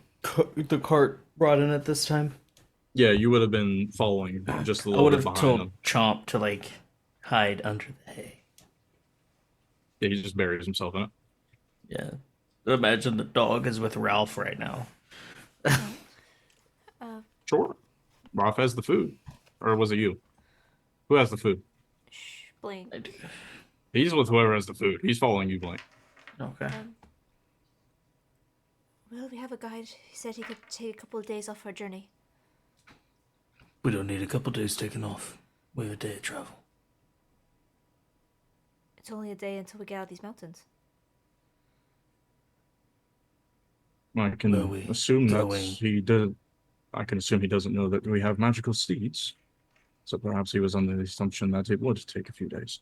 cart brought in at this time? Yeah, you would have been following just a I little would bit have behind told him. Chomp to like hide under the hay. Yeah, he just buries himself in it. Yeah. Imagine the dog is with Ralph right now. Sure. Ralph has the food. Or was it you? Who has the food? Shh, Blink. I do. He's with whoever has the food. He's following you, Blink. Okay. Well, we have a guide. He said he could take a couple of days off our journey. We don't need a couple days taken off. We have a day of travel. It's only a day until we get out of these mountains. I can Where are we assume that going? he did. I can assume he doesn't know that we have magical steeds. So perhaps he was under the assumption that it would take a few days.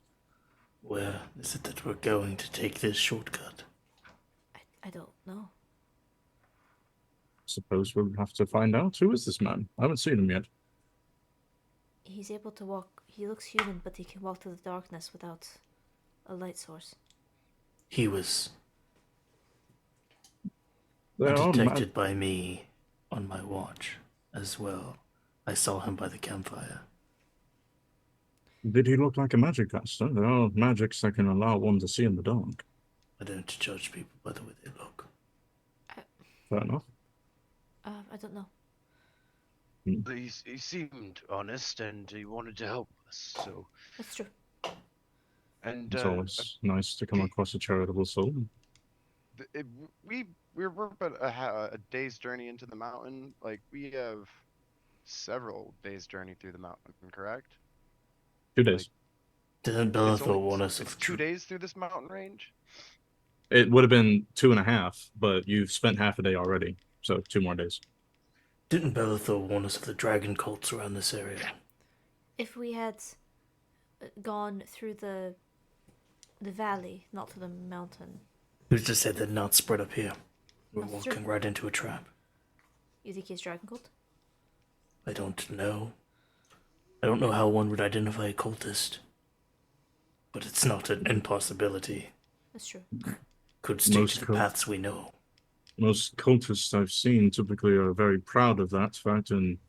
Where is it that we're going to take this shortcut? I don't know. Suppose we'll have to find out. Who is this man? I haven't seen him yet. He's able to walk. He looks human, but he can walk through the darkness without a light source. He was There are detected by me on my watch as well. I saw him by the campfire. Did he look like a magic caster? There are magics that can allow one to see in the dark. I don't judge people by the way they look. Fair enough. I don't know. He seemed honest and he wanted to help us. So, That's true. and It's always nice to come across a charitable soul. We're but a day's journey into the mountain. Like we have several days journey through the mountain, correct? 2 days. Didn't It's Bellathor only- warn us it's of 2 days through this mountain range. It would have been 2.5, but you've spent half a day already, so 2 more days. Didn't Bellathor warn us of the dragon cults around this area? If we had gone through the valley, not to the mountain, Who's to say they're not spread up here? We're That's true. walking right into a trap. you think he's dragon cult? I don't know. I don't know how one would identify a cultist. But it's not an impossibility. That's true. Could stick Most to the cult- paths we know. Most cultists I've seen typically are very proud of that fact and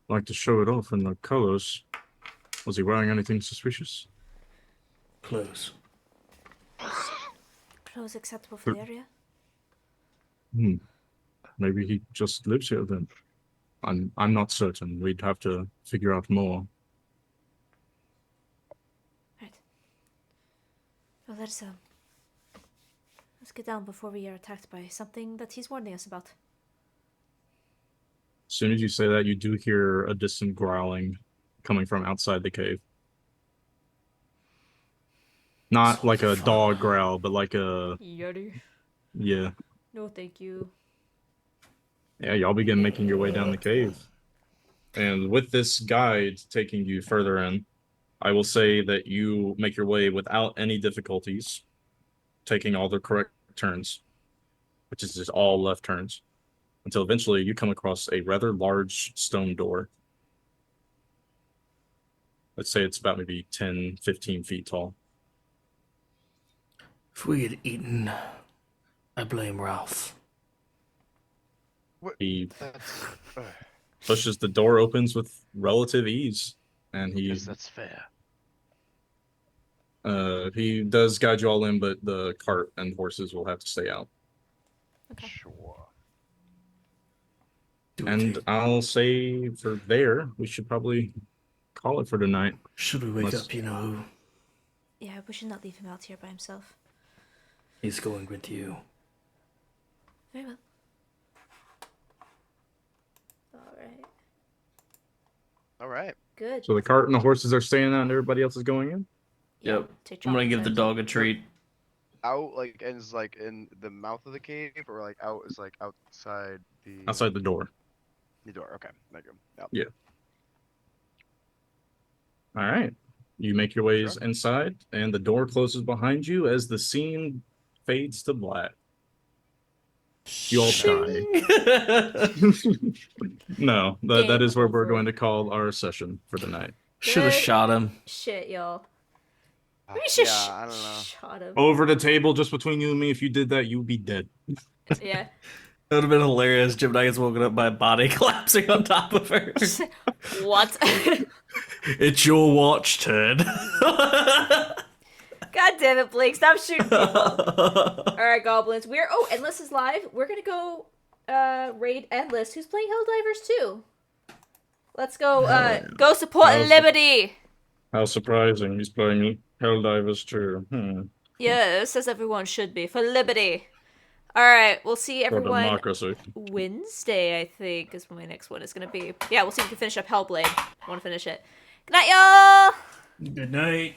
like to show it off in their colors. Was he wearing anything suspicious? Close. Clothes acceptable for the area? Maybe he just lives here then. I'm not certain. We'd have to figure out more. Right. Well, let's get down before we are attacked by something that he's warning us about. As soon as you say that, you do hear a distant growling coming from outside the cave. Not Sounds like a fun. dog growl, but like a Yeti. yeah. No, thank you. Yeah, y'all begin making your way down the cave. And with this guide taking you further in, I will say that you make your way without any difficulties, taking all the correct turns, which is just all left turns, until eventually you come across a rather large stone door. Let's say it's about maybe 10, 15 feet tall. If we had eaten, I blame Ralph. He That's pushes the door opens with relative ease. and Yes, that's fair. he does guide you all in, but the cart and horses will have to stay out. Okay. Sure. And I'll say for there, we should probably call it for tonight. Should we wake Let's- up, you know? Yeah, we should not leave him out here by himself. He's going with you. Very well. Alright. All right. Good. So the cart and the horses are staying out, and everybody else is going in. Yeah, Yep. take I'm gonna chocolate give the first. dog a treat. Out like ends like in the mouth of the cave, or like out is like outside the Outside the door. the door. Okay, thank you. Yep. All right. You make your ways Sure. inside, and the door closes behind you as the scene fades to black. You all die. No, that Game is where we're over. going to call our session for the night. Should have Good. shot him. Shit, y'all. Ah, We should yeah, I don't know. shot him. Over the table, just between you and me, if you did that, you'd be dead. Yeah. It would have been hilarious. Jim gets woken up by a body collapsing on top of her. What? It's your watch turn. God damn it, Blake, stop shooting people. Alright, goblins. Endless is live. We're gonna go raid Endless, who's playing Helldivers too. Let's go go support How's- Liberty! How surprising. He's playing Helldivers too. Yes, as everyone should be. For Liberty. Alright, we'll see For everyone democracy. Wednesday, I think, is when my next one is gonna be. Yeah, we'll see if we can finish up Hellblade. I wanna finish it. Good night, y'all! Good night.